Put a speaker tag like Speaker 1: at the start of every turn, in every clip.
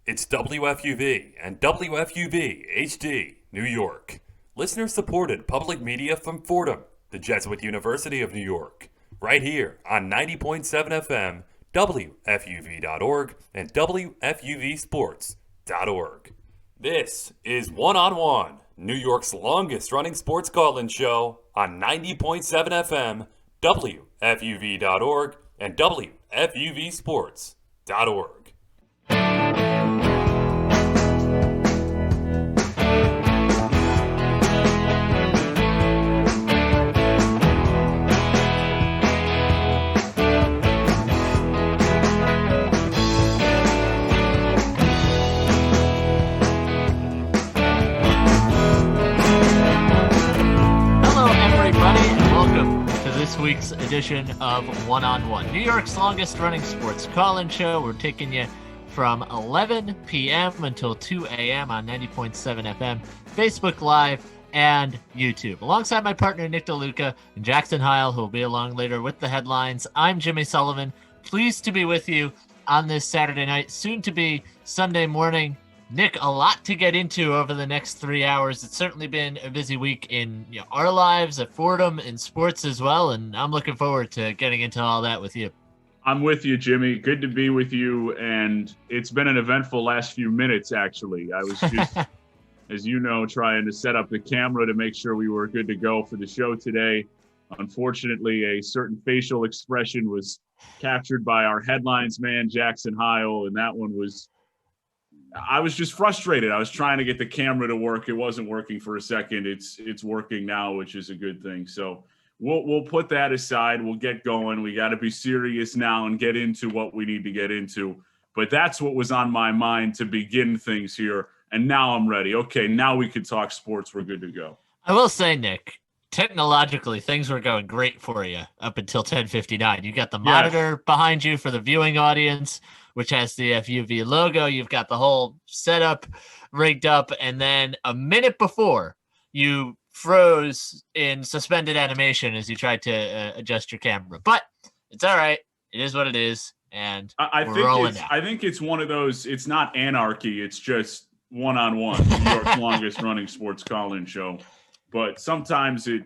Speaker 1: It's WFUV and WFUV HD, New York. Listener supported public media from Fordham, the Jesuit University of New York. Right here on 90.7 FM, WFUV.org, and WFUVSports.org. This is One on One, New York's longest running sports call-in show on 90.7 FM, WFUV.org, and WFUVSports.org.
Speaker 2: This week's edition of One on One, New York's longest running sports call-in show. We're taking you from 11 p.m. until 2 a.m. on 90.7 FM, Facebook Live, and YouTube. Alongside my partner Nick DeLuca and Jackson Heil, who will be along later with the headlines, I'm Jimmy Sullivan. Pleased to be with you on this Saturday night, soon to be Sunday morning. Nick, a lot to get into over the next 3 hours. It's certainly been a busy week in our lives at Fordham, in sports as well, and I'm looking forward to getting into all that with you.
Speaker 3: I'm with you, Jimmy. Good to be with you, and it's been an eventful last few minutes, actually. I was just, as you know, trying to set up the camera to make sure we were good to go for the show today. Unfortunately, a certain facial expression was captured by our headlines man, Jackson Heil, and that one was... I was just frustrated. I was trying to get the camera to work. It wasn't working for a second. It's working now, which is a good thing. So we'll put that aside. We'll get going. We got to be serious now and get into what we need to get into. But that's what was on my mind to begin things here. And now I'm ready. Okay, now we can talk sports. We're good to go.
Speaker 2: I will say, Nick, technologically, things were going great for you up until 10:59. You got the monitor behind you for the viewing audience, which has the FUV logo. You've got the whole setup rigged up. And then a minute before, you froze in suspended animation as you tried to adjust your camera. But it's all right. It is what it is. And we're rolling now.
Speaker 3: I think it's one of those, it's not anarchy. It's just one-on-one, New York's longest running sports call-in show. But sometimes it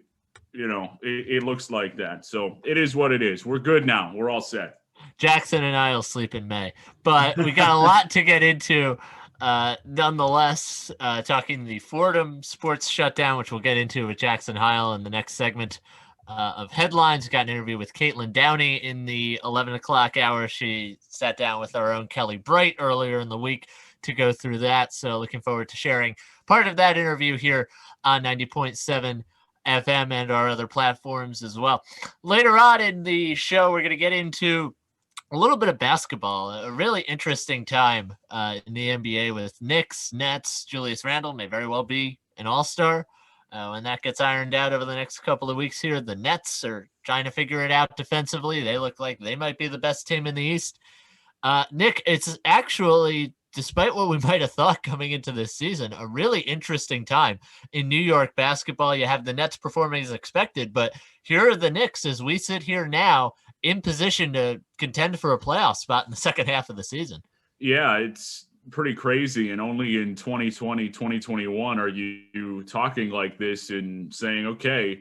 Speaker 3: looks like that. So it is what it is. We're good now. We're all set.
Speaker 2: Jackson and I will sleep in May, but we got a lot to get into. Nonetheless, talking the Fordham sports shutdown, which we'll get into with Jackson Heil in the next segment of headlines. We got an interview with Kaitlyn Downey in the 11 o'clock hour. She sat down with our own Kelly Bright earlier in the week to go through that. So looking forward to sharing part of that interview here on 90.7 FM and our other platforms as well. Later on in the show, we're going to get into a little bit of basketball, a really interesting time in the NBA with Knicks, Nets. Julius Randle may very well be an all-star. When that gets ironed out over the next couple of weeks here, the Nets are trying to figure it out defensively. They look like they might be the best team in the East. Nick, it's actually, despite what we might have thought coming into this season, a really interesting time in New York basketball. You have the Nets performing as expected, but here are the Knicks as we sit here now in position to contend for a playoff spot in the second half of the season.
Speaker 3: Yeah, it's pretty crazy. And only in 2020, 2021 are you talking like this and saying, okay,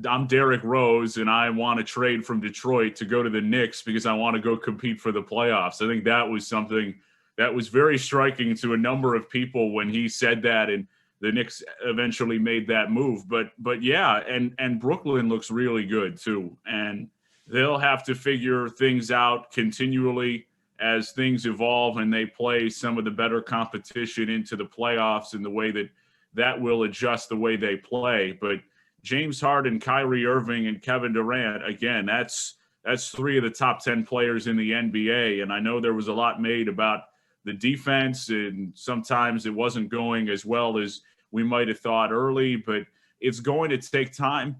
Speaker 3: I'm Derrick Rose and I want to trade from Detroit to go to the Knicks because I want to go compete for the playoffs. I think that was something that was very striking to a number of people when he said that, and the Knicks eventually made that move. But yeah, and Brooklyn looks really good too. And they'll have to figure things out continually as things evolve and they play some of the better competition into the playoffs and the way that will adjust the way they play. But James Harden, Kyrie Irving, and Kevin Durant, again, that's three of the top 10 players in the NBA. And I know there was a lot made about the defense, and sometimes it wasn't going as well as we might have thought early, but it's going to take time,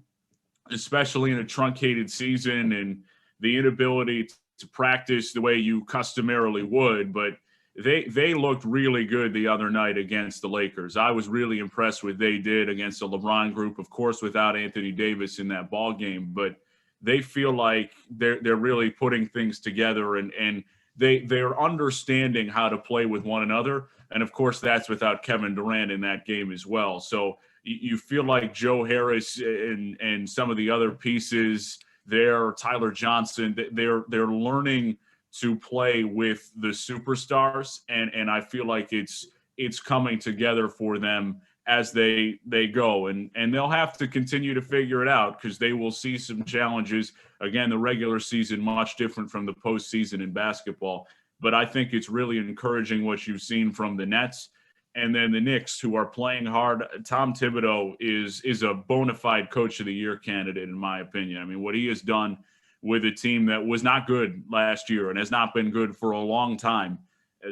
Speaker 3: especially in a truncated season and the inability to practice the way you customarily would. But they looked really good the other night against the Lakers. I was really impressed with what they did against the LeBron group, of course, without Anthony Davis in that ball game. But they feel like they're really putting things together and they're understanding how to play with one another. And of course, that's without Kevin Durant in that game as well. So you feel like Joe Harris and some of the other pieces there, Tyler Johnson, they're learning to play with the superstars, and I feel like it's coming together for them as they go, and they'll have to continue to figure it out because they will see some challenges. Again, the regular season much different from the postseason in basketball, but I think it's really encouraging what you've seen from the Nets. And then the Knicks, who are playing hard. Tom Thibodeau is a bona fide Coach of the Year candidate, in my opinion. I mean, what he has done with a team that was not good last year and has not been good for a long time,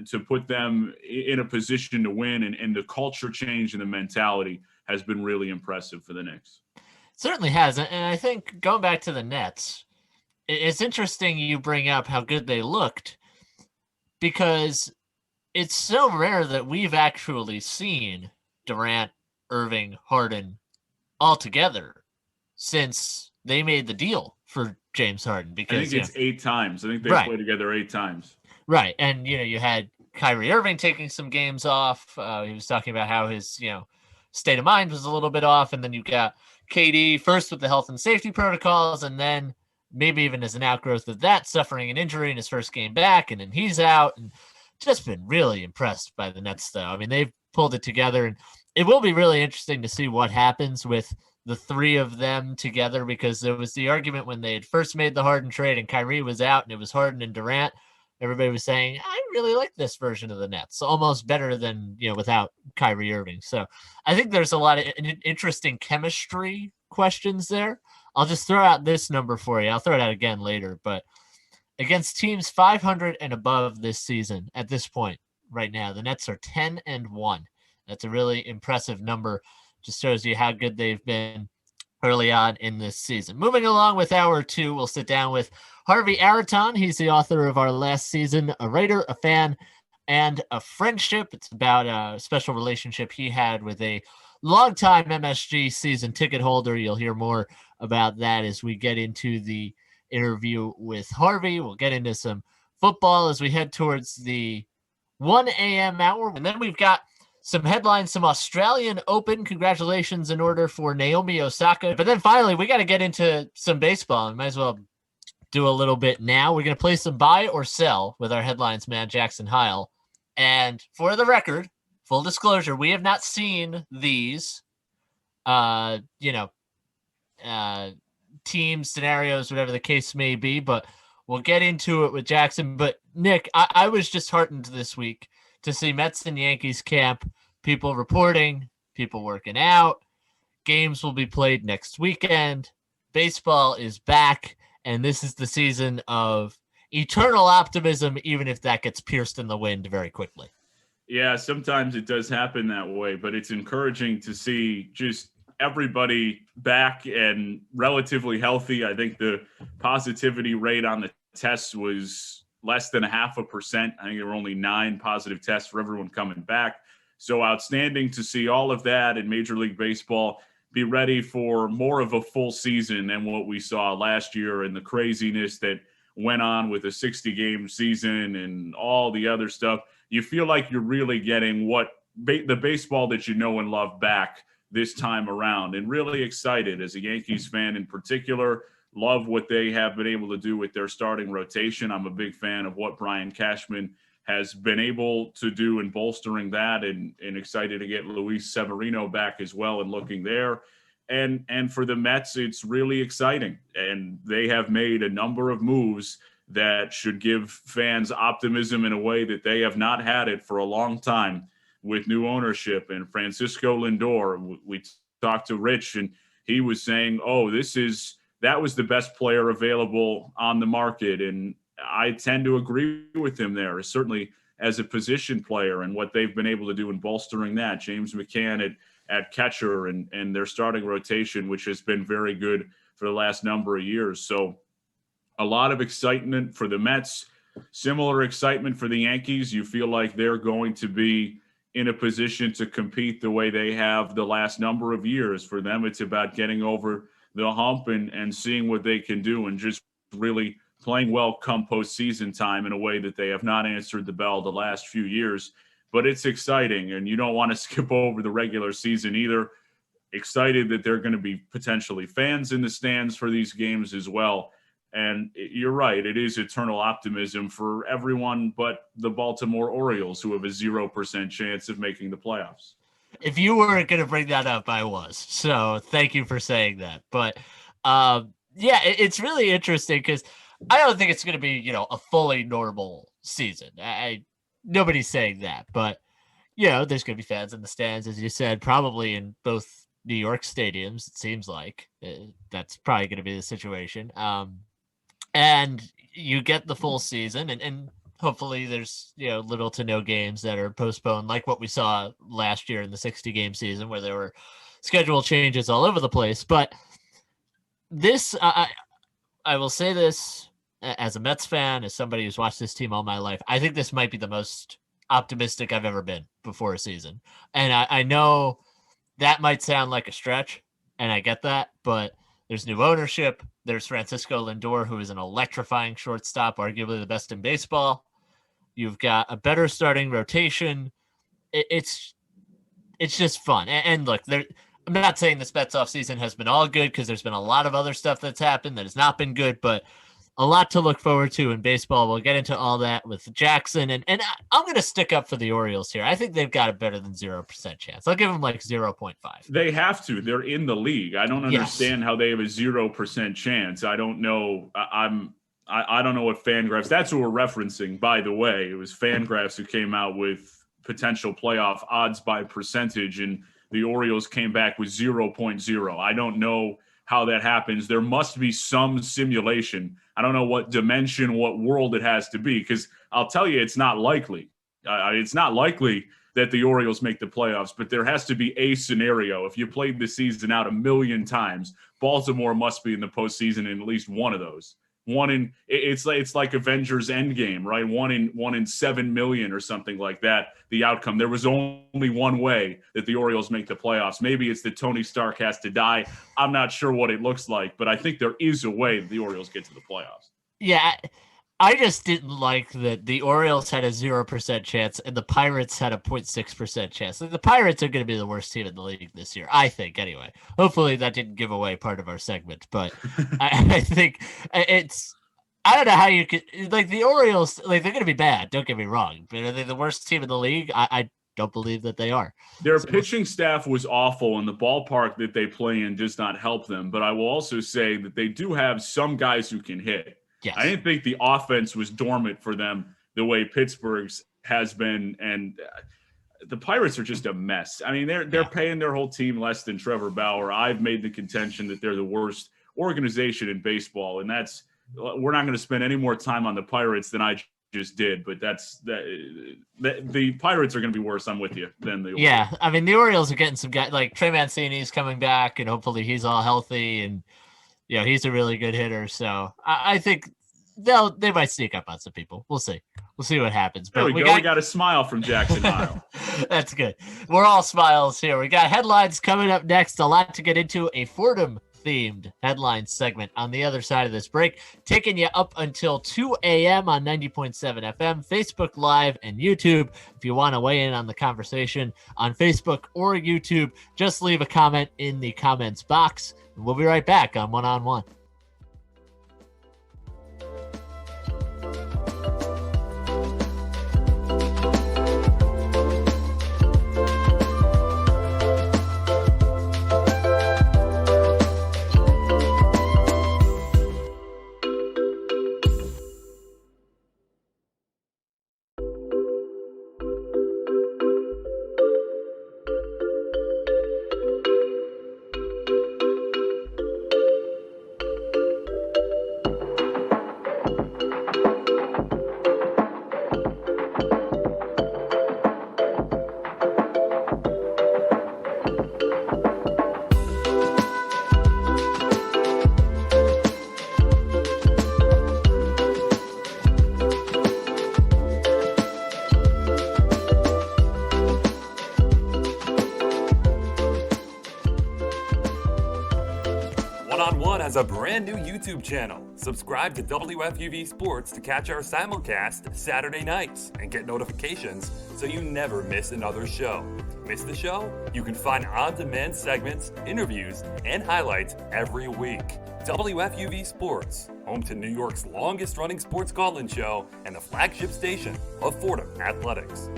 Speaker 3: to put them in a position to win, and the culture change and the mentality has been really impressive for the Knicks.
Speaker 2: Certainly has. And I think going back to the Nets, it's interesting you bring up how good they looked, because it's so rare that we've actually seen Durant, Irving, Harden all together since they made the deal for James Harden. Because
Speaker 3: I think it's 8 times. I think they played together 8 times.
Speaker 2: Right. And, you had Kyrie Irving taking some games off. He was talking about how his, state of mind was a little bit off. And then you got KD first with the health and safety protocols, and then maybe even as an outgrowth of that, suffering an injury in his first game back, and then he's out. And just been really impressed by the Nets, though. I mean, they've pulled it together, and it will be really interesting to see what happens with the three of them together, because there was the argument when they had first made the Harden trade and Kyrie was out and it was Harden and Durant. Everybody was saying, I really like this version of the Nets, almost better than, without Kyrie Irving. So I think there's a lot of interesting chemistry questions there. I'll just throw out this number for you. I'll throw it out again later, but against teams 500 and above this season, at this point right now, the Nets are 10-1. That's a really impressive number. Just shows you how good they've been early on in this season. Moving along with hour 2, we'll sit down with Harvey Araton. He's the author of Our Last Season, a writer, a fan, and a friendship. It's about a special relationship he had with a longtime MSG season ticket holder. You'll hear more about that as we get into the interview with Harvey. We'll get into some football as we head towards the 1 a.m. hour. And then we've got some headlines, some Australian Open. Congratulations in order for Naomi Osaka. But then finally, we got to get into some baseball, and might as well do a little bit now. We're going to play some buy or sell with our headlines man, Jackson Heil. And for the record, full disclosure, we have not seen these, team scenarios, whatever the case may be, but we'll get into it with Jackson. But Nick, I was just heartened this week to see Mets and Yankees camp, people reporting, people working out. Games will be played next weekend. Baseball is back, and this is the season of eternal optimism, even if that gets pierced in the wind very quickly.
Speaker 3: Yeah, sometimes it does happen that way, but it's encouraging to see just everybody back and relatively healthy. I think the positivity rate on the tests was less than 0.5%. I think there were only 9 positive tests for everyone coming back. So outstanding to see all of that in Major League Baseball be ready for more of a full season than what we saw last year, and the craziness that went on with a 60-game season and all the other stuff. You feel like you're really getting what the baseball that you know and love back this time around, and really excited as a Yankees fan in particular. Love what they have been able to do with their starting rotation. I'm a big fan of what Brian Cashman has been able to do in bolstering that, and excited to get Luis Severino back as well and looking there. And for the Mets, it's really exciting. And they have made a number of moves that should give fans optimism in a way that they have not had it for a long time with new ownership. And Francisco Lindor, we talked to Rich, and he was saying, that was the best player available on the market. And I tend to agree with him there, certainly as a position player, and what they've been able to do in bolstering that. James McCann at catcher, and their starting rotation, which has been very good for the last number of years. So a lot of excitement for the Mets, similar excitement for the Yankees. You feel like they're going to be in a position to compete the way they have the last number of years. For them, it's about getting over the hump and seeing what they can do, and just really playing well come postseason time in a way that they have not answered the bell the last few years. But it's exciting, and you don't want to skip over the regular season either. Excited that there are going to be potentially fans in the stands for these games as well. And you're right, it is eternal optimism for everyone but the Baltimore Orioles, who have a 0% chance of making the playoffs.
Speaker 2: If you weren't going to bring that up, I was. So thank you for saying that. But it's really interesting because I don't think it's going to be, a fully normal season. Nobody's saying that, but there's going to be fans in the stands, as you said, probably in both New York stadiums. It seems like that's probably going to be the situation. And you get the full season, and hopefully there's little to no games that are postponed, like what we saw last year in the 60-game season, where there were schedule changes all over the place. But this, I will say this as a Mets fan, as somebody who's watched this team all my life, I think this might be the most optimistic I've ever been before a season. And I know that might sound like a stretch, and I get that, but there's new ownership. There's Francisco Lindor, who is an electrifying shortstop, arguably the best in baseball. You've got a better starting rotation. It's just fun. And look, I'm not saying this Mets offseason has been all good, because there's been a lot of other stuff that's happened that has not been good, but a lot to look forward to in baseball. We'll get into all that with Jackson. And I'm going to stick up for the Orioles here. I think they've got a better than 0% chance. I'll give them like 0.5.
Speaker 3: They have to. They're in the league. I don't understand how they have a 0% chance. I don't know. I don't know what Fangraphs. That's what we're referencing, by the way. It was Fangraphs who came out with potential playoff odds by percentage, and the Orioles came back with 0.0. I don't know how that happens. There must be some simulation. I don't know what dimension, what world it has to be, because I'll tell you, it's not likely. It's not likely that the Orioles make the playoffs, but there has to be a scenario. If you played the season out a million times, Baltimore must be in the postseason in at least one of those. It's like Avengers Endgame, right? One in 7 million or something like that. The outcome. There was only one way that the Orioles make the playoffs. Maybe it's that Tony Stark has to die. I'm not sure what it looks like, but I think there is a way that the Orioles get to the playoffs.
Speaker 2: Yeah, I just didn't like that the Orioles had a 0% chance and the Pirates had a 0.6% chance. Like, the Pirates are going to be the worst team in the league this year, I think, anyway. Hopefully that didn't give away part of our segment, but I think I don't know how you could, like, the Orioles, like, they're going to be bad, don't get me wrong, but are they the worst team in the league? I don't believe that they are.
Speaker 3: Their pitching staff was awful, and the ballpark that they play in does not help them, but I will also say that they do have some guys who can hit.
Speaker 2: Yes.
Speaker 3: I didn't think the offense was dormant for them the way Pittsburgh's has been, and the Pirates are just a mess. I mean, they're paying their whole team less than Trevor Bauer. I've made the contention that they're the worst organization in baseball, and we're not going to spend any more time on the Pirates than I just did, but the Pirates are going to be worse. I'm with you than the Orioles.
Speaker 2: Yeah, I mean, the Orioles are getting some guys like Trey Mancini's coming back, and hopefully he's all healthy, and he's a really good hitter. So I think they might sneak up on some people. We'll see. We'll see what happens. But
Speaker 3: there we go. We got a smile from Jackson Hile.
Speaker 2: That's good. We're all smiles here. We got headlines coming up next. A lot to get into. A Fordham-themed headline segment on the other side of this break, taking you up until 2 a.m. on 90.7 FM, Facebook Live, and YouTube. If you want to weigh in on the conversation on Facebook or YouTube, just leave a comment in the comments box. We'll be right back on One on One.
Speaker 1: A brand new YouTube channel. Subscribe to WFUV Sports to catch our simulcast Saturday nights and get notifications so you never miss another show. Miss the show? You can find on-demand segments, interviews, and highlights every week. WFUV Sports, home to New York's longest-running sports call-in show and the flagship station of Fordham Athletics.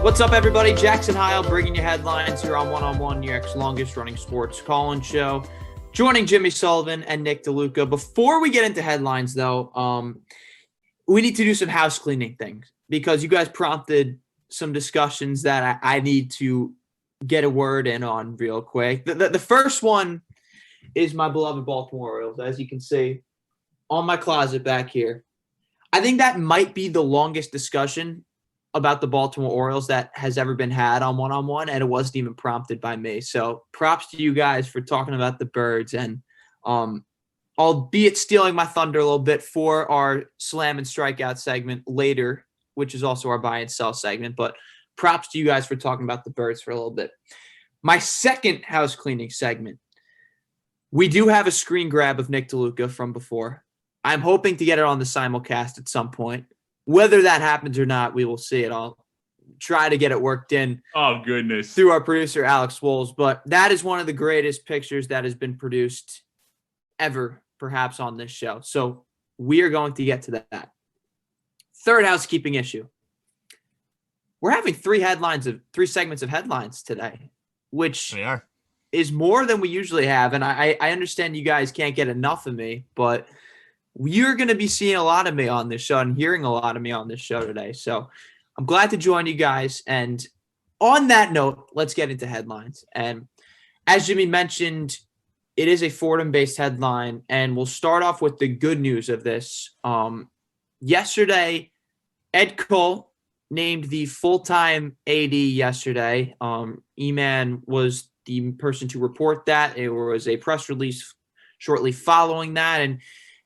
Speaker 4: What's up, everybody? Jackson Heil bringing you headlines here on One, New York's longest-running sports call-in show. Joining Jimmy Sullivan and Nick DeLuca. Before we get into headlines, though, we need to do some house cleaning things because you guys prompted some discussions that I need to get a word in on real quick. The first one is my beloved Baltimore Orioles, as you can see on my closet back here. I think that might be the longest discussion about the Baltimore Orioles that has ever been had on One, and it wasn't even prompted by me. So props to you guys for talking about the Birds, and albeit stealing my thunder a little bit for our Slam and Strikeout segment later, which is also our buy and sell segment, but props to you guys for talking about the Birds for a little bit. My second house cleaning segment, we do have a screen grab of Nick DeLuca from before. I'm hoping to get it on the simulcast at some point. Whether that happens or not, we will see it. I'll try to get it worked in.
Speaker 3: Oh, goodness.
Speaker 4: Through our producer, Alex Wolves. But that is one of the greatest pictures that has been produced ever, perhaps, on this show. So we are going to get to that. Third housekeeping issue. We're having three segments of headlines today, which is more than we usually have. And I understand you guys can't get enough of me, but you're going to be seeing a lot of me on this show and hearing a lot of me on this show today. So I'm glad to join you guys. And on that note, let's get into headlines. And as Jimmy mentioned, it is a Fordham-based headline, and we'll start off with the good news of this. Yesterday, Ed Cole named the full-time AD yesterday. E-Man was the person to report that. It was a press release shortly following that, and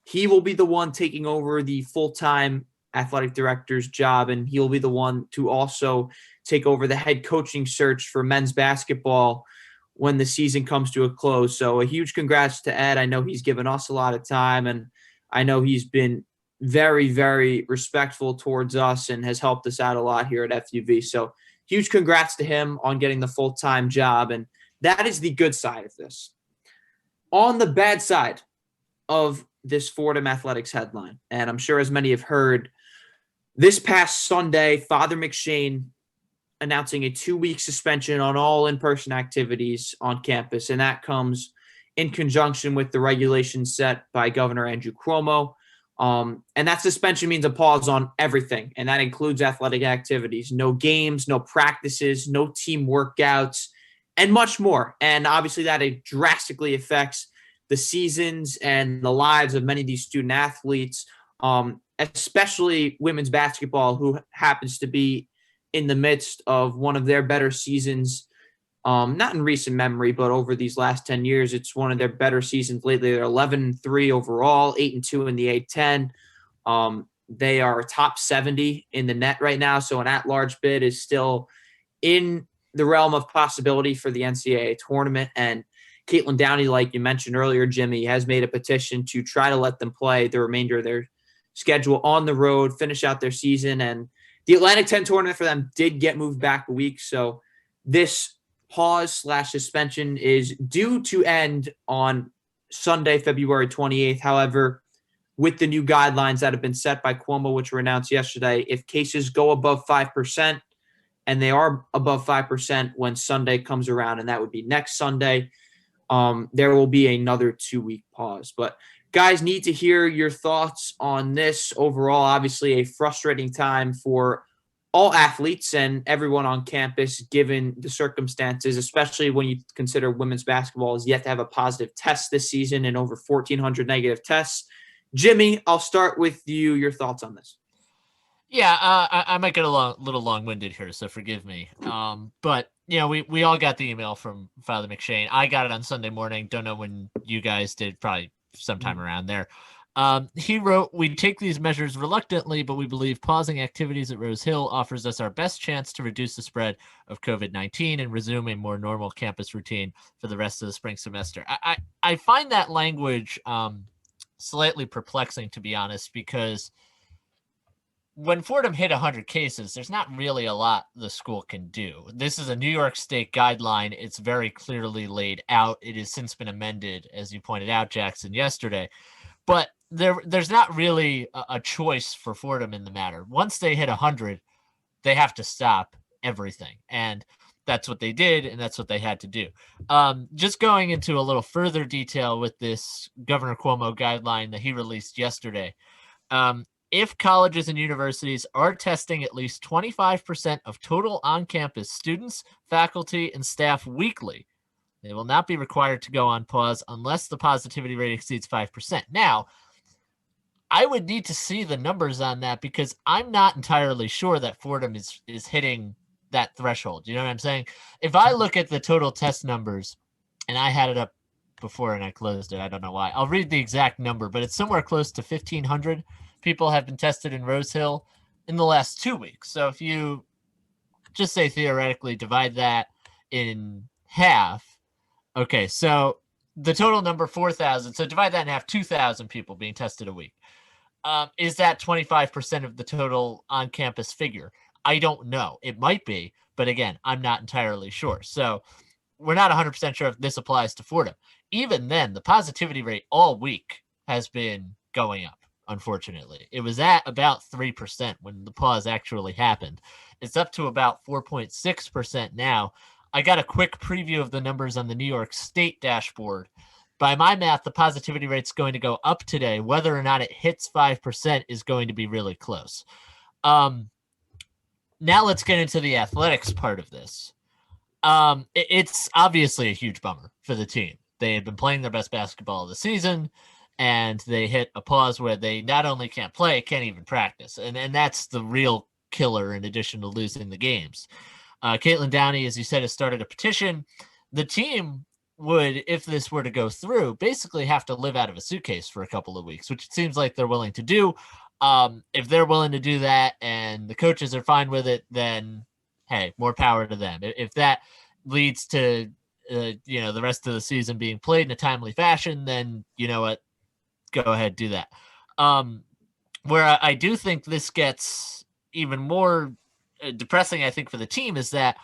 Speaker 4: he will be the one taking over the full-time athletic director's job, and he'll be the one to also take over the head coaching search for men's basketball when the season comes to a close. So a huge congrats to Ed. I know he's given us a lot of time, and I know he's been very, very respectful towards us and has helped us out a lot here at FUV. So huge congrats to him on getting the full-time job, and that is the good side of this. On the bad side of this Fordham Athletics headline, and I'm sure as many have heard, this past Sunday, Father McShane announcing a 2-week suspension on all in-person activities on campus, and that comes in conjunction with the regulations set by Governor Andrew Cuomo. And that suspension means a pause on everything, and that includes athletic activities. No games, no practices, no team workouts, and much more. And obviously that drastically affects the seasons and the lives of many of these student athletes, especially women's basketball, who happens to be in the midst of one of their better seasons, not in recent memory, but over these last 10 years. It's one of their better seasons lately. They're 11-3 overall, 8-2 in the A-10. They are top 70 in the net right now, so an at-large bid is still in the realm of possibility for the NCAA tournament. And Kaitlyn Downey, like you mentioned earlier, Jimmy, has made a petition to try to let them play the remainder of their schedule on the road, finish out their season. And the Atlantic 10 tournament for them did get moved back a week. So this pause/suspension is due to end on Sunday, February 28th. However, with the new guidelines that have been set by Cuomo, which were announced yesterday, if cases go above 5%, and they are above 5% when Sunday comes around, and that would be next Sunday, there will be another 2-week pause. But guys, need to hear your thoughts on this. Overall, obviously a frustrating time for all athletes and everyone on campus, given the circumstances, especially when you consider women's basketball is yet to have a positive test this season and over 1,400 negative tests. Jimmy, I'll start with you. Your thoughts on this?
Speaker 2: Yeah, I might get a little long-winded here, so forgive me. But we all got the email from Father McShane. I got it on Sunday morning. Don't know when you guys did. Probably sometime around there. He wrote, "We take these measures reluctantly, but we believe pausing activities at Rose Hill offers us our best chance to reduce the spread of COVID-19 and resume a more normal campus routine for the rest of the spring semester." I find that language slightly perplexing, to be honest, because when Fordham hit 100 cases, there's not really a lot the school can do. This is a New York State guideline. It's very clearly laid out. It has since been amended, as you pointed out, Jackson, yesterday. But there's not really a choice for Fordham in the matter. Once they hit 100, they have to stop everything. And that's what they did, and that's what they had to do. Just going into a little further detail with this Governor Cuomo guideline that he released yesterday, if colleges and universities are testing at least 25% of total on-campus students, faculty, and staff weekly, they will not be required to go on pause unless the positivity rate exceeds 5%. Now, I would need to see the numbers on that because I'm not entirely sure that Fordham is hitting that threshold. You know what I'm saying? If I look at the total test numbers, and I had it up before and I closed it, I don't know why. I'll read the exact number, but it's somewhere close to 1,500 people have been tested in Rose Hill in the last 2 weeks. So if you just say theoretically divide that in half, okay, so the total number 4,000. So divide that in half, 2,000 people being tested a week. Is that 25% of the total on-campus figure? I don't know. It might be, but again, I'm not entirely sure. So we're not 100% sure if this applies to Fordham. Even then, the positivity rate all week has been going up, unfortunately. It was at about 3% when the pause actually happened. It's up to about 4.6% now. I got a quick preview of the numbers on the New York State dashboard. By my math, the positivity rate's going to go up today. Whether or not it hits 5% is going to be really close. Now let's get into the athletics part of this. It's obviously a huge bummer for the team. They had been playing their best basketball of the season, and they hit a pause where they not only can't play, can't even practice. And that's the real killer in addition to losing the games. Kaitlyn Downey, as you said, has started a petition. The team would, if this were to go through, basically have to live out of a suitcase for a couple of weeks, which it seems like they're willing to do. If they're willing to do that and the coaches are fine with it, then hey, more power to them. If that leads to the rest of the season being played in a timely fashion, then you know what, go ahead, do that. Where I do think this gets even more depressing, I think, for the team is that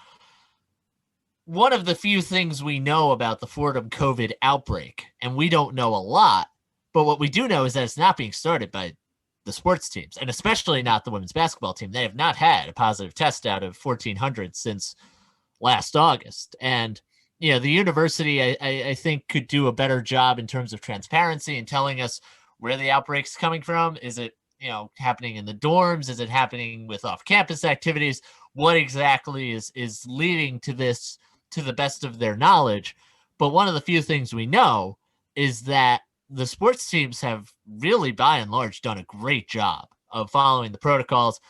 Speaker 2: one of the few things we know about the Fordham COVID outbreak, and we don't know a lot, but what we do know is that it's not being started by the sports teams, and especially not the women's basketball team. They have not had a positive test out of 1,400 since last August. And, the university, I think, could do a better job in terms of transparency and telling us where the outbreak's coming from. Is it, happening in the dorms? Is it happening with off-campus activities? What exactly is leading to this, to the best of their knowledge? But one of the few things we know is that the sports teams have really, by and large, done a great job of following the protocols.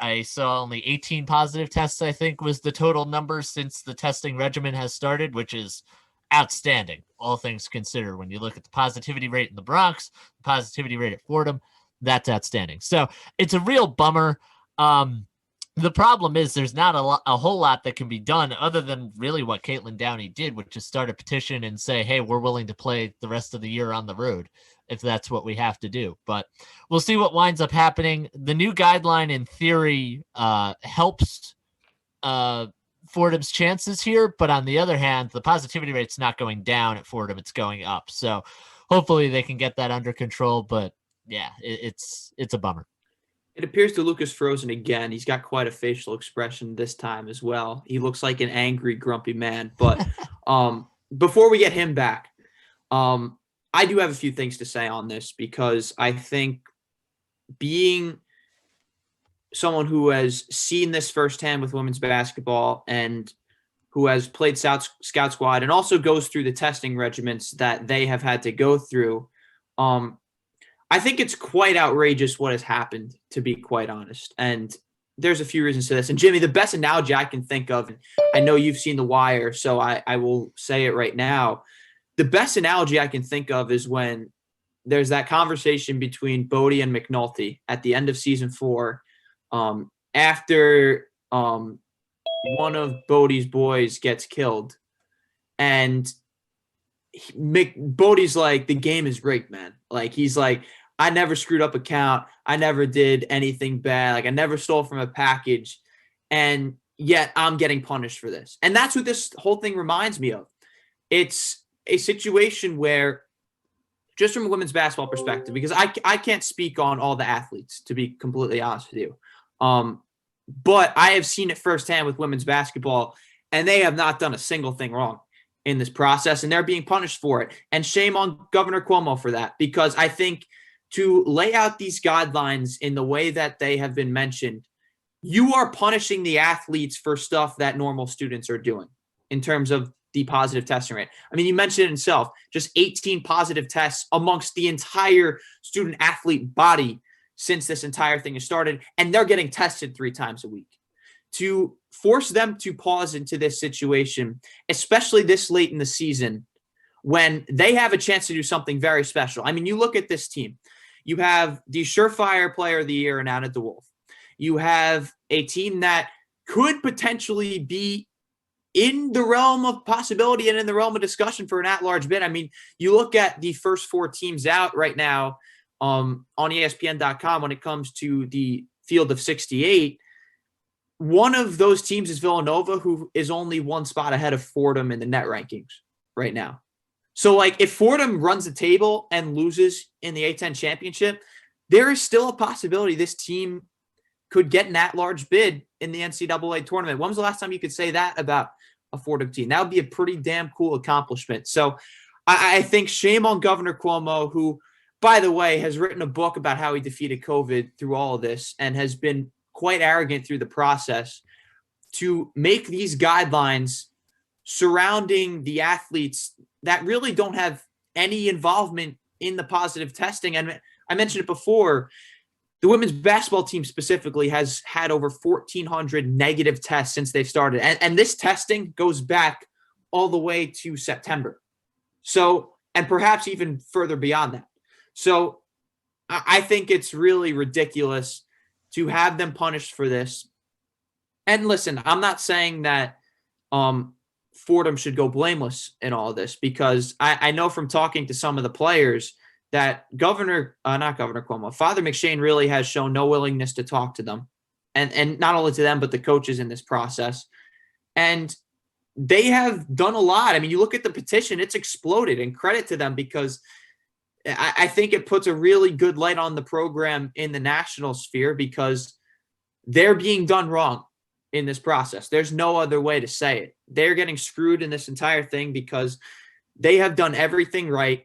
Speaker 2: I saw only 18 positive tests, I think, was the total number since the testing regimen has started, which is outstanding, all things considered. When you look at the positivity rate in the Bronx, the positivity rate at Fordham, that's outstanding. So it's a real bummer. The problem is there's not a whole lot that can be done other than really what Kaitlyn Downey did, which is start a petition and say, hey, we're willing to play the rest of the year on the road if that's what we have to do. But we'll see what winds up happening. The new guideline, in theory, helps Fordham's chances here, but on the other hand, the positivity rate's not going down at Fordham, it's going up. So hopefully they can get that under control, but yeah, it's a bummer.
Speaker 4: It appears to Lucas Frozen again. He's got quite a facial expression this time as well. He looks like an angry, grumpy man. But before we get him back, I do have a few things to say on this, because I think being someone who has seen this firsthand with women's basketball and who has played scout squad and also goes through the testing regimens that they have had to go through, I think it's quite outrageous what has happened, to be quite honest. And there's a few reasons to this. And Jimmy, the best analogy I can think of, and I know you've seen The Wire, so I will say it right now. The best analogy I can think of is when there's that conversation between Bodie and McNulty at the end of season 4, after one of Bodie's boys gets killed, and Bodie's like, the game is rigged, man. Like, he's like, I never screwed up a count. I never did anything bad. Like, I never stole from a package. And yet I'm getting punished for this. And that's what this whole thing reminds me of. It's a situation where, just from a women's basketball perspective, because I can't speak on all the athletes, to be completely honest with you. But I have seen it firsthand with women's basketball, and they have not done a single thing wrong in this process, and they're being punished for it. And shame on Governor Cuomo for that, because I think to lay out these guidelines in the way that they have been mentioned, you are punishing the athletes for stuff that normal students are doing in terms of the positive testing rate. I mean, you mentioned it yourself, just 18 positive tests amongst the entire student athlete body since this entire thing has started, and they're getting tested 3 times a week. To force them to pause into this situation, especially this late in the season, when they have a chance to do something very special. I mean, you look at this team. You have the surefire player of the year in Anna DeWolf. You have a team that could potentially be in the realm of possibility and in the realm of discussion for an at-large bid. I mean, you look at the first 4 teams out right now on ESPN.com when it comes to the field of 68. One of those teams is Villanova, who is only 1 spot ahead of Fordham in the net rankings right now. So, like, if Fordham runs the table and loses in the A-10 championship, there is still a possibility this team could get an at-large bid in the NCAA tournament. When was the last time you could say that about a Fordham team? That would be a pretty damn cool accomplishment. So I think shame on Governor Cuomo, who, by the way, has written a book about how he defeated COVID through all of this and has been quite arrogant through the process, to make these guidelines surrounding the athletes that really don't have any involvement in the positive testing. And I mentioned it before, the women's basketball team specifically has had over 1,400 negative tests since they've started. And this testing goes back all the way to September. So, and perhaps even further beyond that. So I think it's really ridiculous to have them punished for this. And listen, I'm not saying that Fordham should go blameless in all of this, because I know from talking to some of the players that Father McShane really has shown no willingness to talk to them, and not only to them, but the coaches in this process. And they have done a lot. I mean, you look at the petition, it's exploded, and credit to them, because I think it puts a really good light on the program in the national sphere, because they're being done wrong in this process. There's no other way to say it. They're getting screwed in this entire thing because they have done everything right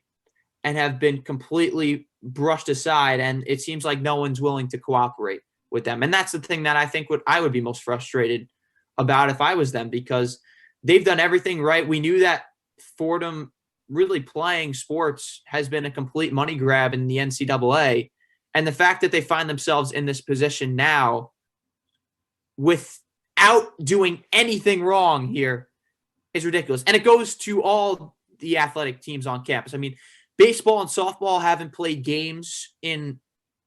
Speaker 4: and have been completely brushed aside. And it seems like no one's willing to cooperate with them. And that's the thing that I think I would be most frustrated about if I was them, because they've done everything right. We knew that Fordham really playing sports has been a complete money grab in the NCAA. And the fact that they find themselves in this position now without doing anything wrong here is ridiculous. And it goes to all the athletic teams on campus. I mean, baseball and softball haven't played games in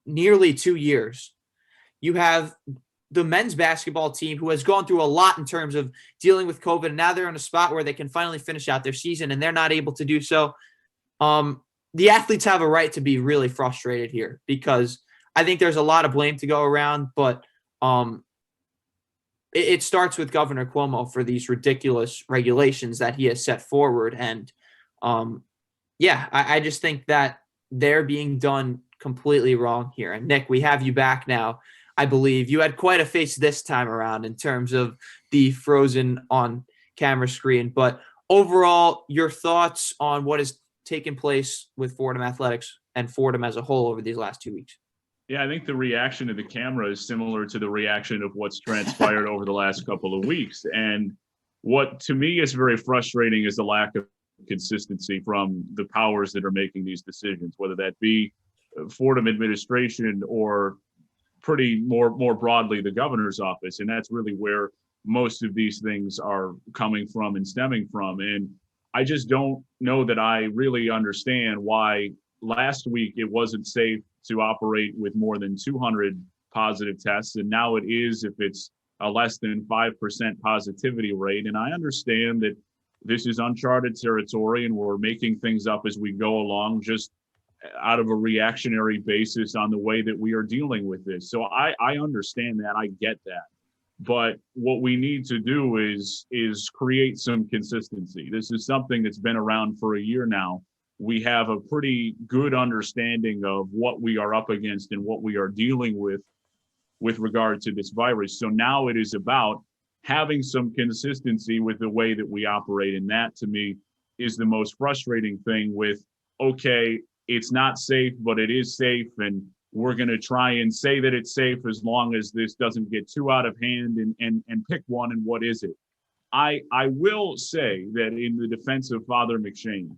Speaker 4: nearly 2 years. You have the men's basketball team, who has gone through a lot in terms of dealing with COVID, and now they're in a spot where they can finally finish out their season, and they're not able to do so. The athletes have a right to be really frustrated here, because I think there's a lot of blame to go around, but it starts with Governor Cuomo for these ridiculous regulations that he has set forward. And I just think that they're being done completely wrong here. And Nick, we have you back now. I believe you had quite a face this time around in terms of the frozen on camera screen. But overall, your thoughts on what has taken place with Fordham Athletics and Fordham as a whole over these last 2 weeks?
Speaker 3: Yeah, I think the reaction to the camera is similar to the reaction of what's transpired over the last couple of weeks. And what to me is very frustrating is the lack of consistency from the powers that are making these decisions, whether that be Fordham administration or pretty more broadly the governor's office. And that's really where most of these things are coming from and stemming from. And I just don't know that I really understand why last week it wasn't safe to operate with more than 200 positive tests, and now it is if it's a less than 5% positivity rate. And I understand that this is uncharted territory and we're making things up as we go along, just out of a reactionary basis on the way that we are dealing with this. So I understand that, I get that. But what we need to do is create some consistency. This is something that's been around for a year now. We have a pretty good understanding of what we are up against and what we are dealing with regard to this virus. So now it is about having some consistency with the way that we operate. And that to me is the most frustrating thing with, okay, it's not safe, but it is safe. And we're going to try and say that it's safe as long as this doesn't get too out of hand and pick one. And what is it? I will say that in the defense of Father McShane,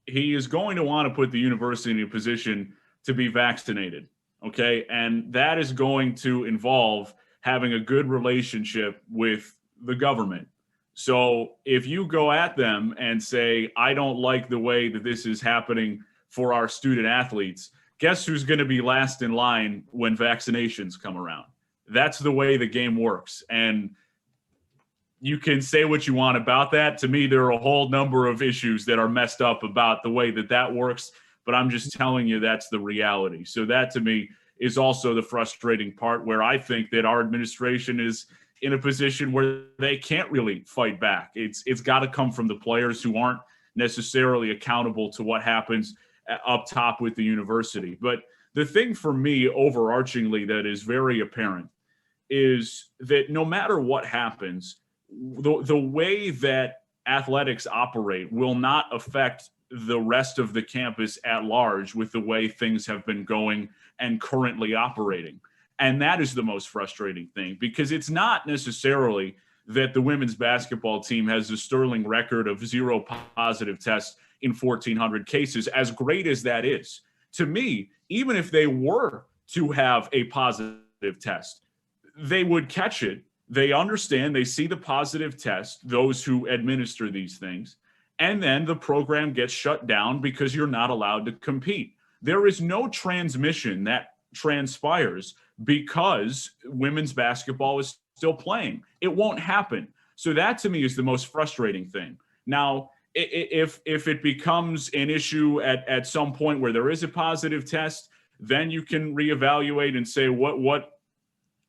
Speaker 3: he is going to want to put the university in a position to be vaccinated. Okay. And that is going to involve having a good relationship with the government. So if you go at them and say, I don't like the way that this is happening for our student athletes, guess who's going to be last in line when vaccinations come around? That's the way the game works. And you can say what you want about that. To me, there are a whole number of issues that are messed up about the way that that works, but I'm just telling you that's the reality. So that to me is also the frustrating part, where I think that our administration is in a position where they can't really fight back. It's got to come from the players who aren't necessarily accountable to what happens up top with the university. But the thing for me overarchingly that is very apparent is that no matter what happens, the way that athletics operate will not affect the rest of the campus at large with the way things have been going and currently operating. And that is the most frustrating thing, because it's not necessarily that the women's basketball team has a sterling record of 0 positive tests in 1,400 cases, as great as that is. To me, even if they were to have a positive test, they would catch it. They understand, they see the positive test, those who administer these things, and then the program gets shut down because you're not allowed to compete. There is no transmission that transpires because women's basketball is still playing. It won't happen. So that to me is the most frustrating thing. Now, if it becomes an issue at some point where there is a positive test, then you can reevaluate and say,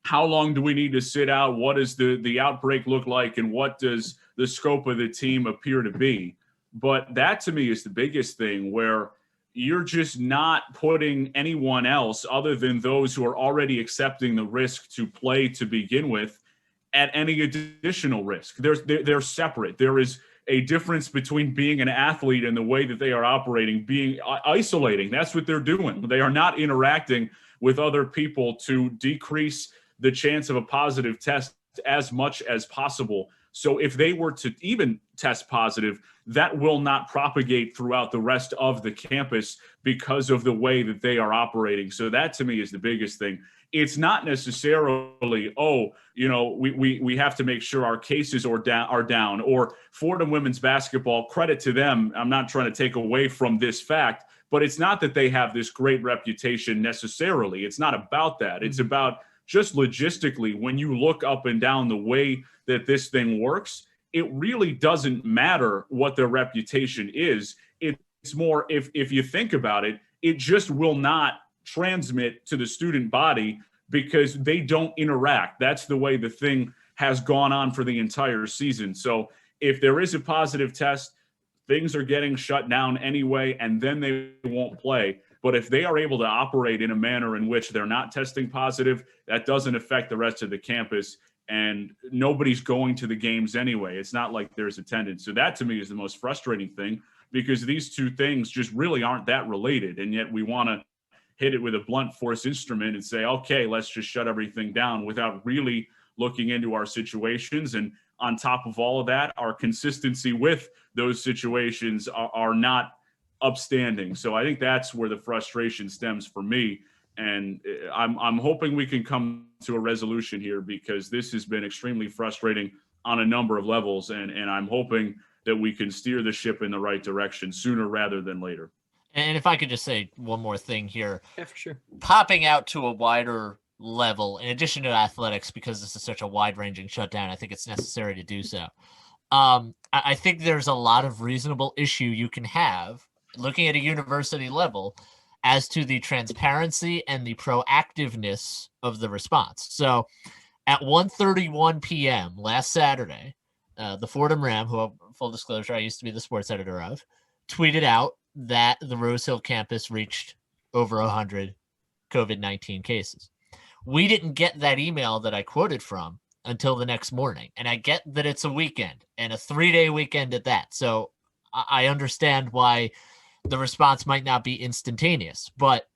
Speaker 3: how long do we need to sit out? What does the outbreak look like? And what does the scope of the team appear to be? But that to me is the biggest thing, where you're just not putting anyone else other than those who are already accepting the risk to play to begin with at any additional risk. They're separate. There is a difference between being an athlete and the way that they are operating, being isolating. That's what they're doing. They are not interacting with other people to decrease the chance of a positive test as much as possible. So if they were to even test positive, that will not propagate throughout the rest of the campus because of the way that they are operating. So that to me is the biggest thing. It's not necessarily, we have to make sure our cases are down, or Fordham women's basketball, credit to them. I'm not trying to take away from this fact, but it's not that they have this great reputation necessarily. It's not about that. It's about just logistically, when you look up and down the way that this thing works, it really doesn't matter what their reputation is. It's more, if you think about it, it just will not transmit to the student body because they don't interact. That's the way the thing has gone on for the entire season. So if there is a positive test, things are getting shut down anyway, and then they won't play. But if they are able to operate in a manner in which they're not testing positive, that doesn't affect the rest of the campus, and nobody's going to the games anyway. It's not like there's attendance. So that to me is the most frustrating thing, because these two things just really aren't that related. And yet we want to hit it with a blunt force instrument and say, okay, let's just shut everything down, without really looking into our situations. And on top of all of that, our consistency with those situations are not upstanding. So I think that's where the frustration stems for me. And I'm hoping we can come to a resolution here, because this has been extremely frustrating on a number of levels. And I'm hoping that we can steer the ship in the right direction sooner rather than later.
Speaker 2: And if I could just say one more thing here.
Speaker 4: Yeah, for sure.
Speaker 2: Popping out to a wider level, in addition to athletics, because this is such a wide-ranging shutdown, I think it's necessary to do so. I think there's a lot of reasonable issue you can have looking at a university level as to the transparency and the proactiveness of the response. So at 1:31 p.m. last Saturday, the Fordham Ram, who, full disclosure, I used to be the sports editor of, tweeted out that the Rose Hill campus reached over 100 COVID-19 cases. We didn't get that email that I quoted from until the next morning. And I get that it's a weekend, and a 3-day weekend at that. So I understand why the response might not be instantaneous. But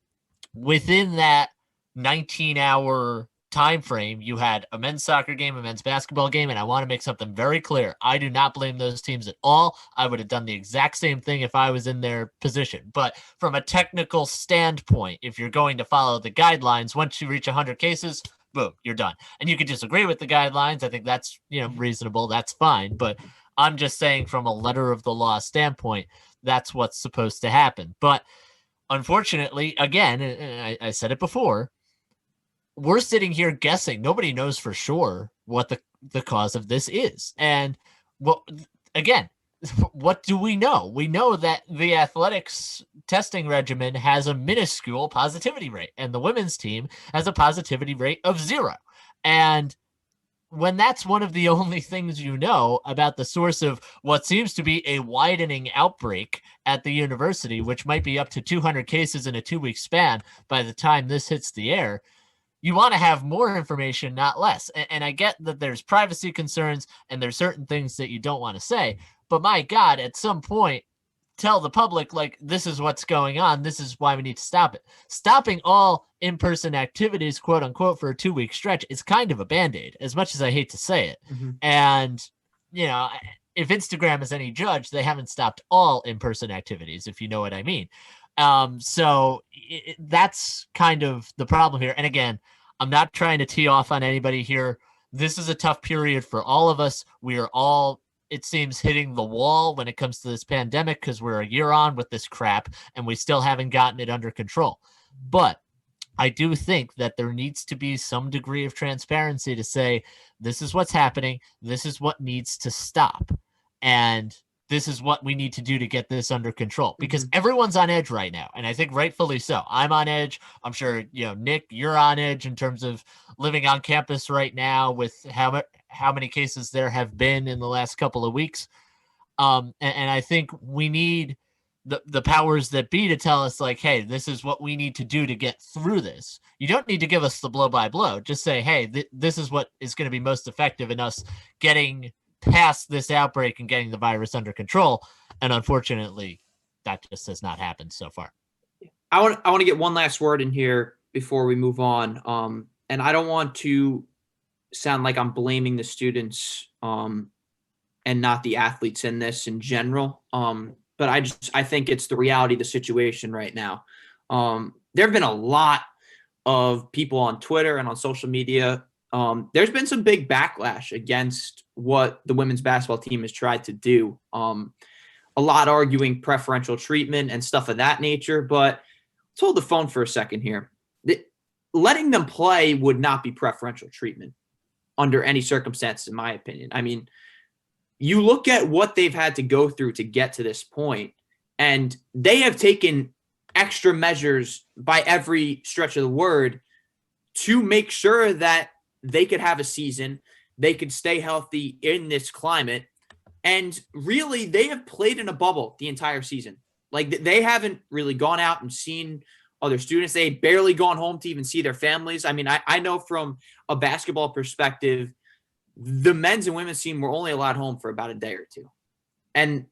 Speaker 2: within that 19-hour time frame, you had a men's soccer game, a men's basketball game, and I want to make something very clear. I do not blame those teams at all. I would have done the exact same thing if I was in their position. But from a technical standpoint, if you're going to follow the guidelines, once you reach 100 cases, boom, you're done. And you could disagree with the guidelines. I think that's, reasonable. That's fine. But I'm just saying, from a letter of the law standpoint, that's what's supposed to happen. But unfortunately, again, and I said it before, we're sitting here guessing. Nobody knows for sure what the cause of this is. And what do we know? We know that the athletics testing regimen has a minuscule positivity rate, and the women's team has a positivity rate of 0. And when that's one of the only things you know about the source of what seems to be a widening outbreak at the university, which might be up to 200 cases in a 2-week span by the time this hits the air, you want to have more information, not less. And I get that there's privacy concerns and there's certain things that you don't want to say, but my God, at some point, tell the public, like, this is what's going on. This is why we need to stop it. Stopping all in-person activities, quote unquote, for a 2-week stretch is kind of a Band-Aid, as much as I hate to say it. Mm-hmm. And, if Instagram is any judge, they haven't stopped all in-person activities, if you know what I mean. So that's kind of the problem here. And again, I'm not trying to tee off on anybody here. This is a tough period for all of us. We are all, it seems, hitting the wall when it comes to this pandemic, because we're a year on with this crap and we still haven't gotten it under control. But I do think that there needs to be some degree of transparency to say, this is what's happening. This is what needs to stop. And this is what we need to do to get this under control, because everyone's on edge right now. And I think rightfully so. I'm on edge. I'm sure, Nick, you're on edge in terms of living on campus right now with how many cases there have been in the last couple of weeks. And I think we need the powers that be to tell us, like, hey, this is what we need to do to get through this. You don't need to give us the blow by blow. Just say, hey, this is what is going to be most effective in us getting past this outbreak and getting the virus under control. And unfortunately, that just has not happened so far.
Speaker 4: I want to get one last word in here before we move on. And I don't want to sound like I'm blaming the students and not the athletes in this in general. But I think it's the reality of the situation right now. There have been a lot of people on Twitter and on social media. There's been some big backlash against what the women's basketball team has tried to do. A lot arguing preferential treatment and stuff of that nature. But let's hold the phone for a second here. Letting them play would not be preferential treatment under any circumstances, in my opinion. I mean, you look at what they've had to go through to get to this point, and they have taken extra measures by every stretch of the word to make sure that they could have a season, they could stay healthy in this climate. And really, they have played in a bubble the entire season. Like, they haven't really gone out and seen other students. They barely gone home to even see their families. I mean, I know from a basketball perspective, the men's and women's team were only allowed home for about a day or two. And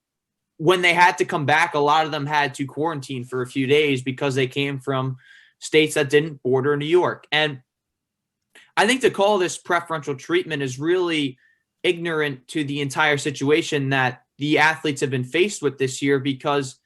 Speaker 4: when they had to come back, a lot of them had to quarantine for a few days because they came from states that didn't border New York. And I think to call this preferential treatment is really ignorant to the entire situation that the athletes have been faced with this year, because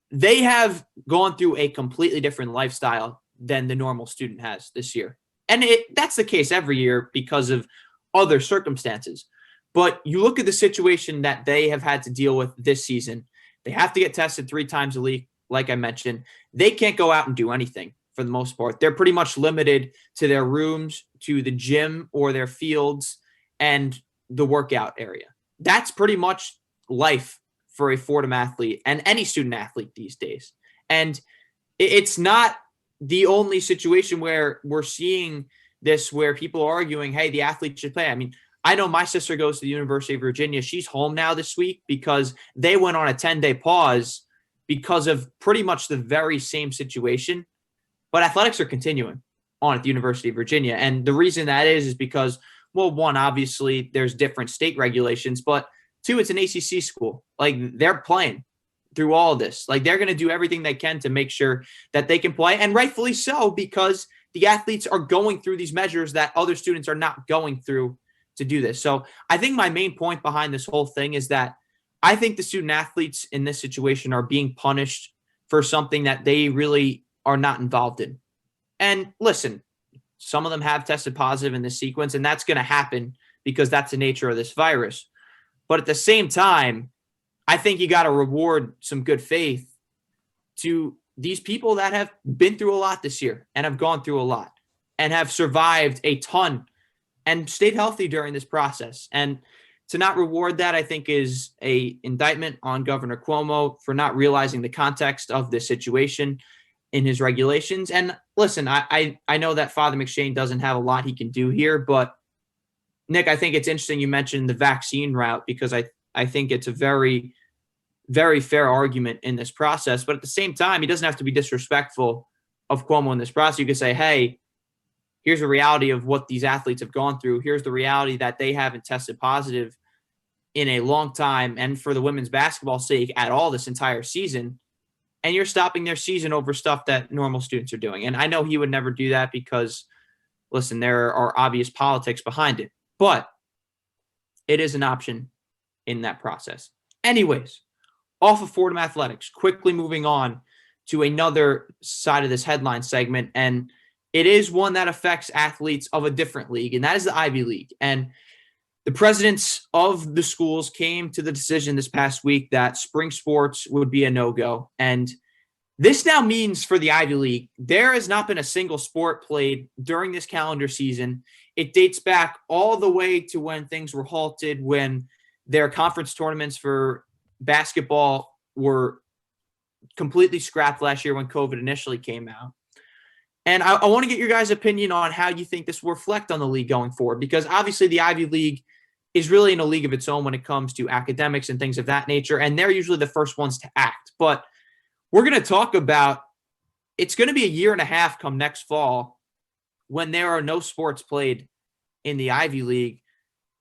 Speaker 4: they have gone through a completely different lifestyle than the normal student has this year. And that's the case every year because of other circumstances. But you look at the situation that they have had to deal with this season. They have to get tested 3 times a week, like I mentioned. They can't go out and do anything for the most part. They're pretty much limited to their rooms, to the gym or their fields, and the workout area. That's pretty much life for a Fordham athlete and any student athlete these days. And it's not the only situation where we're seeing this, where people are arguing, hey, the athlete should play. I mean, I know my sister goes to the University of Virginia. She's home now this week because they went on a 10-day pause because of pretty much the very same situation. But athletics are continuing on at the University of Virginia. And the reason that is because, well, one, obviously there's different state regulations, but 2, it's an ACC school. Like, they're playing through all of this. Like, they're going to do everything they can to make sure that they can play, and rightfully so, because the athletes are going through these measures that other students are not going through to do this. So I think my main point behind this whole thing is that I think the student athletes in this situation are being punished for something that they really are not involved in. And listen, some of them have tested positive in this sequence, and that's going to happen because that's the nature of this virus. But at the same time, I think you got to reward some good faith to these people that have been through a lot this year and have gone through a lot and have survived a ton and stayed healthy during this process. And to not reward that, I think, is a indictment on Governor Cuomo for not realizing the context of this situation in his regulations. And listen, I know that Father McShane doesn't have a lot he can do here, but Nick, I think it's interesting you mentioned the vaccine route, because I think it's a very, very fair argument in this process. But at the same time, he doesn't have to be disrespectful of Cuomo in this process. You could say, hey, here's the reality of what these athletes have gone through. Here's the reality that they haven't tested positive in a long time, and for the women's basketball sake at all this entire season. And you're stopping their season over stuff that normal students are doing. And I know he would never do that because, listen, there are obvious politics behind it. But it is an option in that process. Anyways, off of Fordham Athletics, quickly moving on to another side of this headline segment. And it is one that affects athletes of a different league, and that is the Ivy League. And the presidents of the schools came to the decision this past week that spring sports would be a no-go. And this now means for the Ivy League, there has not been a single sport played during this calendar season. It dates back all the way to when things were halted, when their conference tournaments for basketball were completely scrapped last year when COVID initially came out. And I want to get your guys' opinion on how you think this will reflect on the league going forward, because obviously the Ivy League is really in a league of its own when it comes to academics and things of that nature, and they're usually the first ones to act. But we're going to talk about, it's going to be a year and a half come next fall when there are no sports played in the Ivy League.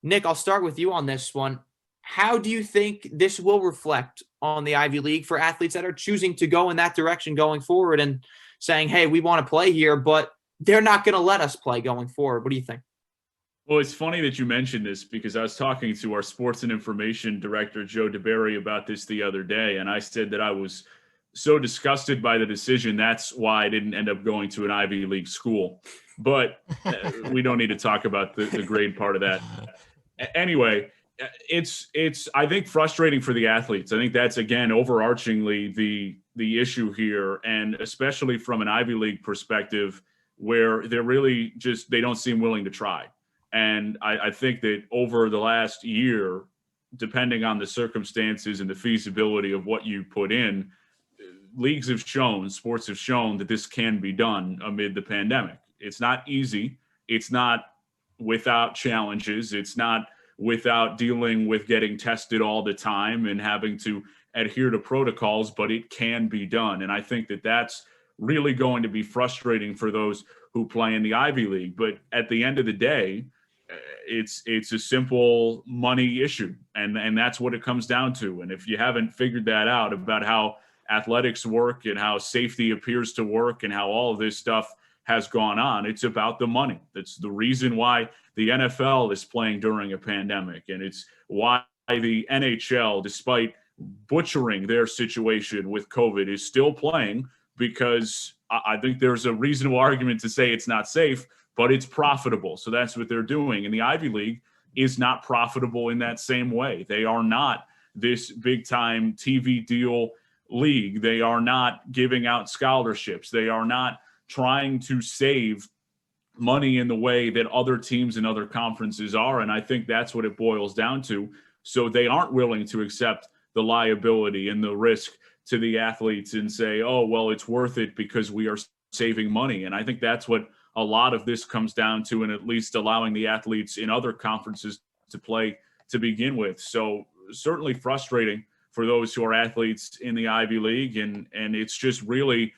Speaker 4: Nick, I'll start with you on this one. How do you think this will reflect on the Ivy League for athletes that are choosing to go in that direction going forward and saying, hey, we want to play here, but they're not going to let us play going forward? What do you think?
Speaker 3: Well, it's funny that you mentioned this, because I was talking to our sports and information director, Joe DeBerry, about this the other day. And I said that I was so disgusted by the decision. That's why I didn't end up going to an Ivy League school. But we don't need to talk about the grade part of that. Anyway, it's I think frustrating for the athletes. I think that's, again, overarchingly the issue here, and especially from an Ivy League perspective, where they're really just, they don't seem willing to try. And I think that over the last year, depending on the circumstances and the feasibility of what you put in, leagues have shown, sports have shown that this can be done amid the pandemic. It's not easy. It's not without challenges. It's not without dealing with getting tested all the time and having to adhere to protocols, but it can be done. And I think that that's really going to be frustrating for those who play in the Ivy League. But at the end of the day, it's a simple money issue, and that's what it comes down to. And if you haven't figured that out about how athletics work and how safety appears to work and how all of this stuff has gone on, it's about the money. That's the reason why the NFL is playing during a pandemic, and it's why the NHL, despite butchering their situation with COVID, is still playing, because I think there's a reasonable argument to say it's not safe, but it's profitable. So that's what they're doing. And the Ivy League is not profitable in that same way. They are not this big time TV deal league. They are not giving out scholarships. They are not trying to save money in the way that other teams and other conferences are. And I think that's what it boils down to. So they aren't willing to accept the liability and the risk to the athletes and say, oh, well, it's worth it because we are saving money. And I think that's what a lot of this comes down to, and at least allowing the athletes in other conferences to play to begin with. So certainly frustrating for those who are athletes in the Ivy League. And it's just really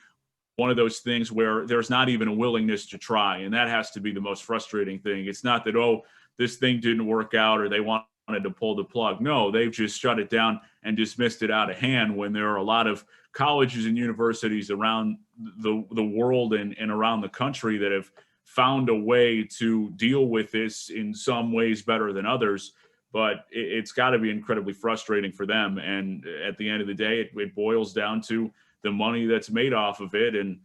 Speaker 3: one of those things where there's not even a willingness to try. And that has to be the most frustrating thing. It's not that, oh, this thing didn't work out or they wanted to pull the plug. No, they've just shut it down and dismissed it out of hand, when there are a lot of colleges and universities around the world and around the country that have found a way to deal with this in some ways better than others. But it's got to be incredibly frustrating for them. And at the end of the day, it boils down to the money that's made off of it. And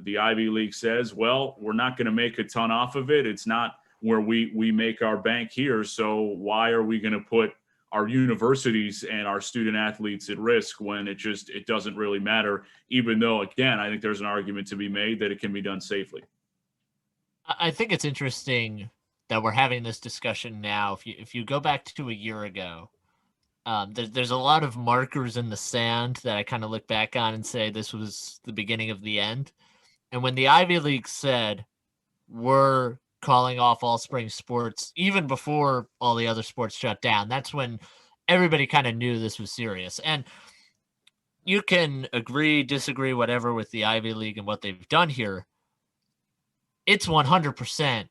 Speaker 3: the Ivy League says, well, we're not going to make a ton off of it. It's not where we make our bank here. So why are we going to put our universities and our student athletes at risk when it doesn't really matter, even though, again, I think there's an argument to be made that it can be done safely.
Speaker 2: I think it's interesting that we're having this discussion now. If you go back to a year ago, there's a lot of markers in the sand that I kind of look back on and say this was the beginning of the end. And when the Ivy League said, we're calling off all spring sports, even before all the other sports shut down, that's when everybody kind of knew this was serious. And you can agree, disagree, whatever with the Ivy League and what they've done here. It's 100%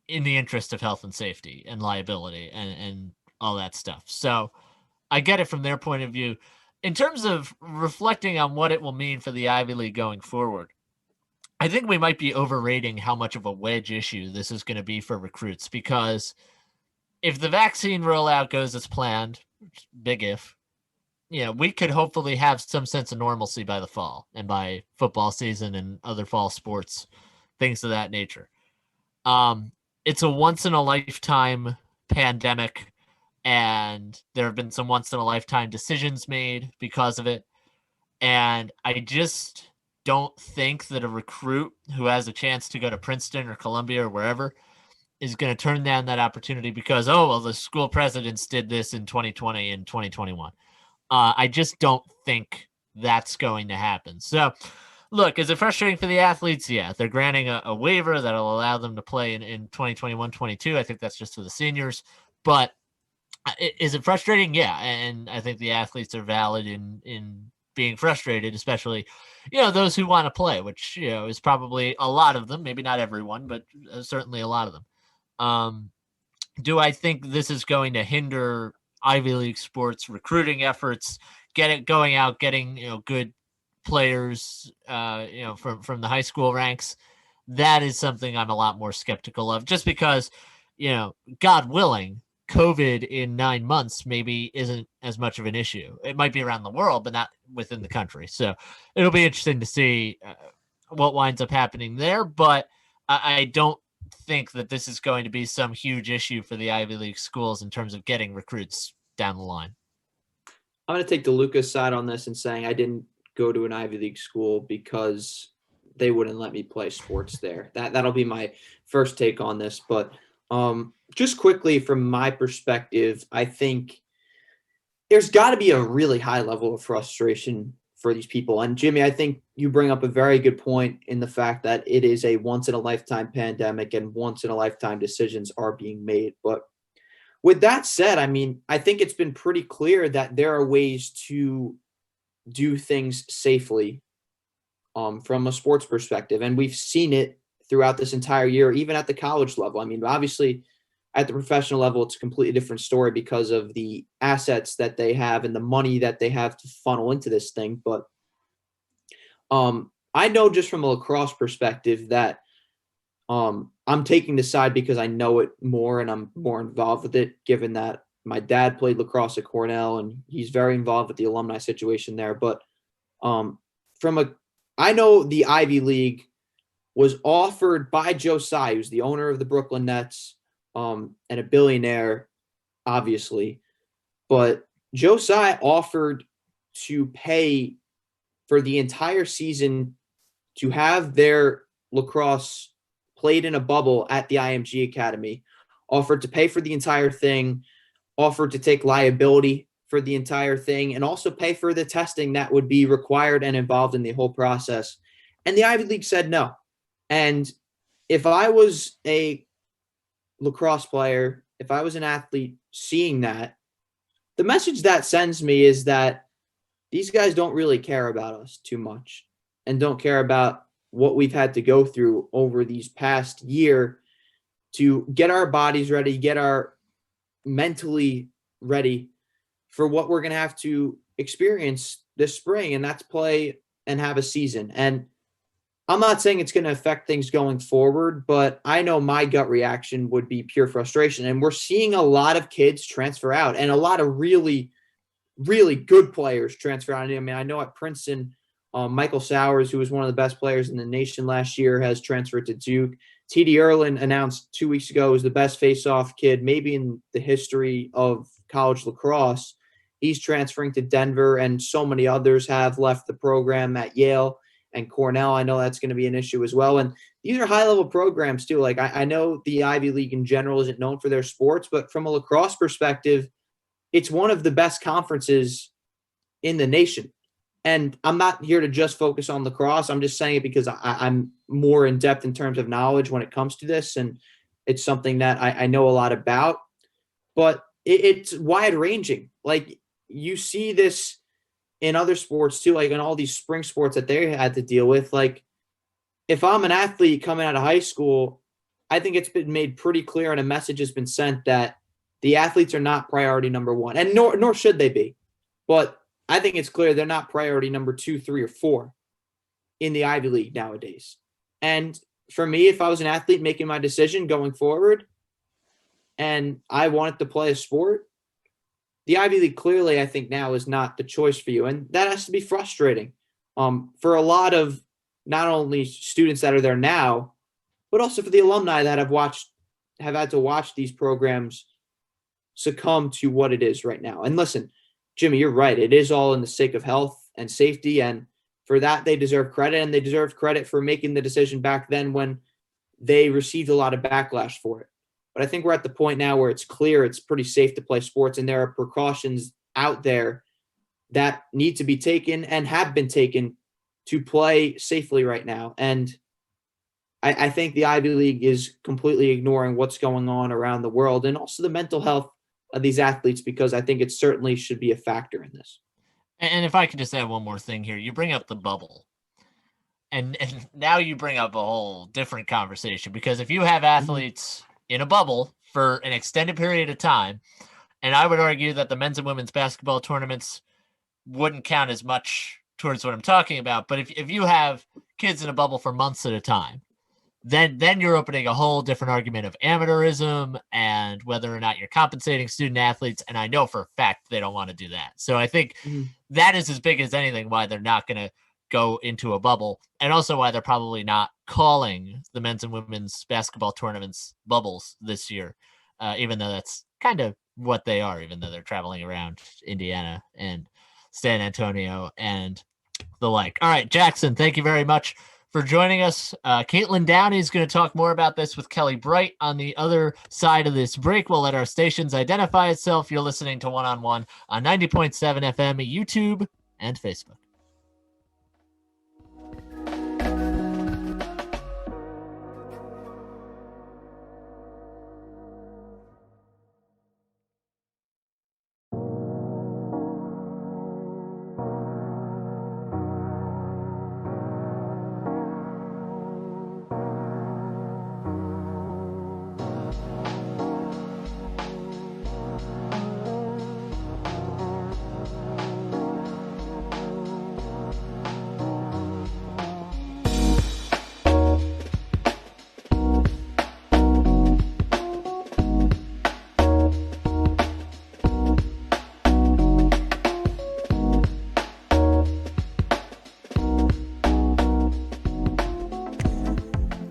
Speaker 2: in the interest of health and safety and liability and all that stuff. So I get it from their point of view. In terms of reflecting on what it will mean for the Ivy League going forward, I think we might be overrating how much of a wedge issue this is going to be for recruits, because if the vaccine rollout goes as planned, big if, we could hopefully have some sense of normalcy by the fall and by football season and other fall sports, things of that nature. It's a once in a lifetime pandemic, and there have been some once in a lifetime decisions made because of it. And I just don't think that a recruit who has a chance to go to Princeton or Columbia or wherever is going to turn down that opportunity because, the school presidents did this in 2020 and 2021. I just don't think that's going to happen. So, look, is it frustrating for the athletes? Yeah, they're granting a waiver that'll allow them to play in 2021-22. I think that's just for the seniors. But is it frustrating? Yeah, and I think the athletes are valid in being frustrated, especially, those who want to play, which, is probably a lot of them, maybe not everyone, but certainly a lot of them. Do I think this is going to hinder Ivy League sports recruiting efforts, going out, getting, good players, from the high school ranks? That is something I'm a lot more skeptical of, just because, God willing, COVID in 9 months maybe isn't as much of an issue. It might be around the world, but not within the country. So it'll be interesting to see what winds up happening there. But I don't think that this is going to be some huge issue for the Ivy League schools in terms of getting recruits down the line.
Speaker 4: I'm going to take the Lucas side on this and saying I didn't go to an Ivy League school because they wouldn't let me play sports there. That'll be my first take on this. But just quickly from my perspective, I think there's got to be a really high level of frustration for these people. And Jimmy, I think you bring up a very good point in the fact that it is a once in a lifetime pandemic and once in a lifetime decisions are being made. But with that said, I mean, I think it's been pretty clear that there are ways to do things safely from a sports perspective. And we've seen it throughout this entire year, even at the college level. I mean, obviously at the professional level, it's a completely different story because of the assets that they have and the money that they have to funnel into this thing. But I know just from a lacrosse perspective that I'm taking the side because I know it more and I'm more involved with it, given that my dad played lacrosse at Cornell and he's very involved with the alumni situation there. But I know the Ivy League was offered by Joe Tsai, who's the owner of the Brooklyn Nets, and a billionaire, obviously. But Joe Tsai offered to pay for the entire season to have their lacrosse played in a bubble at the IMG Academy, offered to pay for the entire thing, offered to take liability for the entire thing, and also pay for the testing that would be required and involved in the whole process. And the Ivy League said no. And if I was a lacrosse player, if I was an athlete seeing that, the message that sends me is that these guys don't really care about us too much and don't care about what we've had to go through over these past year to get our bodies ready, get our mentally ready for what we're going to have to experience this spring, and that's play and have a season. And I'm not saying it's going to affect things going forward, but I know my gut reaction would be pure frustration. And we're seeing a lot of kids transfer out and a lot of really, really good players transfer out. I mean, I know at Princeton, Michael Sowers, who was one of the best players in the nation last year, has transferred to Duke. T.D. Erlin announced 2 weeks ago was the best face-off kid maybe in the history of college lacrosse. He's transferring to Denver, and so many others have left the program at Yale and Cornell. I know that's going to be an issue as well. And these are high-level programs too. Like I know the Ivy League in general isn't known for their sports, but from a lacrosse perspective, it's one of the best conferences in the nation. And I'm not here to just focus on lacrosse. I'm just saying it because I'm more in depth in terms of knowledge when it comes to this. And it's something that I know a lot about, but it's wide ranging. Like you see this in other sports too, like in all these spring sports that they had to deal with. Like if I'm an athlete coming out of high school, I think it's been made pretty clear and a message has been sent that the athletes are not priority number one, and nor should they be. But I think it's clear they're not priority number 2, 3, or 4 in the Ivy League nowadays. And for me, if I was an athlete making my decision going forward and I wanted to play a sport, the Ivy League clearly, I think now is not the choice for you. And that has to be frustrating for a lot of not only students that are there now, but also for the alumni that have had to watch these programs succumb to what it is right now. And listen, Jimmy, you're right. It is all in the sake of health and safety. And for that, they deserve credit, and they deserve credit for making the decision back then when they received a lot of backlash for it. But I think we're at the point now where it's clear it's pretty safe to play sports, and there are precautions out there that need to be taken and have been taken to play safely right now. And I think the Ivy League is completely ignoring what's going on around the world and also the mental health of these athletes, because I think it certainly should be a factor in this.
Speaker 2: And if I could just add one more thing here, you bring up the bubble. And now you bring up a whole different conversation, because if you have athletes in a bubble for an extended period of time, and I would argue that the men's and women's basketball tournaments wouldn't count as much towards what I'm talking about. But if you have kids in a bubble for months at a time, then you're opening a whole different argument of amateurism and whether or not you're compensating student athletes. And I know for a fact they don't want to do that. So I think that is as big as anything why they're not going to go into a bubble, and also why they're probably not calling the men's and women's basketball tournaments bubbles this year, even though that's kind of what they are, even though they're traveling around Indiana and San Antonio and the like. All right, Jackson, thank you very much for joining us. Kaitlyn Downey is going to talk more about this with Kelly Bright on the other side of this break. We'll let our stations identify itself. You're listening to One on One on 90.7 FM, YouTube, and Facebook.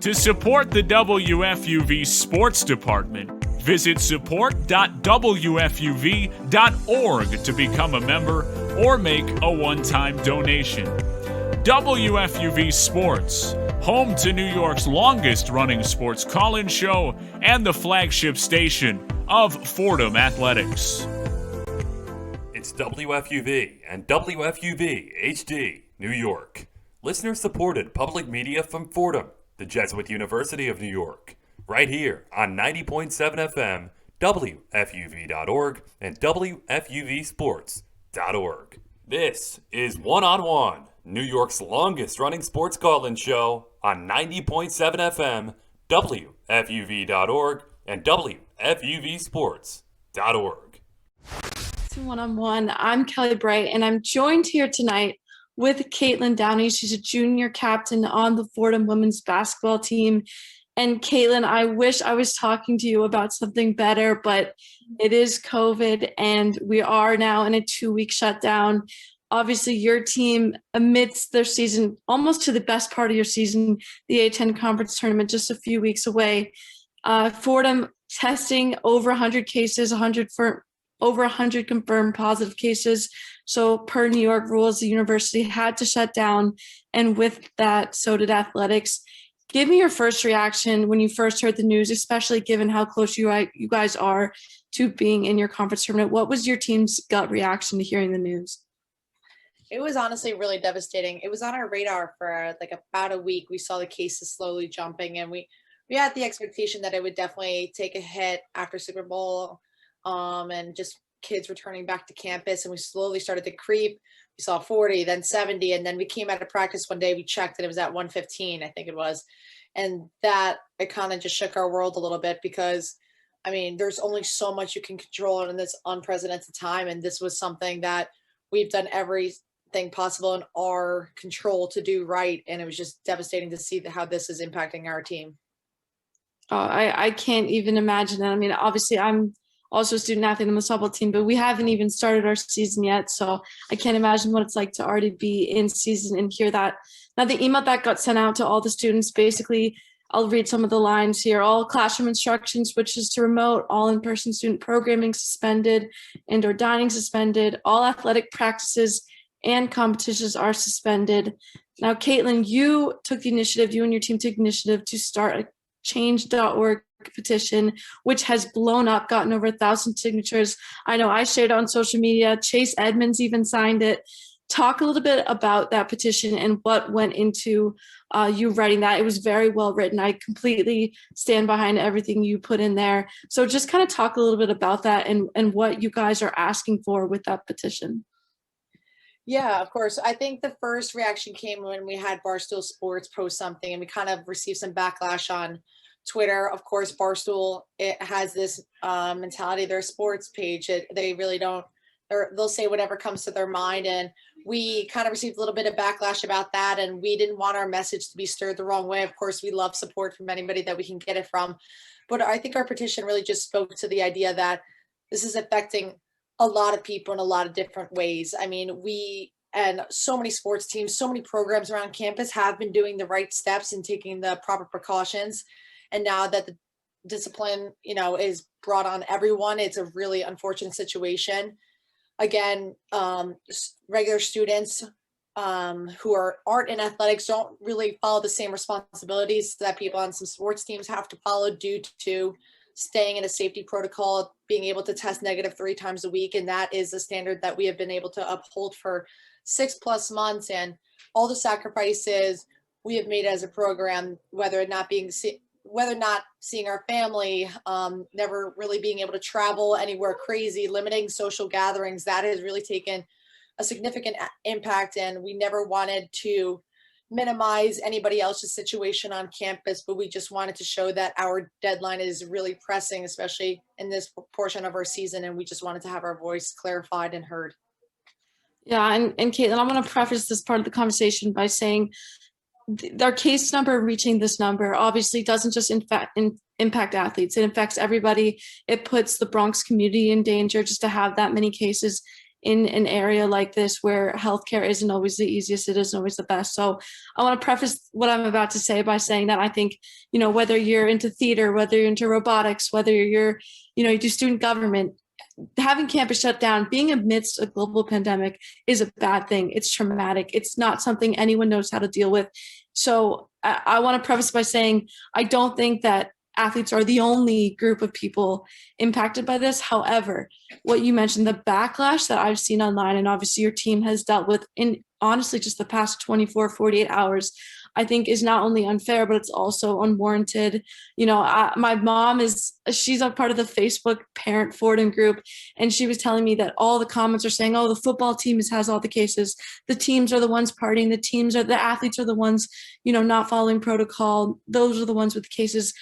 Speaker 5: To support the WFUV Sports Department, visit support.wfuv.org to become a member or make a one-time donation. WFUV Sports, home to New York's longest-running sports call-in show and the flagship station of Fordham Athletics.
Speaker 1: It's WFUV and WFUV HD, New York. Listener-supported public media from Fordham, the Jesuit University of New York. Right here on 90.7 FM, WFUV.org, and WFUVSports.org. This is One on One, New York's longest-running sports call-in show on 90.7 FM, WFUV.org, and WFUVSports.org.
Speaker 6: One-on-one. I'm Kelly Bright, and I'm joined here tonight with Kaitlyn Downey. She's a junior captain on the Fordham women's basketball team. And Kaitlyn, I wish I was talking to you about something better, but it is COVID, and we are now in a 2-week shutdown. Obviously, your team, amidst their season, almost to the best part of your season, the A-10 conference tournament, just a few weeks away. Fordham testing over 100 cases, over 100 confirmed positive cases. So per New York rules, the university had to shut down. And with that, so did athletics. Give me your first reaction when you first heard the news, especially given how close you guys are to being in your conference tournament. What was your team's gut reaction to hearing the news?
Speaker 7: It was honestly really devastating. It was on our radar for like about a week. We saw the cases slowly jumping, and we had the expectation that it would definitely take a hit after Super Bowl. And just kids returning back to campus, and we slowly started to creep. We saw 40, then 70, and then we came out of practice one day, we checked, and it was at 115, I think it was. And that, it kind of just shook our world a little bit, because, I mean, there's only so much you can control in this unprecedented time, and this was something that we've done everything possible in our control to do right, and it was just devastating to see how this is impacting our team.
Speaker 6: I can't even imagine that. I mean, obviously, I'm also a student athlete on the softball team, but we haven't even started our season yet. So I can't imagine what it's like to already be in season and hear that. Now, the email that got sent out to all the students, basically, I'll read some of the lines here. All classroom instruction switches to remote, all in-person student programming suspended, indoor dining suspended, all athletic practices and competitions are suspended. Now, Kaitlyn, you took the initiative, you and your team took the initiative to start a change.org petition, which has blown up, gotten over 1,000 signatures. I know I shared it on social media. Chase Edmonds even signed it. Talk a little bit about that petition and what went into you writing that. It was very well written. I completely stand behind everything you put in there. So just kind of talk a little bit about that and what you guys are asking for with that petition.
Speaker 7: Yeah, of course. I think the first reaction came when we had Barstool Sports post something, and we kind of received some backlash on Twitter. Of course, Barstool, it has this mentality, their sports page. They really don't, they'll say whatever comes to their mind. And we kind of received a little bit of backlash about that. And we didn't want our message to be stirred the wrong way. Of course, we love support from anybody that we can get it from. But I think our petition really just spoke to the idea that this is affecting a lot of people in a lot of different ways. I mean, we and so many sports teams, so many programs around campus have been doing the right steps and taking the proper precautions. And now that the discipline, is brought on everyone, it's a really unfortunate situation. Again, regular students who aren't in athletics don't really follow the same responsibilities that people on some sports teams have to follow due to staying in a safety protocol, being able to test negative 3 times a week. And that is a standard that we have been able to uphold for 6+ months. And all the sacrifices we have made as a program, whether not seeing our family, never really being able to travel anywhere crazy, limiting social gatherings, that has really taken a significant impact. And we never wanted to minimize anybody else's situation on campus, but we just wanted to show that our deadline is really pressing, especially in this portion of our season. And we just wanted to have our voice clarified and heard.
Speaker 6: Yeah. And Kaitlyn, I want to preface this part of the conversation by saying their case number reaching this number obviously doesn't just impact athletes. It affects everybody. It puts the Bronx community in danger just to have that many cases in an area like this where healthcare isn't always the easiest, it isn't always the best. So I want to preface what I'm about to say by saying that I think, whether you're into theater, whether you're into robotics, whether you're, you do student government, having campus shut down, being amidst a global pandemic is a bad thing. It's traumatic. It's not something anyone knows how to deal with. So I want to preface by saying, I don't think that athletes are the only group of people impacted by this. However, what you mentioned, the backlash that I've seen online, and obviously your team has dealt with in honestly just the past 24, 48 hours, I think is not only unfair, but it's also unwarranted. My mom she's a part of the Facebook parent Fordham group, and she was telling me that all the comments are saying, oh, the football team has all the cases. The teams are the ones partying. The athletes are the ones, not following protocol. Those are the ones with the cases.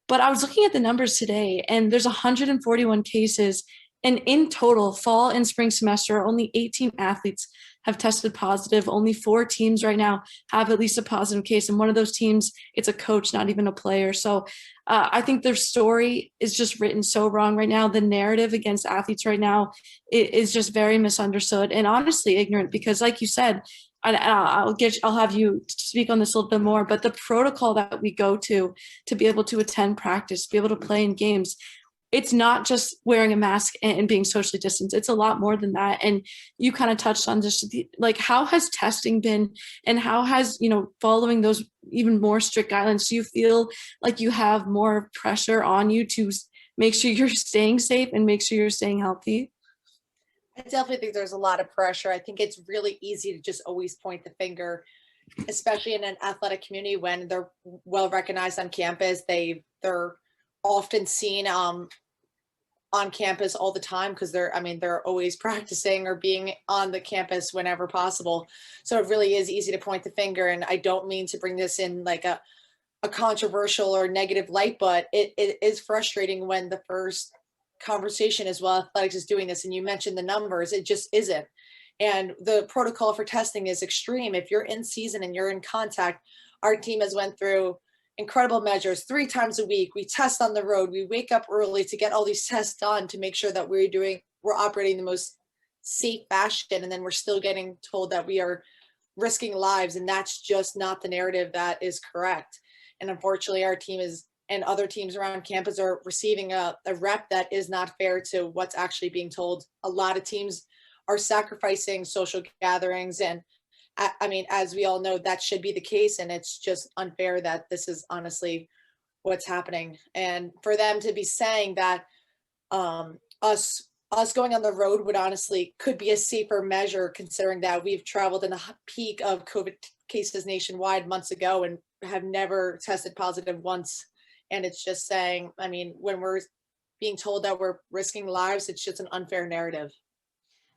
Speaker 6: But I was looking at the numbers today, and there's 141 cases. And in total, fall and spring semester, only 18 athletes have tested positive. Only 4 teams right now have at least a positive case. And one of those teams, it's a coach, not even a player. So I think their story is just written so wrong right now. The narrative against athletes right now is just very misunderstood and honestly ignorant, because like you said, I'll have you speak on this a little bit more, but the protocol that we go to be able to attend practice, be able to play in games, it's not just wearing a mask and being socially distanced. It's a lot more than that. And you kind of touched on just how has testing been, and how has, following those even more strict guidelines, do you feel like you have more pressure on you to make sure you're staying safe and make sure you're staying healthy?
Speaker 7: I definitely think there's a lot of pressure. I think it's really easy to just always point the finger, especially in an athletic community when they're well recognized on campus. They're often seen on campus all the time because they're always practicing or being on the campus whenever possible. So it really is easy to point the finger. And I don't mean to bring this in like a controversial or negative light, but it is frustrating when the first conversation is, well, athletics is doing this, and you mentioned the numbers. It just isn't. And the protocol for testing is extreme. If you're in season and you're in contact, our team has went through incredible measures 3 times a week. We test on the road. We wake up early to get all these tests done to make sure that we're operating the most safe fashion. And then we're still getting told that we are risking lives. And that's just not the narrative that is correct. And unfortunately, our team and other teams around campus are receiving a rep that is not fair to what's actually being told. A lot of teams are sacrificing social gatherings. And as we all know, that should be the case. And it's just unfair that this is honestly what's happening. And for them to be saying that us going on the road could be a safer measure, considering that we've traveled in the peak of COVID cases nationwide months ago and have never tested positive once. And it's just saying, when we're being told that we're risking lives, it's just an unfair narrative.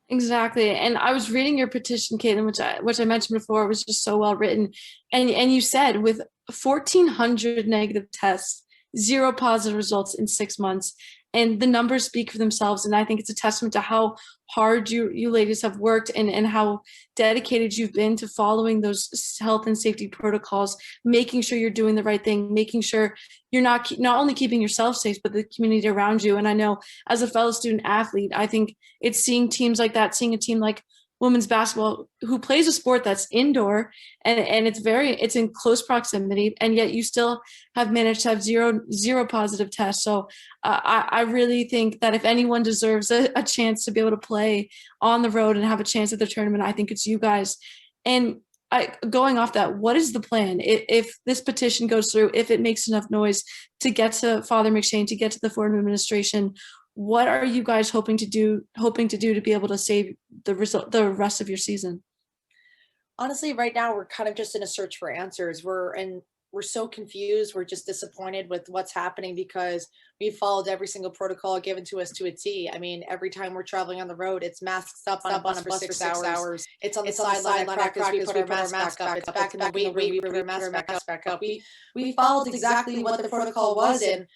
Speaker 6: Exactly. And I was reading your petition, Kaitlyn, which I mentioned before, was just so well written. And you said with 1,400 negative tests, 0 positive results in 6 months, and the numbers speak for themselves. And I think it's a testament to how hard you ladies have worked and how dedicated you've been to following those health and safety protocols, making sure you're doing the right thing, making sure you're not only keeping yourself safe, but the community around you. And I know as a fellow student athlete, I think it's seeing teams like that, seeing a team like women's basketball who plays a sport that's indoor and it's in close proximity, and yet you still have managed to have zero positive tests. So I really think that if anyone deserves a chance to be able to play on the road and have a chance at the tournament, I think it's you guys. And going off that, what is the plan if this petition goes through, if it makes enough noise to get to Father McShane, to get to the Fordham administration? What are you guys hoping to do to be able to save the rest of your season?
Speaker 7: Honestly, right now we're kind of just in a search for answers. We're so confused. We're just disappointed with what's happening because we followed every single protocol given to us to a T. Every time we're traveling on the road, it's masks up on a bus for 6 hours. It's on the sideline at practice. We put our mask back up. It's back in the weight room. We put our mask back up. We followed exactly what the protocol was, and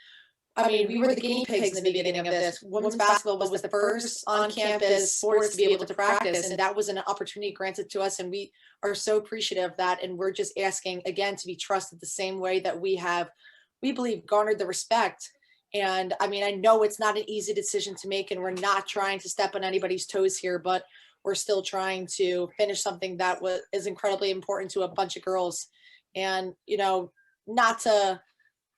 Speaker 7: we were the guinea pigs in the beginning of this. Women's basketball was the first on-campus sports to be able to practice, and that was an opportunity granted to us, and we are so appreciative of that. And we're just asking, again, to be trusted the same way that we believe, garnered the respect And I mean, I know it's not an easy decision to make, and we're not trying to step on anybody's toes here, but we're still trying to finish something that is incredibly important to a bunch of girls. And, you know, not to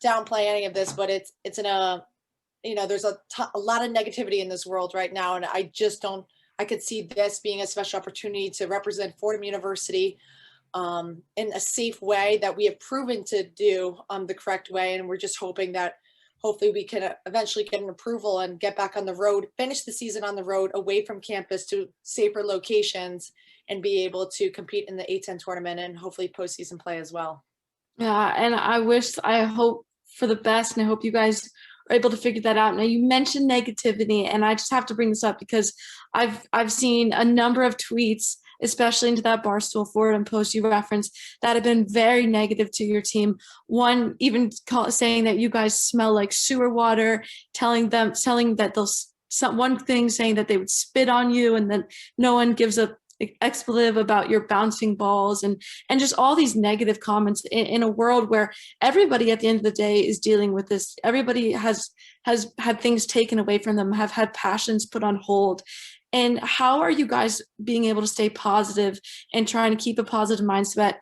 Speaker 7: downplay any of this, but it's in a, you know, there's a lot of negativity in this world right now. And I could see this being a special opportunity to represent Fordham University in a safe way that we have proven to do the correct way. And we're just hoping that hopefully we can eventually get an approval and get back on the road, finish the season on the road, away from campus to safer locations, and be able to compete in the A10 tournament and hopefully postseason play as well.
Speaker 6: Yeah, and I hope for the best, and I hope you guys are able to figure that out. Now, you mentioned negativity, and I just have to bring this up because I've seen a number of tweets, especially into that Barstool Fordham post you referenced, that have been very negative to your team. One even saying that you guys smell like sewer water, telling that one thing saying that they would spit on you, and then no one gives a expletive about your bouncing balls, and just all these negative comments in a world where everybody at the end of the day is dealing with this. Everybody has had things taken away from them, have had passions put on hold. And how are you guys being able to stay positive and trying to keep a positive mindset,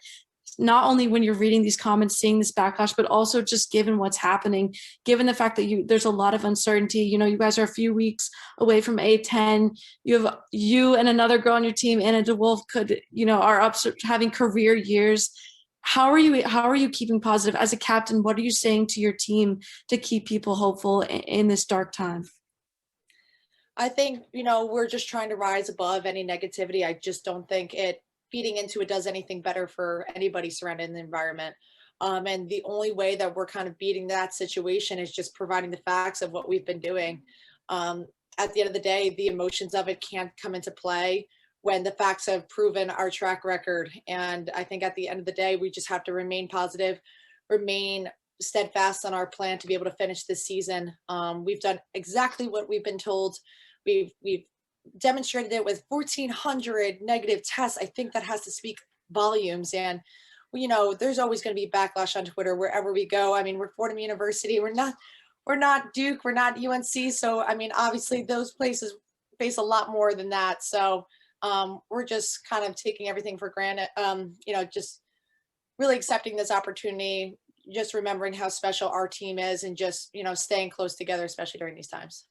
Speaker 6: not only when you're reading these comments, seeing this backlash, but also just given what's happening, given the fact that there's a lot of uncertainty. You know, you guys are a few weeks away from A10. You and another girl on your team, Anna DeWolf, are up having career years. How are you keeping positive as a captain? What are you saying to your team to keep people hopeful in this dark time?
Speaker 7: I think, we're just trying to rise above any negativity. I just don't think feeding into it does anything better for anybody surrounding the environment. And the only way that we're kind of beating that situation is just providing the facts of what we've been doing. At the end of the day, the emotions of it can't come into play when the facts have proven our track record. And I think at the end of the day, we just have to remain positive, remain steadfast on our plan to be able to finish this season. We've done exactly what we've been told. We've demonstrated it with 1,400 negative tests. I think that has to speak volumes. And there's always going to be backlash on Twitter wherever we go. I mean, we're Fordham University. We're not Duke. We're not UNC. So I mean, obviously those places face a lot more than that. So we're just kind of taking everything for granted. Just really accepting this opportunity, just remembering how special our team is, and just staying close together, especially during these times.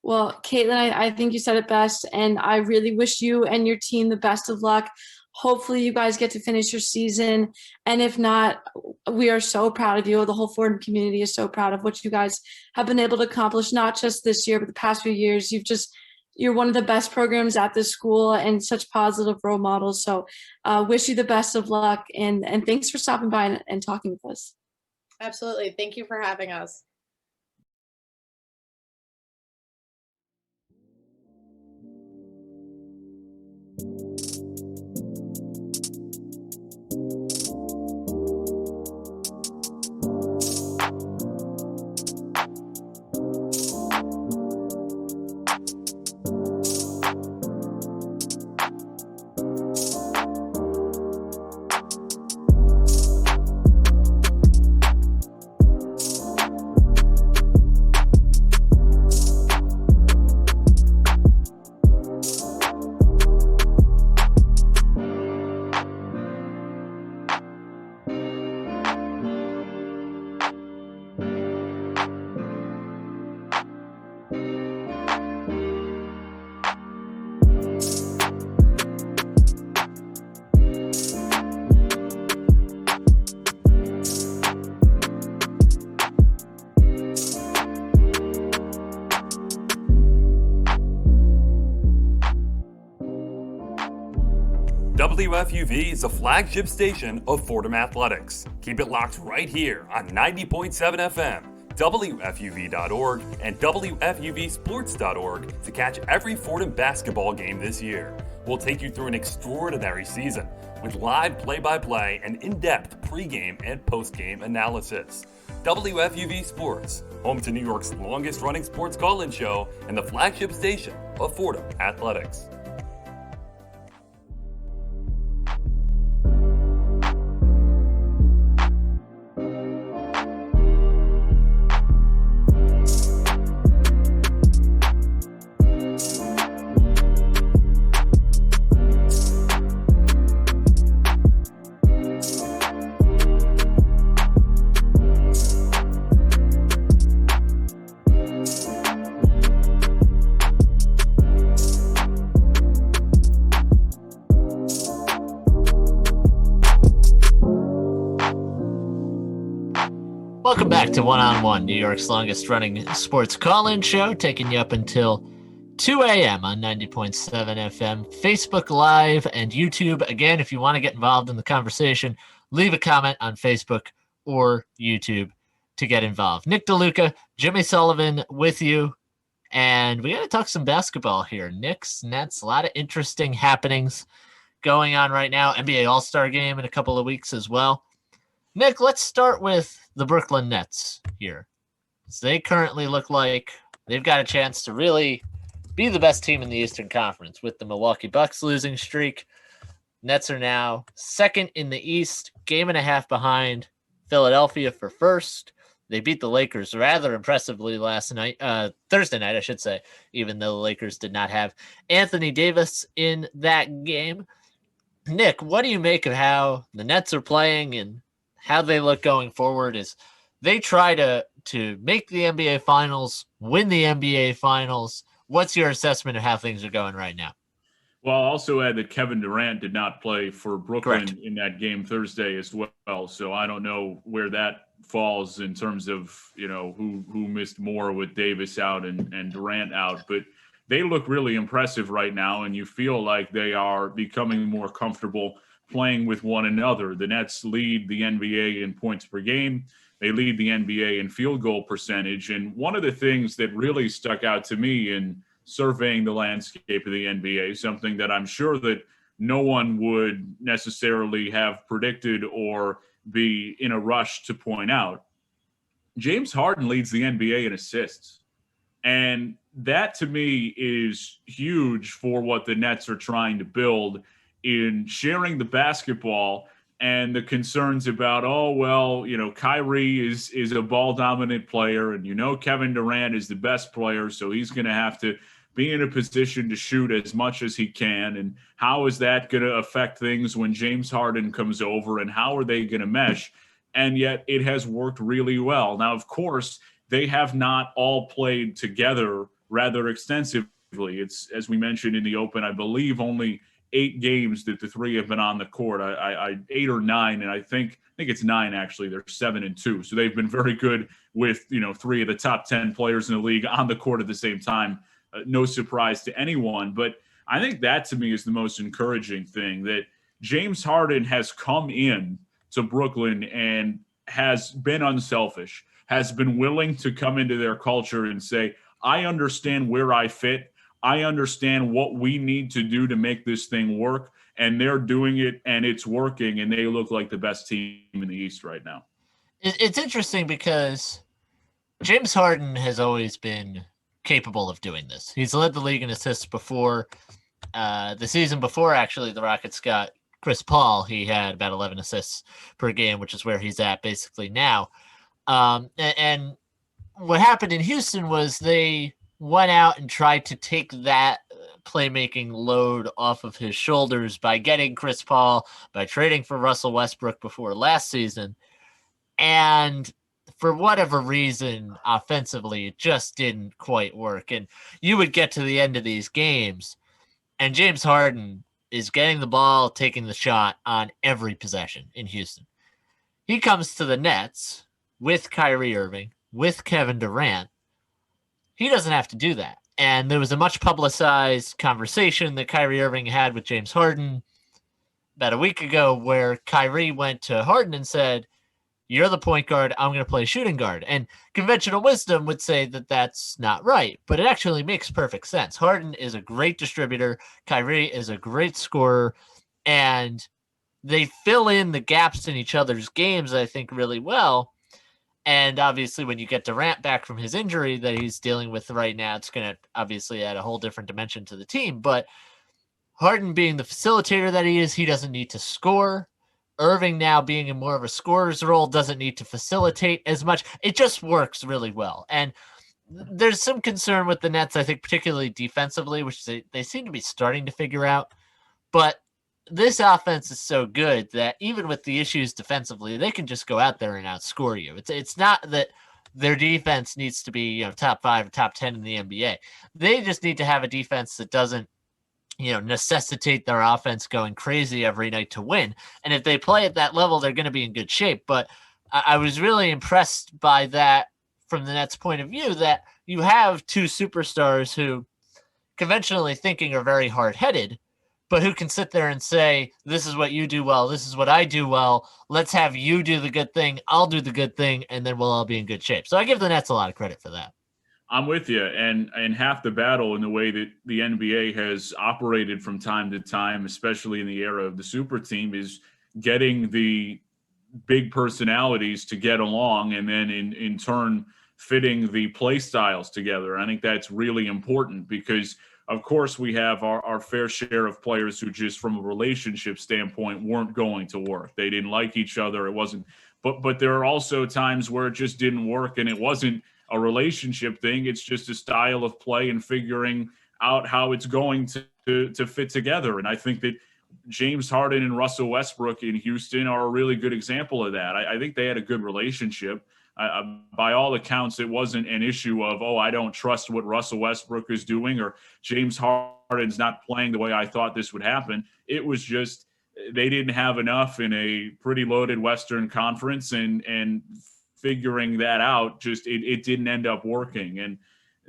Speaker 6: Well, Kaitlyn, I think you said it best, and I really wish you and your team the best of luck. Hopefully you guys get to finish your season, and if not, we are so proud of you. The whole Fordham community is so proud of what you guys have been able to accomplish, not just this year, but the past few years. You're one of the best programs at this school and such positive role models. So wish you the best of luck, and thanks for stopping by and talking with us.
Speaker 7: Absolutely. Thank you for having us.
Speaker 1: WFUV is the flagship station of Fordham Athletics. Keep it locked right here on 90.7 FM, WFUV.org, and WFUVsports.org to catch every Fordham basketball game this year. We'll take you through an extraordinary season with live play-by-play and in-depth pregame and postgame analysis. WFUV Sports, home to New York's longest-running sports call-in show and the flagship station of Fordham Athletics.
Speaker 2: to One on One, New York's longest running sports call-in show, taking you up until 2 a.m. on 90.7 FM, Facebook Live, and YouTube. Again, if you want to get involved in the conversation, leave a comment on Facebook or YouTube to get involved. Nick DeLuca, Jimmy Sullivan with you, and we got to talk some basketball here. Knicks, Nets, a lot of interesting happenings going on right now. NBA All-Star Game in a couple of weeks as well. Nick, let's start with the Brooklyn Nets here. So they currently look like they've got a chance to really be the best team in the Eastern Conference with the Milwaukee Bucks losing streak. Nets are now second in the East, game and a half behind Philadelphia for first. They beat the Lakers rather impressively Thursday night, I should say, even though the Lakers did not have Anthony Davis in that game. Nick, what do you make of how the Nets are playing and how they look going forward as they try to make the NBA Finals, win the NBA Finals? What's your assessment of how things are going right now?
Speaker 3: Well, I'll also add that Kevin Durant did not play for Brooklyn
Speaker 2: Correct.
Speaker 3: in that game Thursday as well. So I don't know where that falls in terms of, who missed more with Davis out and Durant out. But they look really impressive right now, and you feel like they are becoming more comfortable playing with one another. The Nets lead the NBA in points per game. They lead the NBA in field goal percentage. And one of the things that really stuck out to me in surveying the landscape of the NBA, something that I'm sure that no one would necessarily have predicted or be in a rush to point out, James Harden leads the NBA in assists. And that to me is huge for what the Nets are trying to build in sharing the basketball, and the concerns about, Kyrie is a ball dominant player, and Kevin Durant is the best player, so he's going to have to be in a position to shoot as much as he can. And how is that going to affect things when James Harden comes over, and how are they going to mesh? And yet it has worked really well. Now, of course, they have not all played together rather extensively. It's, as we mentioned in the open, I believe only 8 games that the three have been on the court. I 8 or 9, and I think it's 9 actually. They're 7-2, so they've been very good with 3 of the top 10 players in the league on the court at the same time. No surprise to anyone, but I think that to me is the most encouraging thing, that James Harden has come in to Brooklyn and has been unselfish, has been willing to come into their culture and say, I understand where I fit. I understand what we need to do to make this thing work, and they're doing it, and it's working, and they look like the best team in the East right now.
Speaker 2: It's interesting because James Harden has always been capable of doing this. He's led the league in assists before. The season before, actually, the Rockets got Chris Paul. He had about 11 assists per game, which is where he's at basically now. And what happened in Houston was they went out and tried to take that playmaking load off of his shoulders by getting Chris Paul, by trading for Russell Westbrook before last season. And for whatever reason, offensively, it just didn't quite work. And you would get to the end of these games, and James Harden is getting the ball, taking the shot on every possession in Houston. He comes to the Nets with Kyrie Irving, with Kevin Durant. He doesn't have to do that. And there was a much publicized conversation that Kyrie Irving had with James Harden about a week ago where Kyrie went to Harden and said, you're the point guard, I'm going to play shooting guard. And conventional wisdom would say that that's not right, but it actually makes perfect sense. Harden is a great distributor. Kyrie is a great scorer, and they fill in the gaps in each other's games, I think, really well. And obviously, when you get Durant back from his injury that he's dealing with right now, it's going to obviously add a whole different dimension to the team. But Harden being the facilitator that he is, he doesn't need to score. Irving now being in more of a scorer's role doesn't need to facilitate as much. It just works really well. And there's some concern with the Nets, I think, particularly defensively, which they seem to be starting to figure out. But this offense is so good that even with the issues defensively, they can just go out there and outscore you. It's not that their defense needs to be, top 5 or top 10 in the NBA. They just need to have a defense that doesn't, necessitate their offense going crazy every night to win. And if they play at that level, they're going to be in good shape. But I was really impressed by that from the Nets' point of view, that you have two superstars who conventionally thinking are very hard-headed, but who can sit there and say, this is what you do well, this is what I do well, let's have you do the good thing, I'll do the good thing, and then we'll all be in good shape. So I give the Nets a lot of credit for that.
Speaker 3: I'm with you. And half the battle in the way that the NBA has operated from time to time, especially in the era of the super team, is getting the big personalities to get along and then in turn fitting the play styles together. I think that's really important because of course we have our fair share of players who just from a relationship standpoint weren't going to work. They didn't like each other. It wasn't, but there are also times where it just didn't work and it wasn't a relationship thing. It's just a style of play and figuring out how it's going to fit together. And I think that James Harden and Russell Westbrook in Houston are a really good example of that. I think they had a good relationship. By all accounts, it wasn't an issue of, oh, I don't trust what Russell Westbrook is doing or James Harden's not playing the way I thought this would happen. It was just they didn't have enough in a pretty loaded Western Conference and figuring that out, just it didn't end up working. And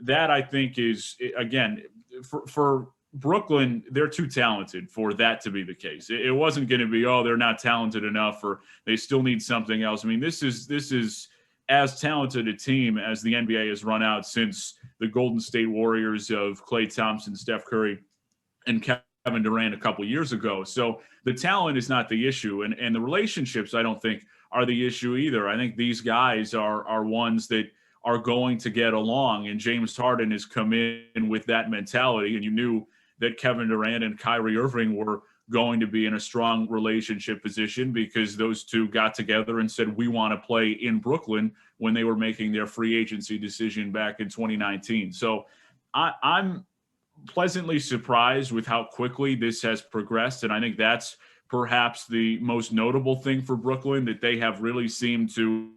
Speaker 3: that I think is, again, for Brooklyn, they're too talented for that to be the case. It wasn't going to be, oh, they're not talented enough or they still need something else. I mean, this is as talented a team as the NBA has run out since the Golden State Warriors of Klay Thompson, Steph Curry, and Kevin Durant a couple years ago. So the talent is not the issue. And the relationships, I don't think, are the issue either. I think these guys are ones that are going to get along. And James Harden has come in with that mentality. And you knew that Kevin Durant and Kyrie Irving were going to be in a strong relationship position because those two got together and said, we want to play in Brooklyn when they were making their free agency decision back in 2019. So I'm pleasantly surprised with how quickly this has progressed. And I think that's perhaps the most notable thing for Brooklyn, that they have really seemed to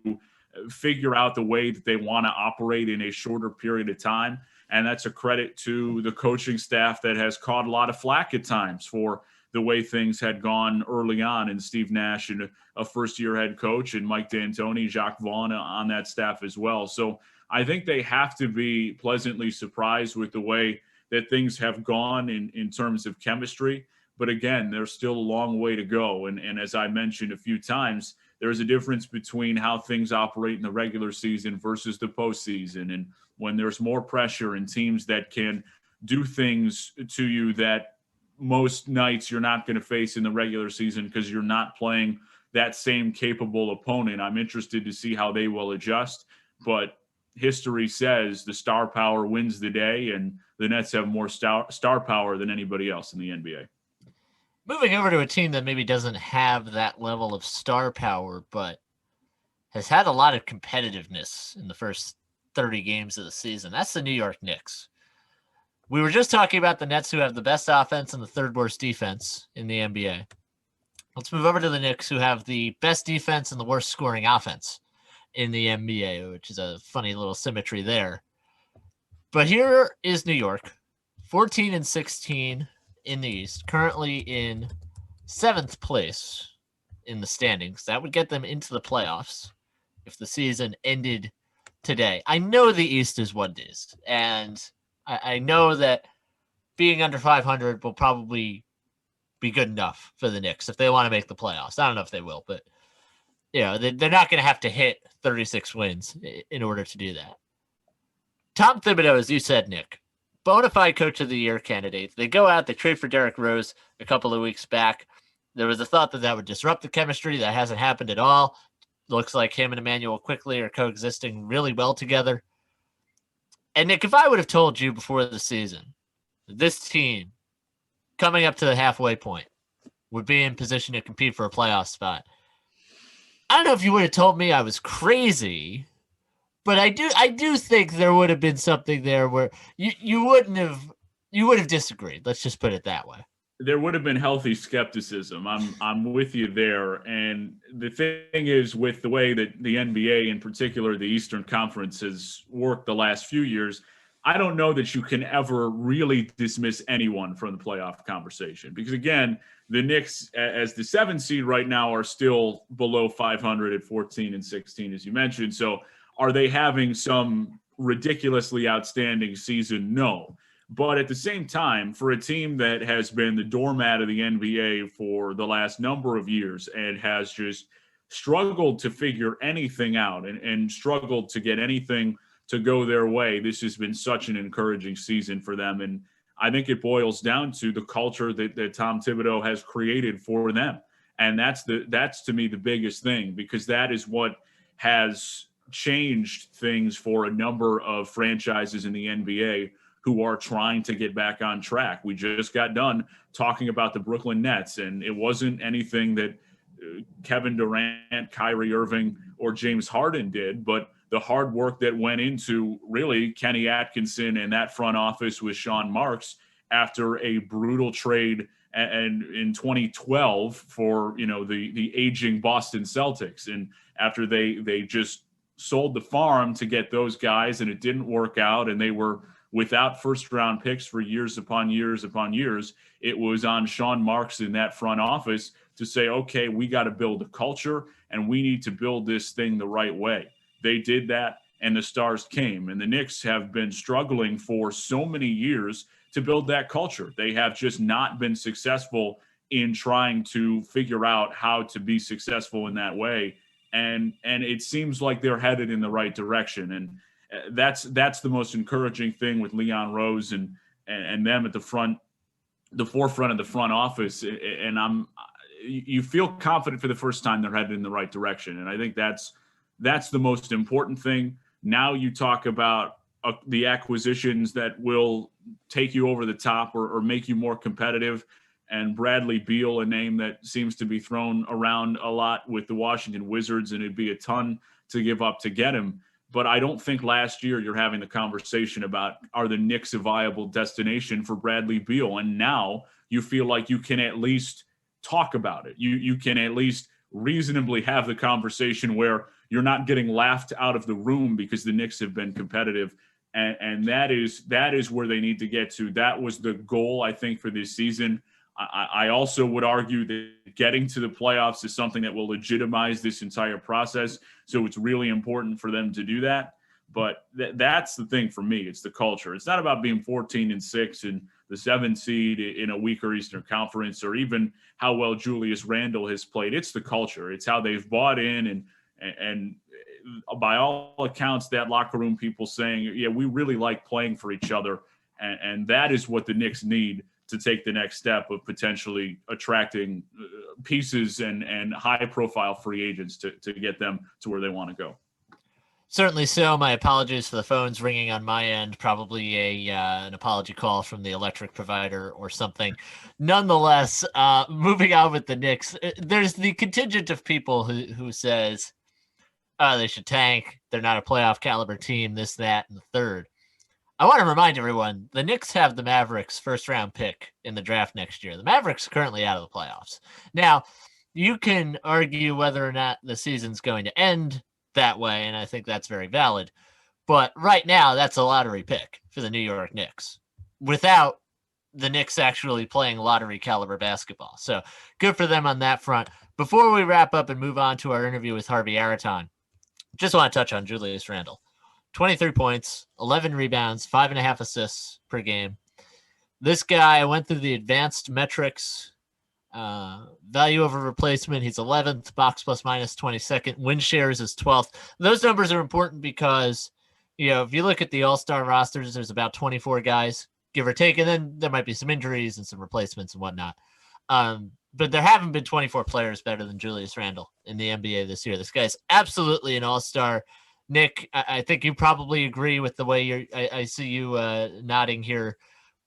Speaker 3: figure out the way that they want to operate in a shorter period of time. And that's a credit to the coaching staff that has caught a lot of flack at times for the way things had gone early on, and Steve Nash and a first-year head coach and Mike D'Antoni, Jacques Vaughn on that staff as well. So I think they have to be pleasantly surprised with the way that things have gone in terms of chemistry. But again, there's still a long way to go. And as I mentioned a few times, there's a difference between how things operate in the regular season versus the postseason. And when there's more pressure and teams that can do things to you that most nights you're not going to face in the regular season because you're not playing that same capable opponent, I'm interested to see how they will adjust. But history says the star power wins the day, and the Nets have more star power than anybody else in the NBA.
Speaker 2: Moving over to a team that maybe doesn't have that level of star power, but has had a lot of competitiveness in the first 30 games of the season. That's the New York Knicks. We were just talking about the Nets, who have the best offense and the third worst defense in the NBA. Let's move over to the Knicks, who have the best defense and the worst scoring offense in the NBA, which is a funny little symmetry there. But here is New York, 14-16 in the East, currently in 7th place in the standings. That would get them into the playoffs if the season ended today. I know the East is what it is, and I know that being under 500 will probably be good enough for the Knicks if they want to make the playoffs. I don't know if they will, but they're not going to have to hit 36 wins in order to do that. Tom Thibodeau, as you said, Nick, bona fide coach of the year candidate. They go out, they trade for Derrick Rose a couple of weeks back. There was a thought that would disrupt the chemistry. That hasn't happened at all. Looks like him and Emmanuel quickly are coexisting really well together. And Nick, if I would have told you before the season that this team coming up to the halfway point would be in position to compete for a playoff spot, I don't know if you would have told me I was crazy, but I do think there would have been something there where you would have disagreed. Let's just put it that way.
Speaker 3: There would have been healthy skepticism. I'm with you there. And the thing is, with the way that the NBA, in particular the Eastern Conference, has worked the last few years, I don't know that you can ever really dismiss anyone from the playoff conversation, because again, the Knicks as the 7th seed right now are still below 500 at 14 and 16, as you mentioned. So are they having some ridiculously outstanding season? No. But at the same time, for a team that has been the doormat of the NBA for the last number of years and has just struggled to figure anything out and struggled to get anything to go their way, this has been such an encouraging season for them. And I think it boils down to the culture that Tom Thibodeau has created for them. And that's to me the biggest thing, because that is what has changed things for a number of franchises in the NBA who are trying to get back on track. We just got done talking about the Brooklyn Nets, and it wasn't anything that Kevin Durant, Kyrie Irving, or James Harden did, but the hard work that went into really Kenny Atkinson and that front office with Sean Marks after a brutal trade and in 2012 for, the aging Boston Celtics. And after they just sold the farm to get those guys, and it didn't work out, and they were without first-round picks for years upon years upon years, it was on Sean Marks in that front office to say, okay, we got to build a culture, and we need to build this thing the right way. They did that, and the stars came. And the Knicks have been struggling for so many years to build that culture. They have just not been successful in trying to figure out how to be successful in that way. And it seems like they're headed in the right direction. And that's the most encouraging thing with Leon Rose and them at the forefront of the front office. And you feel confident for the first time they're headed in the right direction. And I think that's the most important thing. Now you talk about the acquisitions that will take you over the top or make you more competitive. And Bradley Beal, a name that seems to be thrown around a lot with the Washington Wizards, and it'd be a ton to give up to get him. But I don't think last year you're having the conversation about, are the Knicks a viable destination for Bradley Beal? And now you feel like you can at least talk about it. You can at least reasonably have the conversation where you're not getting laughed out of the room because the Knicks have been competitive. And that is where they need to get to. That was the goal, I think, for this season. I also would argue that getting to the playoffs is something that will legitimize this entire process. So it's really important for them to do that. But that's the thing for me. It's the culture. It's not about being 14-6 and the 7th seed in a weaker Eastern Conference, or even how well Julius Randle has played. It's the culture. It's how they've bought in, and by all accounts, that locker room people saying, yeah, we really like playing for each other. And that is what the Knicks need to take the next step of potentially attracting pieces and high-profile free agents to get them to where they want to go.
Speaker 2: Certainly so. My apologies for the phones ringing on my end. Probably an apology call from the electric provider or something. Nonetheless, moving on with the Knicks, there's the contingent of people who says, they should tank. They're not a playoff caliber team, this, that, and the third. I want to remind everyone, the Knicks have the Mavericks first-round pick in the draft next year. The Mavericks are currently out of the playoffs. Now, you can argue whether or not the season's going to end that way, and I think that's very valid. But right now, that's a lottery pick for the New York Knicks without the Knicks actually playing lottery caliber basketball. So good for them on that front. Before we wrap up and move on to our interview with Harvey Araton, just want to touch on Julius Randle. 23 points, 11 rebounds, 5.5 assists per game. This guy went through the advanced metrics, value over replacement. He's 11th, box plus minus 22nd. Win shares is 12th. Those numbers are important because, if you look at the all-star rosters, there's about 24 guys, give or take, and then there might be some injuries and some replacements and whatnot. But there haven't been 24 players better than Julius Randle in the NBA this year. This guy's absolutely an all-star. Nick, I think you probably agree with the way I see you nodding here,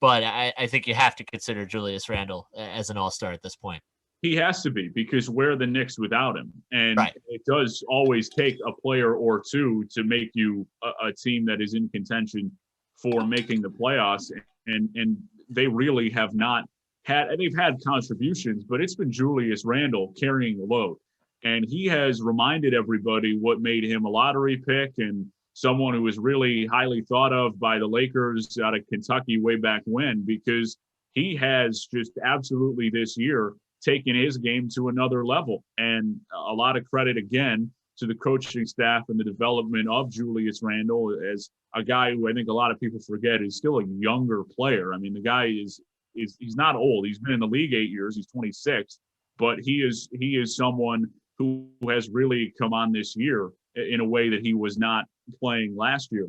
Speaker 2: but I think you have to consider Julius Randle as an all-star at this point.
Speaker 3: He has to be, because where are the Knicks without him? And
Speaker 2: right.
Speaker 3: It does always take a player or two to make you a team that is in contention for making the playoffs. And they really have not had, they've had contributions, but it's been Julius Randle carrying the load. And he has reminded everybody what made him a lottery pick and someone who was really highly thought of by the Lakers out of Kentucky way back when, because he has just absolutely this year taken his game to another level. And a lot of credit again to the coaching staff and the development of Julius Randle as a guy who I think a lot of people forget is still a younger player. I mean, the guy is he's not old. He's been in the league 8 years. He's 26, but he is someone who has really come on this year in a way that he was not playing last year.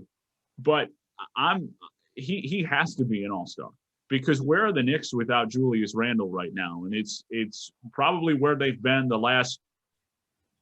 Speaker 3: But he has to be an all-star, because where are the Knicks without Julius Randle right now? And it's probably where they've been the last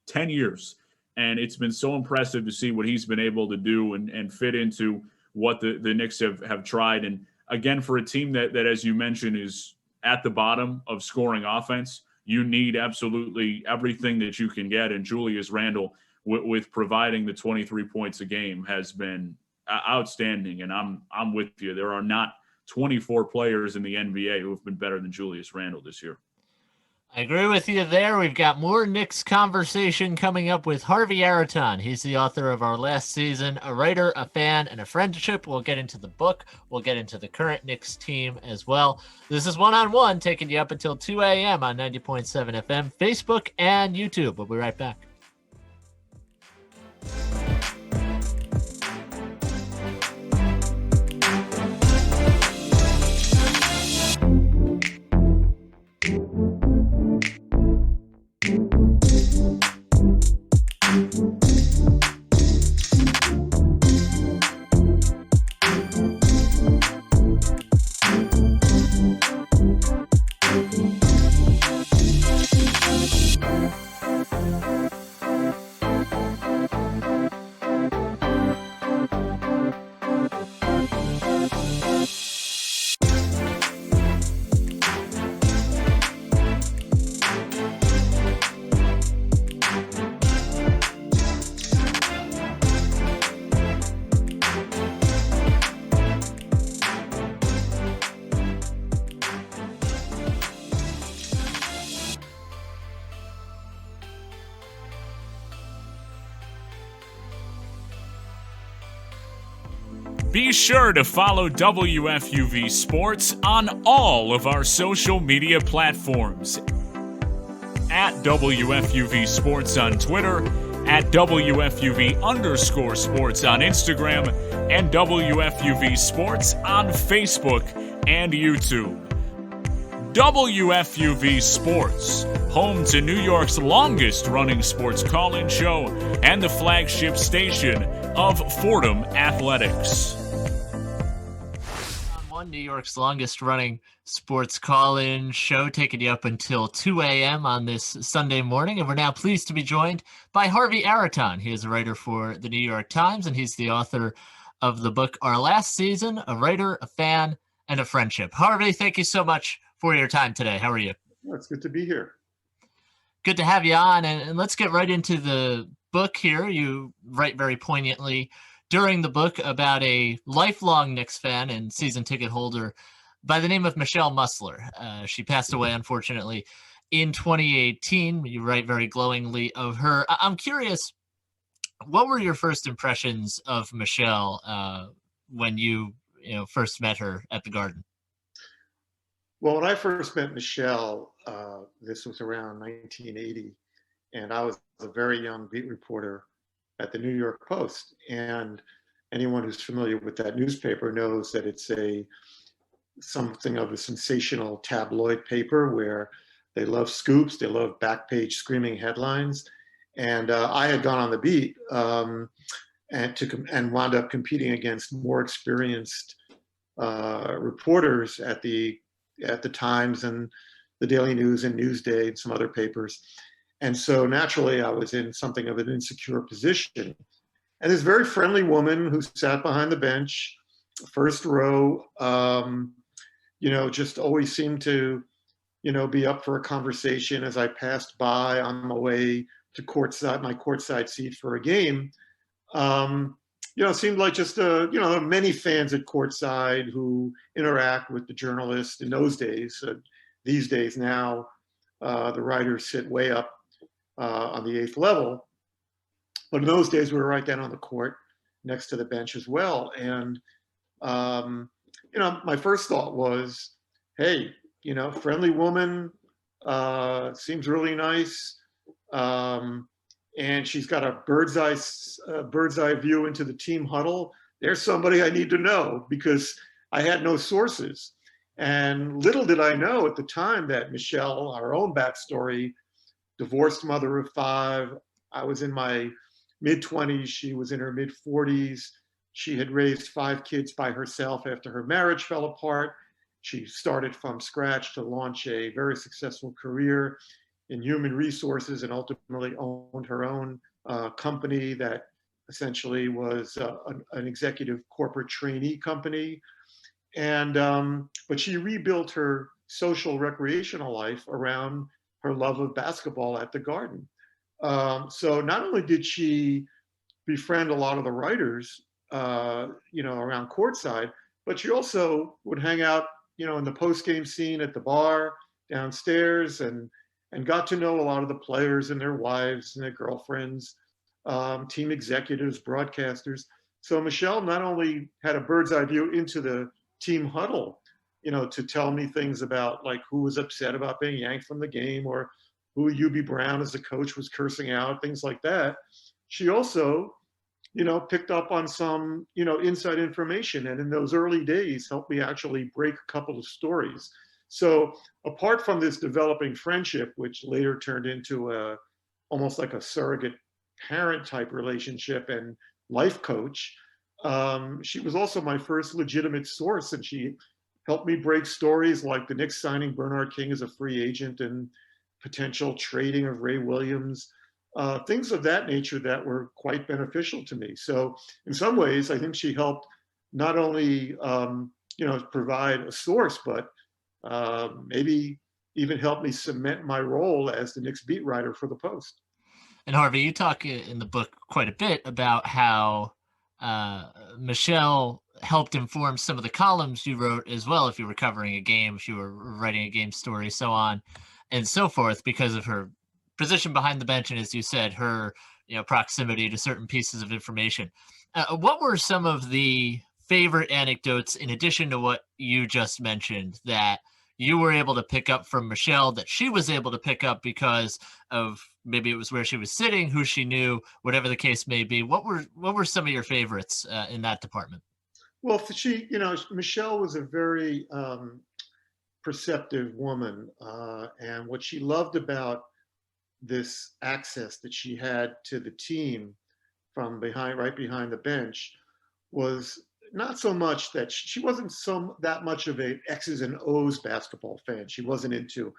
Speaker 3: 10 years. And it's been so impressive to see what he's been able to do and fit into what the Knicks have tried. And again, for a team that, as you mentioned, is at the bottom of scoring offense, you need absolutely everything that you can get. And Julius Randle, with providing the 23 points a game, has been outstanding. And I'm with you. There are not 24 players in the NBA who have been better than Julius Randle this year.
Speaker 2: I agree with you there. We've got more Knicks conversation coming up with Harvey Araton. He's the author of Our Last Season, a writer, a fan, and a friendship. We'll get into the book. We'll get into the current Knicks team as well. This is One-on-One, taking you up until 2 a.m. on 90.7 FM, Facebook, and YouTube. We'll be right back.
Speaker 5: Be sure to follow WFUV Sports on all of our social media platforms. At WFUV Sports on Twitter, at WFUV_sports on Instagram, and WFUV Sports on Facebook and YouTube. WFUV Sports, home to New York's longest-running sports call-in show and the flagship station of Fordham Athletics.
Speaker 2: New York's longest running sports call-in show, taking you up until 2 a.m. on this Sunday morning. And we're now pleased to be joined by Harvey Araton. He is a writer for the New York Times, and he's the author of the book Our Last Season, a writer, a fan, and a friendship. Harvey, thank you so much for your time today. How are you?
Speaker 8: Well, it's good to be here.
Speaker 2: Good to have you on. And let's get right into the book here. You write very poignantly during the book about a lifelong Knicks fan and season ticket holder by the name of Michelle Musler. She passed away, unfortunately, in 2018. You write very glowingly of her. I'm curious, what were your first impressions of Michelle when you first met her at the Garden?
Speaker 8: Well, when I first met Michelle, this was around 1980, and I was a very young beat reporter at the New York Post. And anyone who's familiar with that newspaper knows that it's something of a sensational tabloid paper where they love scoops, they love back page screaming headlines. And I had gone on the beat and wound up competing against more experienced reporters at the Times and the Daily News and Newsday and some other papers. And so naturally, I was in something of an insecure position. And this very friendly woman who sat behind the bench, first row, just always seemed to, be up for a conversation as I passed by on my way to my courtside seat for a game. Seemed like just, many fans at courtside who interact with the journalists in those days. These days now, the writers sit way up on the 8th level. But in those days, we were right down on the court. next to the bench as well. And, my first thought was, hey, friendly woman, seems really nice. And she's got a bird's eye view into the team huddle. There's somebody I need to know, because I had no sources. And little did I know at the time that Michelle, our own backstory, divorced mother of 5. I was in my mid-20s. She was in her mid-40s. She had raised 5 kids by herself after her marriage fell apart. She started from scratch to launch a very successful career in human resources, and ultimately owned her own company that essentially was an executive corporate trainee company. And but she rebuilt her social recreational life around her love of basketball at the Garden. So not only did she befriend a lot of the writers, around courtside, but she also would hang out, in the post-game scene at the bar downstairs, and got to know a lot of the players and their wives and their girlfriends, team executives, broadcasters. So Michelle not only had a bird's eye view into the team huddle, to tell me things about like who was upset about being yanked from the game, or who Hubie Brown as a coach was cursing out, things like that. She also, picked up on some, inside information, and in those early days helped me actually break a couple of stories. So apart from this developing friendship, which later turned into almost like a surrogate parent type relationship and life coach, she was also my first legitimate source, and she helped me break stories like the Knicks signing Bernard King as a free agent and potential trading of Ray Williams, things of that nature that were quite beneficial to me. So in some ways, I think she helped not only provide a source, but maybe even help me cement my role as the Knicks beat writer for the Post.
Speaker 2: And Harvey, you talk in the book quite a bit about how Michelle helped inform some of the columns you wrote as well. If you were covering a game, if you were writing a game story, so on and so forth, because of her position behind the bench, and as you said, her proximity to certain pieces of information. What were some of the favorite anecdotes, in addition to what you just mentioned, that you were able to pick up from Michelle, that she was able to pick up because of maybe it was where she was sitting, who she knew, whatever the case may be? What were some of your favorites in that department?
Speaker 8: Well, Michelle was a very perceptive woman, and what she loved about this access that she had to the team from right behind the bench was not so much that she wasn't that much of a X's and O's basketball fan. She wasn't into,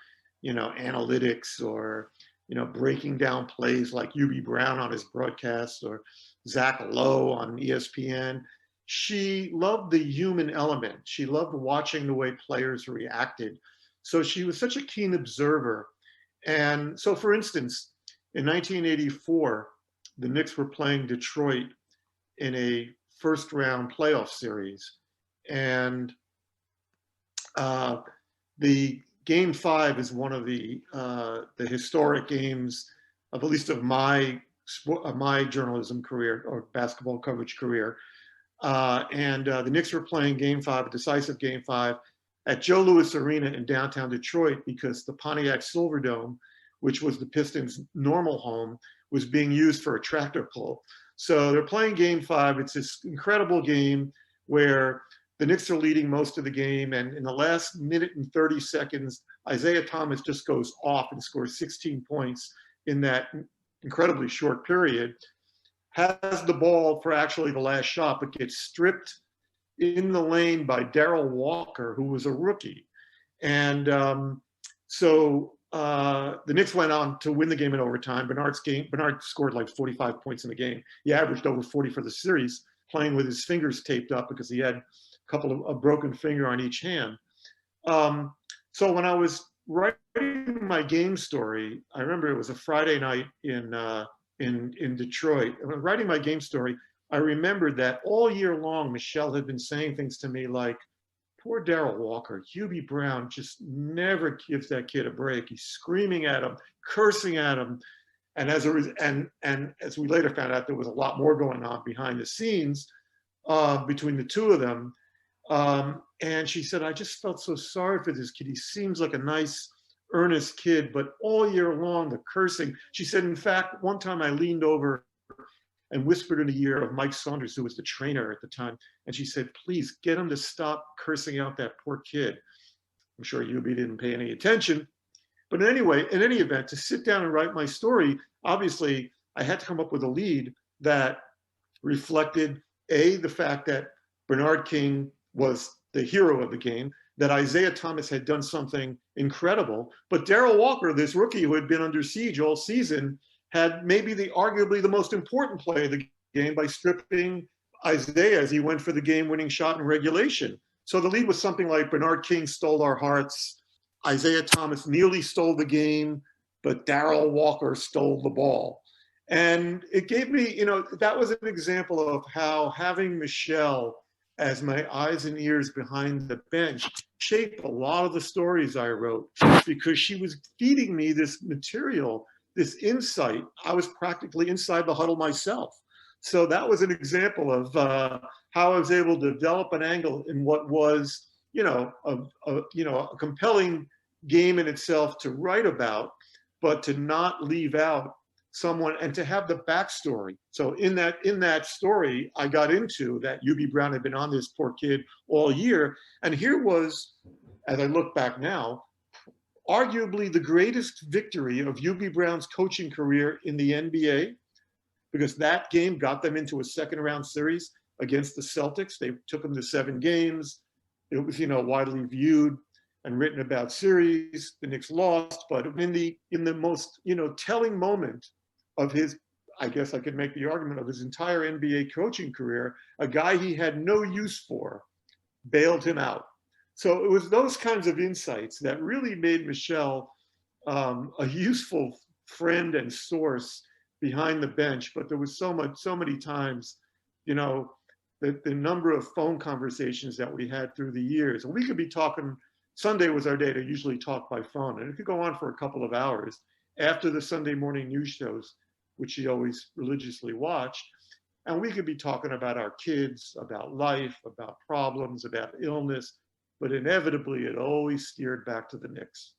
Speaker 8: analytics or, breaking down plays like Hubie Brown on his broadcast or Zach Lowe on ESPN. She loved the human element. She loved watching the way players reacted. So she was such a keen observer. And so, for instance, in 1984, the Knicks were playing Detroit in a first round playoff series. And the Game 5 is one of the historic games of at least of my journalism career or basketball coverage career. And the Knicks were playing Game 5, a decisive Game 5, at Joe Louis Arena in downtown Detroit, because the Pontiac Silverdome, which was the Pistons' normal home, was being used for a tractor pull. So they're playing Game 5. It's this incredible game where the Knicks are leading most of the game, and in the last minute and 30 seconds, Isaiah Thomas just goes off and scores 16 points in that incredibly short period. Has the ball for actually the last shot, but gets stripped in the lane by Darrell Walker, who was a rookie. And so the Knicks went on to win the game in overtime. Bernard scored like 45 points in the game. He averaged over 40 for the series, playing with his fingers taped up because he had a couple of a broken finger on each hand. So when I was writing my game story, I remember it was a Friday night in Detroit. And when writing my game story, I remembered that all year long, Michelle had been saying things to me like, poor Darrell Walker, Hubie Brown just never gives that kid a break. He's screaming at him, cursing at him. And as we later found out, there was a lot more going on behind the scenes between the two of them. And she said, I just felt so sorry for this kid. He seems like a nice, earnest kid, but all year long, the cursing. She said, in fact, one time I leaned over and whispered in the ear of Mike Saunders, who was the trainer at the time. And she said, please get him to stop cursing out that poor kid. I'm sure UB didn't pay any attention. But anyway, in any event, to sit down and write my story, obviously I had to come up with a lead that reflected the fact that Bernard King was the hero of the game, that Isaiah Thomas had done something incredible, but Darrell Walker, this rookie who had been under siege all season, had maybe arguably the most important play of the game by stripping Isaiah as he went for the game-winning shot in regulation. So the lead was something like Bernard King stole our hearts, Isaiah Thomas nearly stole the game, but Darrell Walker stole the ball. And it gave me, that was an example of how having Michelle as my eyes and ears behind the bench shaped a lot of the stories I wrote, because she was feeding me this material, this insight. I was practically inside the huddle myself. So that was an example of how I was able to develop an angle in what was, a compelling game in itself to write about, but to not leave out someone and to have the backstory. So in that story, I got into that UB Brown had been on this poor kid all year. And here was, as I look back now, arguably the greatest victory of UB Brown's coaching career in the NBA, because that game got them into a second round series against the Celtics. They took them to 7 games. It was, widely viewed and written about series. The Knicks lost, but in the most, telling moment of his, I guess I could make the argument, of his entire NBA coaching career, a guy he had no use for bailed him out. So it was those kinds of insights that really made Michelle a useful friend and source behind the bench. But there was so many times, the number of phone conversations that we had through the years. And we could be talking, Sunday was our day to usually talk by phone, and it could go on for a couple of hours after the Sunday morning news shows, which she always religiously watched. And we could be talking about our kids, about life, about problems, about illness, but inevitably it always steered back to the Knicks.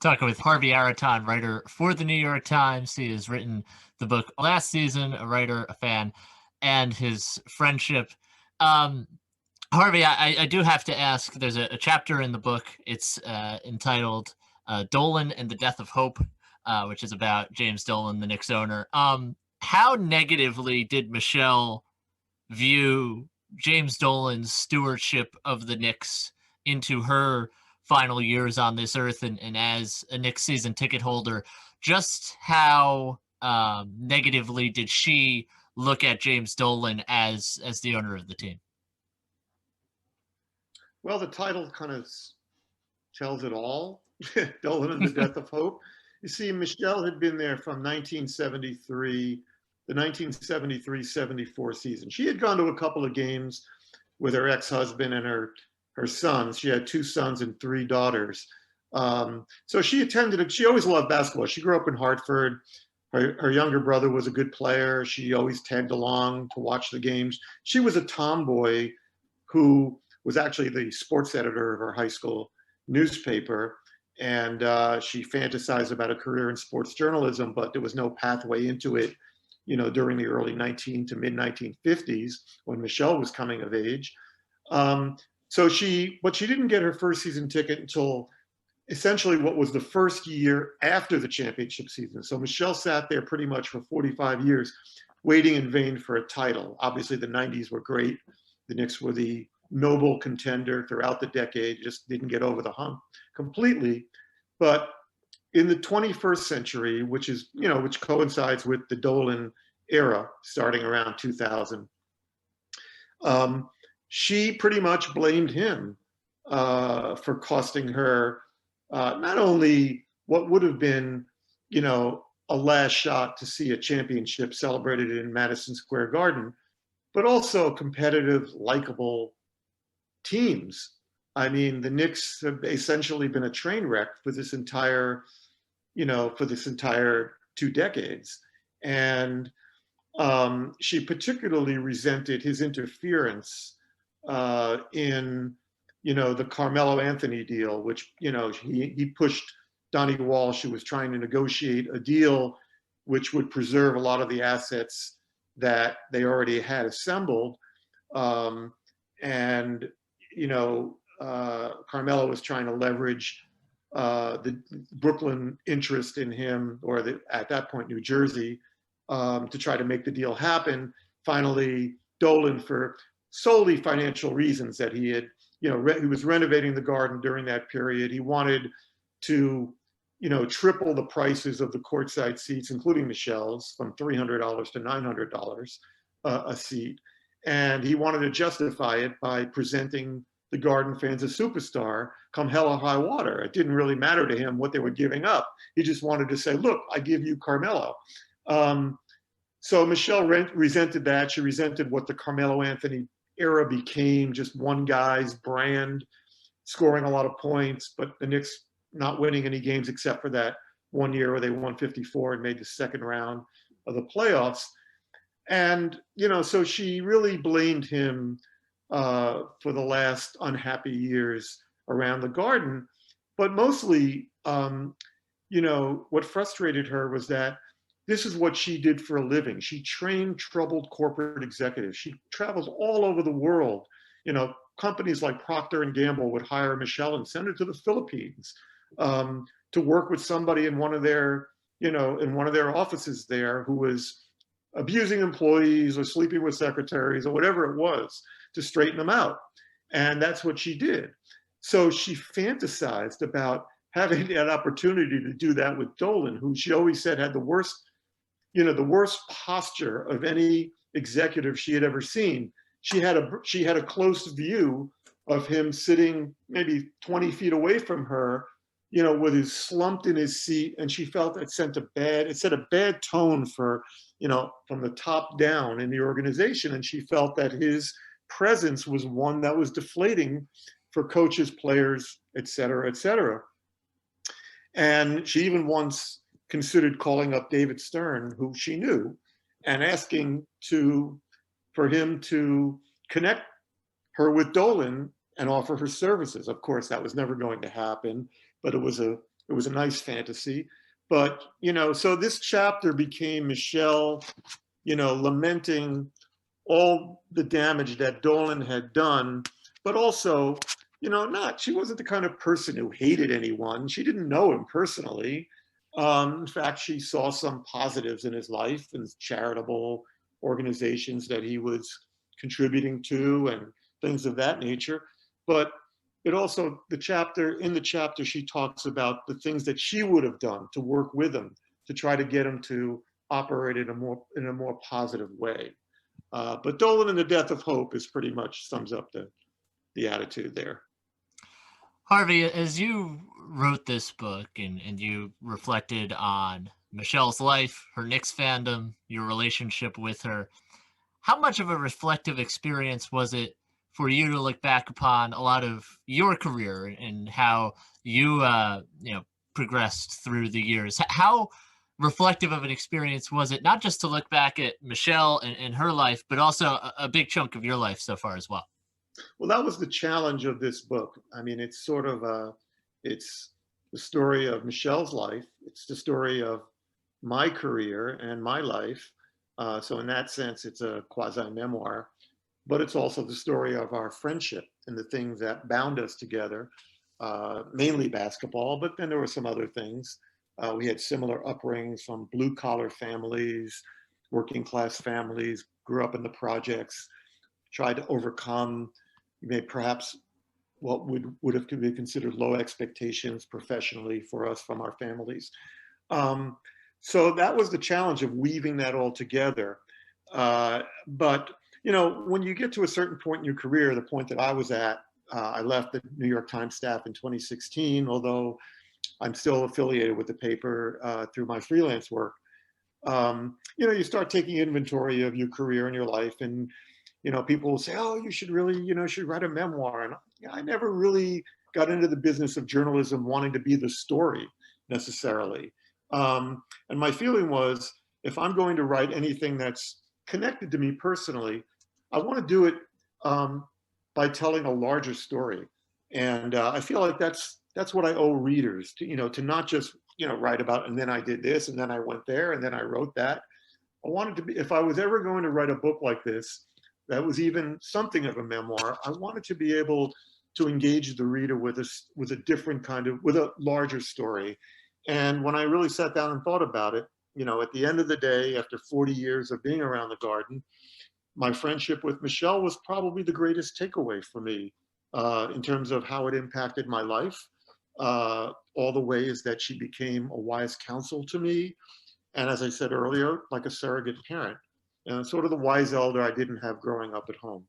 Speaker 2: Talking with Harvey Araton, writer for the New York Times. He has written the book last season, a writer, a fan, and his friendship. Harvey, I do have to ask, there's a chapter in the book. It's entitled Dolan and the Death of Hope, which is about James Dolan, the Knicks owner. How negatively did Michelle view James Dolan's stewardship of the Knicks into her final years on this earth, and as a Knicks season ticket holder? Just how negatively did she look at James Dolan as the owner of the team?
Speaker 8: Well, the title kind of tells it all. Dolan and the Death of Hope. You see, Michelle had been there from 1973, the 1973-74 season. She had gone to a couple of games with her ex-husband and her sons. She had 2 sons and 3 daughters. So she attended, she always loved basketball. She grew up in Hartford. Her younger brother was a good player. She always tagged along to watch the games. She was a tomboy who was actually the sports editor of her high school newspaper. And she fantasized about a career in sports journalism, but there was no pathway into it, during the early to mid 1950s when Michelle was coming of age. But she didn't get her first season ticket until essentially what was the first year after the championship season. So Michelle sat there pretty much for 45 years, waiting in vain for a title. Obviously, the 90s were great. The Knicks were the noble contender throughout the decade, just didn't get over the hump completely. But in the 21st century, which coincides with the Dolan era, starting around 2000, she pretty much blamed him for costing her not only what would have been, a last shot to see a championship celebrated in Madison Square Garden, but also competitive, likable teams. I mean, the Knicks have essentially been a train wreck for this entire 2 decades. And she particularly resented his interference in, the Carmelo Anthony deal, which, he pushed Donnie Walsh, who was trying to negotiate a deal which would preserve a lot of the assets that they already had assembled. And, Carmelo was trying to leverage the Brooklyn interest in him, or at that point, New Jersey, to try to make the deal happen. Finally, Dolan, for solely financial reasons that he had, he was renovating the Garden during that period. He wanted to, triple the prices of the courtside seats, including Michelle's, from $300 to $900 a seat. And he wanted to justify it by presenting the Garden fans a superstar come hell or high water. It didn't really matter to him what they were giving up. He just wanted to say, look, I give you Carmelo. So Michelle resented that. She resented what the Carmelo Anthony era became, just one guy's brand, scoring a lot of points, but the Knicks not winning any games except for that one year where they won 54 and made the second round of the playoffs. And, so she really blamed him for the last unhappy years around the Garden. But mostly, what frustrated her was that this is what she did for a living. She trained troubled corporate executives. She travels all over the world. Companies like Procter & Gamble would hire Michelle and send her to the Philippines to work with somebody in one of their offices there who was abusing employees or sleeping with secretaries or whatever it was, to straighten them out. And that's what she did. So she fantasized about having that opportunity to do that with Dolan, who she always said had the worst posture of any executive she had ever seen. She had a close view of him sitting maybe 20 feet away from her, with his slumped in his seat, and she felt it set a bad tone for, from the top down in the organization. And she felt that his presence was one that was deflating for coaches, players, et cetera, et cetera. And she even once considered calling up David Stern, who she knew, and asking for him to connect her with Dolan and offer her services. Of course, that was never going to happen, but it was a nice fantasy. But, so this chapter became Michelle, lamenting all the damage that Dolan had done, but also, she wasn't the kind of person who hated anyone. She didn't know him personally. In fact, she saw some positives in his life and charitable organizations that he was contributing to and things of that nature. But it also, in the chapter, she talks about the things that she would have done to work with him, to try to get him to operate in a more positive way. But Dolan and the Death of Hope is pretty much sums up the attitude there.
Speaker 2: Harvey, as you wrote this book and you reflected on Michelle's life, her Knicks fandom, your relationship with her, how much of a reflective experience was it for you to look back upon a lot of your career and how you progressed through the years? How reflective of an experience was it, not just to look back at Michelle and her life, but also a big chunk of your life so far as well?
Speaker 8: Well, that was the challenge of this book. I mean, it's sort of it's the story of Michelle's life. It's the story of my career and my life. So in that sense, it's a quasi-memoir, but it's also the story of our friendship and the things that bound us together, mainly basketball, but then there were some other things. We had similar upbringings from blue-collar families, working-class families, grew up in the projects, tried to overcome perhaps what would have been considered low expectations professionally for us from our families. So that was the challenge of weaving that all together. But, when you get to a certain point in your career, the point that I was at, I left the New York Times staff in 2016, although I'm still affiliated with the paper through my freelance work. You start taking inventory of your career and your life, and people will say, oh, you should really, should write a memoir. And I never really got into the business of journalism wanting to be the story necessarily. And my feeling was, if I'm going to write anything that's connected to me personally, I want to do it by telling a larger story. And I feel like that's what I owe readers, to not just, write about, and then I did this, and then I went there, and then I wrote that. I wanted to be, if I was ever going to write a book like this, that was even something of a memoir, I wanted to be able to engage the reader with a different with a larger story. And when I really sat down and thought about it, at the end of the day, after 40 years of being around the Garden, my friendship with Michelle was probably the greatest takeaway for me in terms of how it impacted my life, all the ways that she became a wise counsel to me. And as I said earlier, like a surrogate parent, sort of the wise elder I didn't have growing up at home.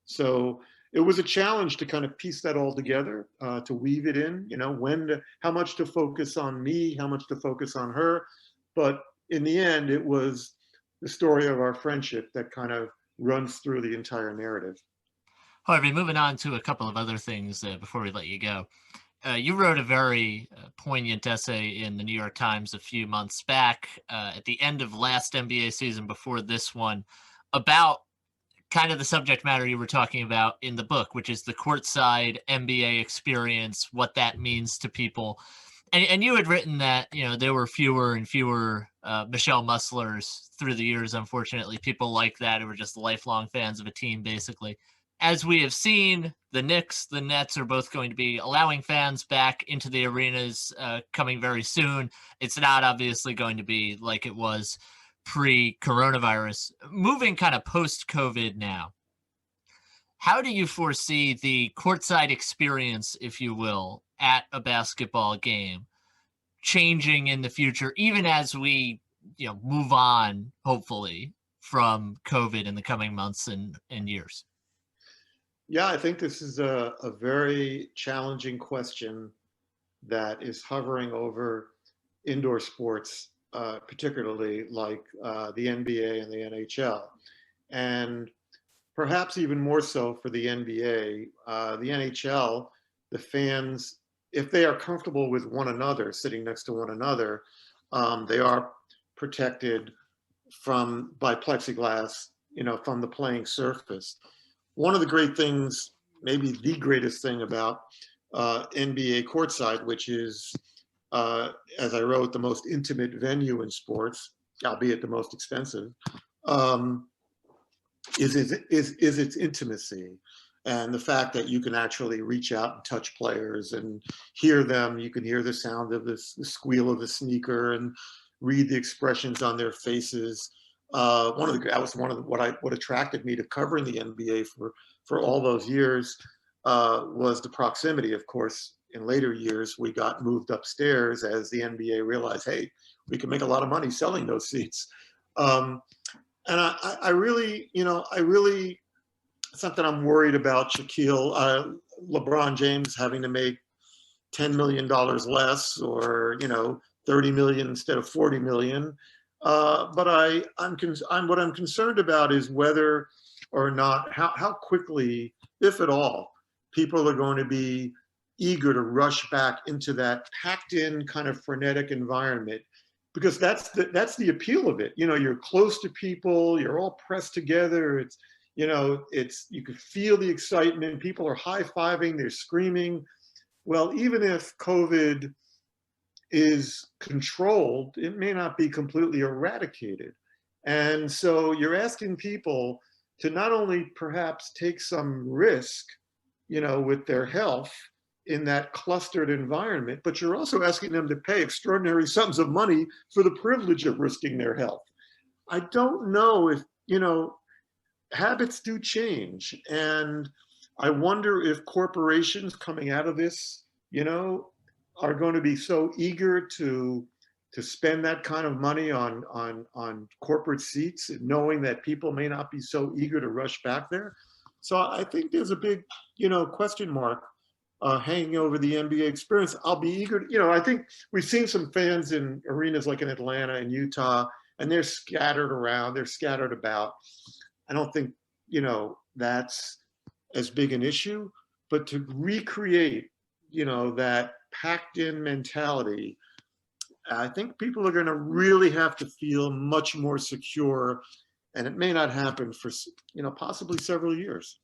Speaker 8: So it was a challenge to kind of piece that all together, to weave it in, how much to focus on me, how much to focus on her. But in the end, it was the story of our friendship that kind of runs through the entire narrative.
Speaker 2: Harvey, moving on to a couple of other things before we let you go. You wrote a very poignant essay in the New York Times a few months back at the end of last NBA season before this one about kind of the subject matter you were talking about in the book, which is the courtside NBA experience, what that means to people. And you had written that, there were fewer and fewer Michelle Musslers through the years, unfortunately, people like that who were just lifelong fans of a team, basically. As we have seen, the Knicks, the Nets are both going to be allowing fans back into the arenas coming very soon. It's not obviously going to be like it was pre-coronavirus. Moving kind of post-COVID now, how do you foresee the courtside experience, if you will, at a basketball game changing in the future, even as we, move on, hopefully, from COVID in the coming months and years?
Speaker 8: Yeah, I think this is a very challenging question that is hovering over indoor sports, particularly like the NBA and the NHL. And perhaps even more so for the NBA. The NHL, the fans, if they are comfortable with one another, sitting next to one another, they are protected by plexiglass, from the playing surface. One of the great things, maybe the greatest thing about NBA courtside, which is, as I wrote, the most intimate venue in sports, albeit the most expensive, is its intimacy. And the fact that you can actually reach out and touch players and hear them. You can hear the sound of the squeal of the sneaker and read the expressions on their faces. What attracted me to covering the NBA for all those years was the proximity. Of course, in later years, we got moved upstairs as the NBA realized, hey, we can make a lot of money selling those seats. And I really, something I'm worried about Shaquille, LeBron James having to make $10 million less, or, 30 million instead of 40 million. But what I'm concerned about is whether or not, how quickly, if at all, people are going to be eager to rush back into that packed in kind of frenetic environment, because that's the appeal of it. You're close to people, you're all pressed together. It's, you can feel the excitement. People are high-fiving, they're screaming. Well, even if COVID is controlled, it may not be completely eradicated. And so you're asking people to not only perhaps take some risk, with their health in that clustered environment, but you're also asking them to pay extraordinary sums of money for the privilege of risking their health. I don't know if, habits do change. And I wonder if corporations coming out of this, are going to be so eager to spend that kind of money on corporate seats, knowing that people may not be so eager to rush back there. So I think there's a big, question mark hanging over the NBA experience. I'll be eager to, I think we've seen some fans in arenas like in Atlanta and Utah, and they're scattered around, they're scattered about. I don't think, that's as big an issue, but to recreate, that packed in mentality I think people are going to really have to feel much more secure, and it may not happen for, possibly several years.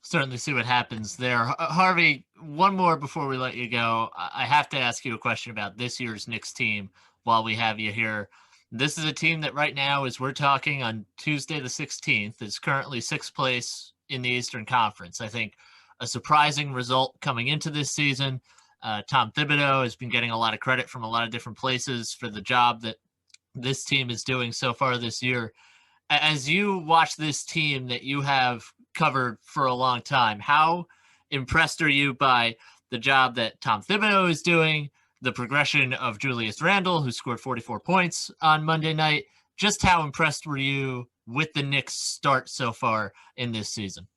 Speaker 2: Certainly see what happens there. Harvey, one more before we let you go. I have to ask you a question about this year's Knicks team while we have you here. This is a team that right now, as we're talking on Tuesday the 16th, is currently 6th place in the Eastern Conference. I think a surprising result coming into this season. Tom Thibodeau has been getting a lot of credit from a lot of different places for the job that this team is doing so far this year. As you watch this team that you have covered for a long time, how impressed are you by the job that Tom Thibodeau is doing, the progression of Julius Randle, who scored 44 points on Monday night? Just how impressed were you with the Knicks' start so far in this season?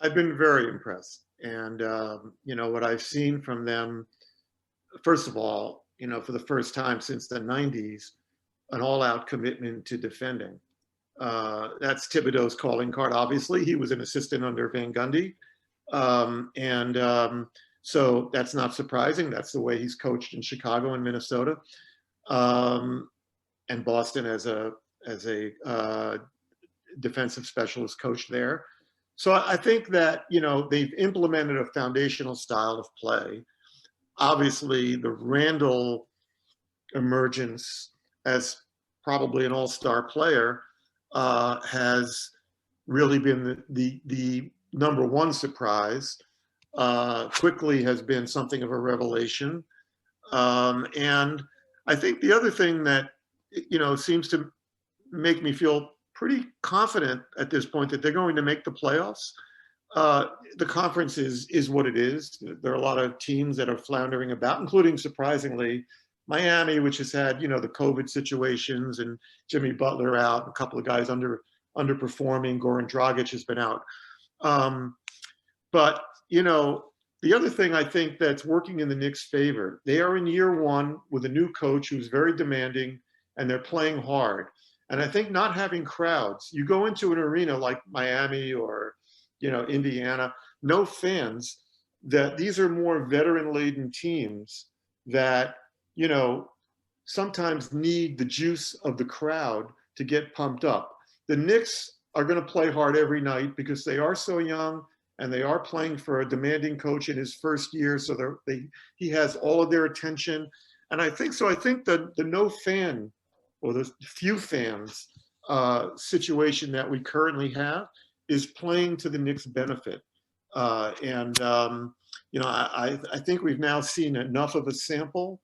Speaker 8: I've been very impressed. And, what I've seen from them, first of all, for the first time since the 90s, an all-out commitment to defending. That's Thibodeau's calling card. Obviously, he was an assistant under Van Gundy. So that's not surprising. That's the way he's coached in Chicago and Minnesota, and Boston as a defensive specialist coach there. So I think that, they've implemented a foundational style of play. Obviously, the Randle emergence as probably an all-star player has really been the number one surprise. Quickly has been something of a revelation. And I think the other thing that, seems to make me feel pretty confident at this point that they're going to make the playoffs. The conference is what it is. There are a lot of teams that are floundering about, including, surprisingly, Miami, which has had, the COVID situations and Jimmy Butler out, a couple of guys underperforming. Goran Dragic has been out. But, the other thing I think that's working in the Knicks' favor, they are in year one with a new coach who's very demanding, and they're playing hard. And I think not having crowds, you go into an arena like Miami or, Indiana, no fans, that these are more veteran-laden teams that, sometimes need the juice of the crowd to get pumped up. The Knicks are going to play hard every night because they are so young and they are playing for a demanding coach in his first year. So he has all of their attention. And I think the no fan or the few fans situation that we currently have is playing to the Knicks' benefit. I think we've now seen enough of a sample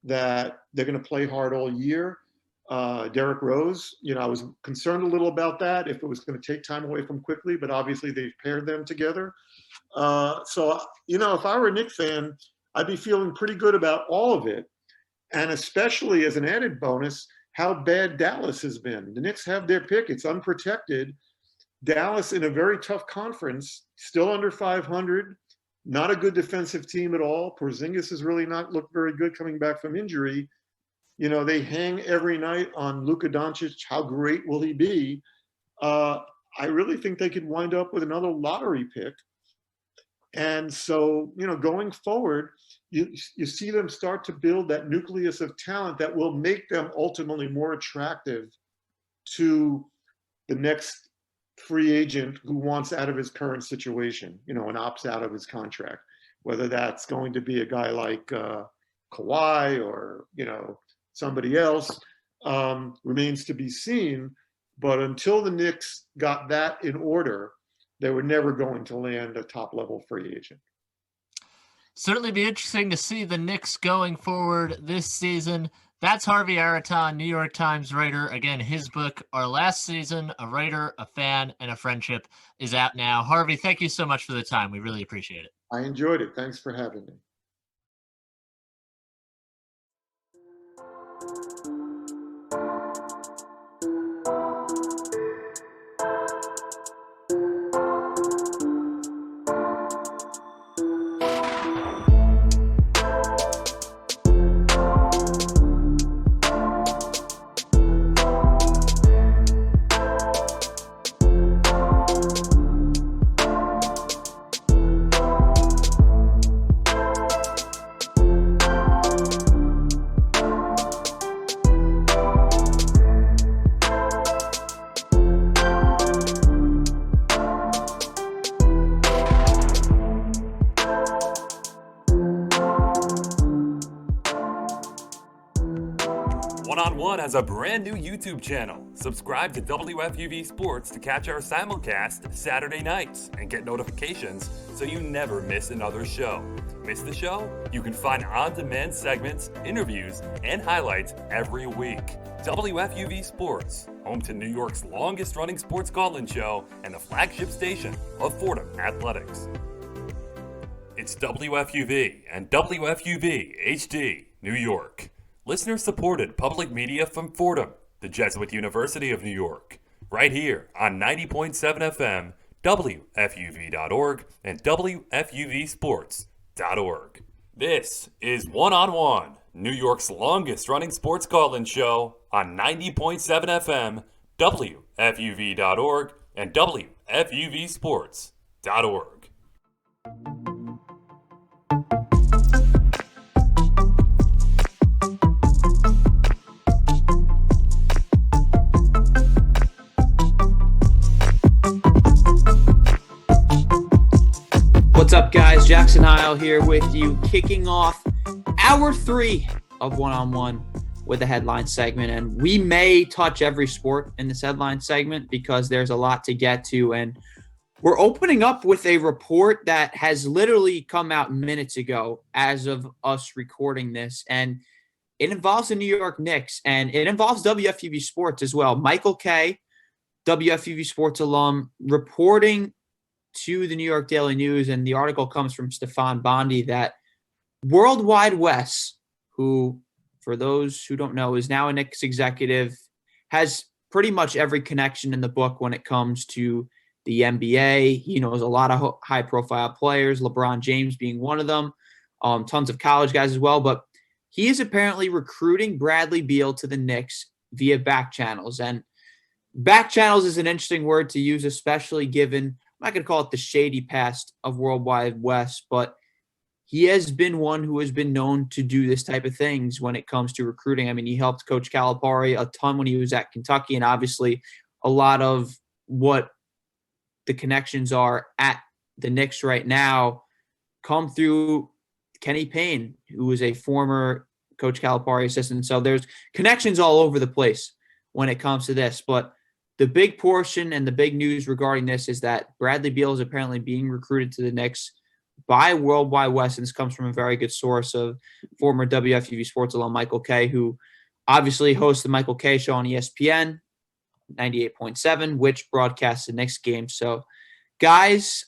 Speaker 8: that they're going to play hard all year. Derrick Rose, I was concerned a little about that, if it was going to take time away from quickly, but obviously they've paired them together. So, if I were a Knicks fan, I'd be feeling pretty good about all of it. And especially as an added bonus, how bad Dallas has been. The Knicks have their pick. It's unprotected. Dallas in a very tough conference, still under 500, not a good defensive team at all. Porzingis has really not looked very good coming back from injury. They hang every night on Luka Doncic. How great will he be? I really think they could wind up with another lottery pick. And so, going forward, you see them start to build that nucleus of talent that will make them ultimately more attractive to the next free agent who wants out of his current situation, and opts out of his contract, whether that's going to be a guy like Kawhi or, somebody else, remains to be seen. But until the Knicks got that in order, they were never going to land a top-level free agent.
Speaker 2: Certainly be interesting to see the Knicks going forward this season. That's Harvey Araton, New York Times writer. Again, his book, Our Last Season, A Writer, a Fan, and a Friendship, is out now. Harvey, thank you so much for the time. We really appreciate it.
Speaker 8: I enjoyed it. Thanks for having me.
Speaker 1: One on One has a brand new YouTube channel. Subscribe to WFUV Sports to catch our simulcast Saturday nights and get notifications so you never miss another show. Miss the show? You can find on-demand segments, interviews, and highlights every week. WFUV Sports, home to New York's longest-running sports call-in show and the flagship station of Fordham Athletics. It's WFUV and WFUV HD, New York. Listener-supported public media from Fordham, the Jesuit University of New York. Right here on 90.7 FM, WFUV.org, and WFUVSports.org. This is One on One, New York's longest-running sports call-in show on 90.7 FM, WFUV.org, and WFUVSports.org.
Speaker 4: What's up, guys? Jackson Heil here with you, kicking off hour 3 of One on One with the headline segment. And we may touch every sport in this headline segment because there's a lot to get to. And we're opening up with a report that has literally come out minutes ago as of us recording this. And it involves the New York Knicks, and it involves WFUV Sports as well. Michael Kay, WFUV Sports alum, reporting to the New York Daily News, and the article comes from Stefan Bondi, that Worldwide Wes, who, for those who don't know, is now a Knicks executive, has pretty much every connection in the book when it comes to the NBA. He knows a lot of high-profile players, LeBron James being one of them, tons of college guys as well, but he is apparently recruiting Bradley Beal to the Knicks via back channels. And back channels is an interesting word to use, especially given, I'm not going to call it the shady past of Worldwide Wes, but he has been one who has been known to do this type of things when it comes to recruiting. I mean, he helped Coach Calipari a ton when he was at Kentucky, and obviously a lot of what the connections are at the Knicks right now come through Kenny Payne, who is a former Coach Calipari assistant. So there's connections all over the place when it comes to this, but the big portion and the big news regarding this is that Bradley Beal is apparently being recruited to the Knicks by Worldwide Wes, and this comes from a very good source of former WFUV Sports alum Michael Kay, who obviously hosts the Michael Kay Show on ESPN 98.7, which broadcasts the Knicks game. So, guys,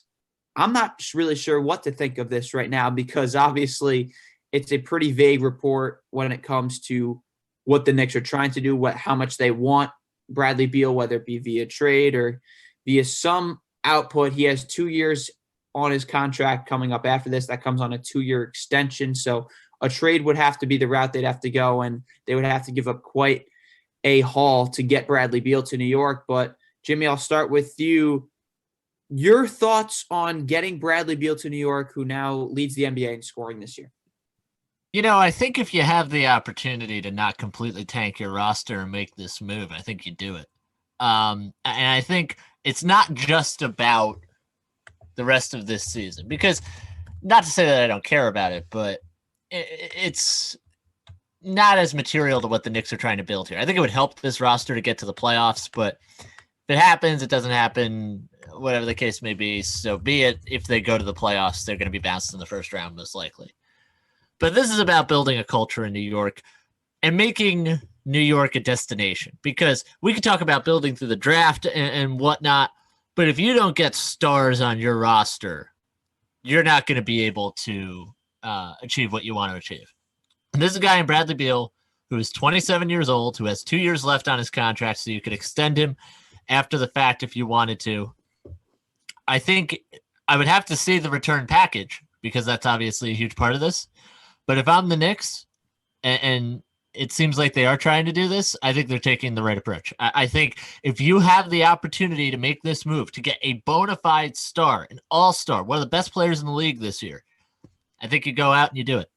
Speaker 4: I'm not really sure what to think of this right now because obviously it's a pretty vague report when it comes to what the Knicks are trying to do, how much they want Bradley Beal, whether it be via trade or via some output. He has 2 years on his contract coming up after this. That comes on a 2-year extension. So a trade would have to be the route they'd have to go, and they would have to give up quite a haul to get Bradley Beal to New York. But Jimmy, I'll start with you. Your thoughts on getting Bradley Beal to New York, who now leads the NBA in scoring this year?
Speaker 2: You know, I think if you have the opportunity to not completely tank your roster and make this move, I think you do it. And I think it's not just about the rest of this season, because not to say that I don't care about it, but it's not as material to what the Knicks are trying to build here. I think it would help this roster to get to the playoffs, but if it happens, it doesn't happen, whatever the case may be, so be it. If they go to the playoffs, they're going to be bounced in the first round, most likely. But this is about building a culture in New York and making New York a destination, because we could talk about building through the draft and whatnot, but if you don't get stars on your roster, you're not going to be able to achieve what you want to achieve. And this is a guy in Bradley Beal who is 27 years old, who has 2 years left on his contract, so you could extend him after the fact if you wanted to. I think I would have to see the return package, because that's obviously a huge part of this. But if I'm the Knicks, and it seems like they are trying to do this, I think they're taking the right approach. I think if you have the opportunity to make this move, to get a bona fide star, an all-star, one of the best players in the league this year, I think you go out and you do it.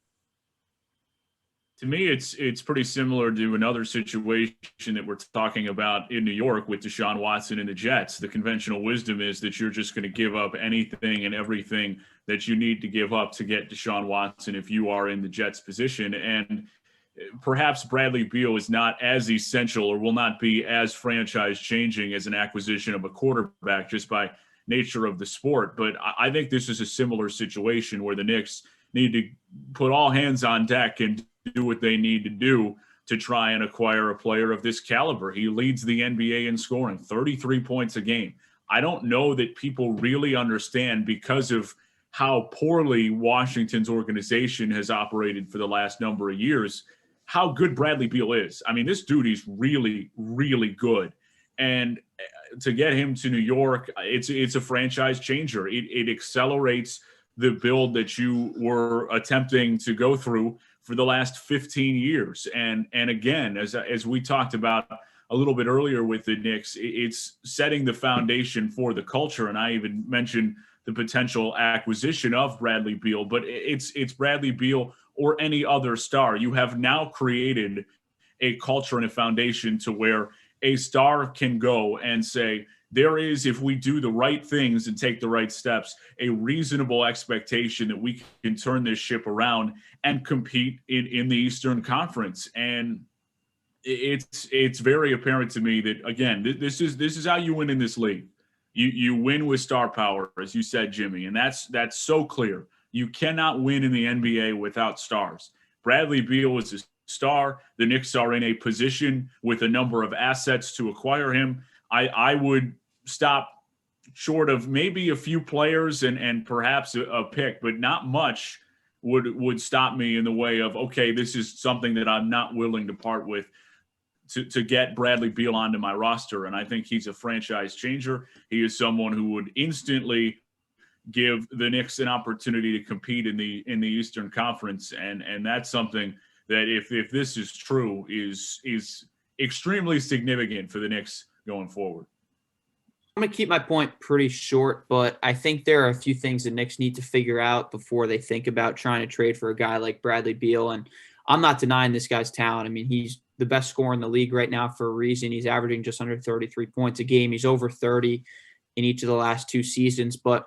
Speaker 3: To me, it's pretty similar to another situation that we're talking about in New York with Deshaun Watson and the Jets. The conventional wisdom is that you're just going to give up anything and everything that you need to give up to get Deshaun Watson if you are in the Jets position. And perhaps Bradley Beal is not as essential or will not be as franchise changing as an acquisition of a quarterback just by nature of the sport. But I think this is a similar situation where the Knicks need to put all hands on deck and do what they need to do to try and acquire a player of this caliber. He leads the NBA in scoring, 33 points a game. I don't know that people really understand, because of how poorly Washington's organization has operated for the last number of years, how good Bradley Beal is. I mean, this dude is really, really good. And to get him to New York, it's a franchise changer. It accelerates the build that you were attempting to go through for the last 15 years. And again, as we talked about a little bit earlier with the Knicks, it's setting the foundation for the culture. And I even mentioned the potential acquisition of Bradley Beal, but it's Bradley Beal or any other star. You have now created a culture and a foundation to where a star can go and say, there is, if we do the right things and take the right steps, a reasonable expectation that we can turn this ship around and compete in the Eastern Conference. And it's very apparent to me that, again, this is how you win in this league. You win with star power, as you said, Jimmy, and that's so clear. You cannot win in the NBA without stars. Bradley Beal is a star. The Knicks are in a position with a number of assets to acquire him. I would stop short of maybe a few players and perhaps a pick, but not much would stop me in the way of, okay, this is something that I'm not willing to part with to get Bradley Beal onto my roster. And I think he's a franchise changer. He is someone who would instantly give the Knicks an opportunity to compete in the Eastern Conference. And that's something that if this is true is extremely significant for the Knicks going forward.
Speaker 4: I'm going to keep my point pretty short, but I think there are a few things the Knicks need to figure out before they think about trying to trade for a guy like Bradley Beal. And I'm not denying this guy's talent. I mean, he's the best scorer in the league right now for a reason. He's averaging just under 33 points a game. He's over 30 in each of the last two seasons. But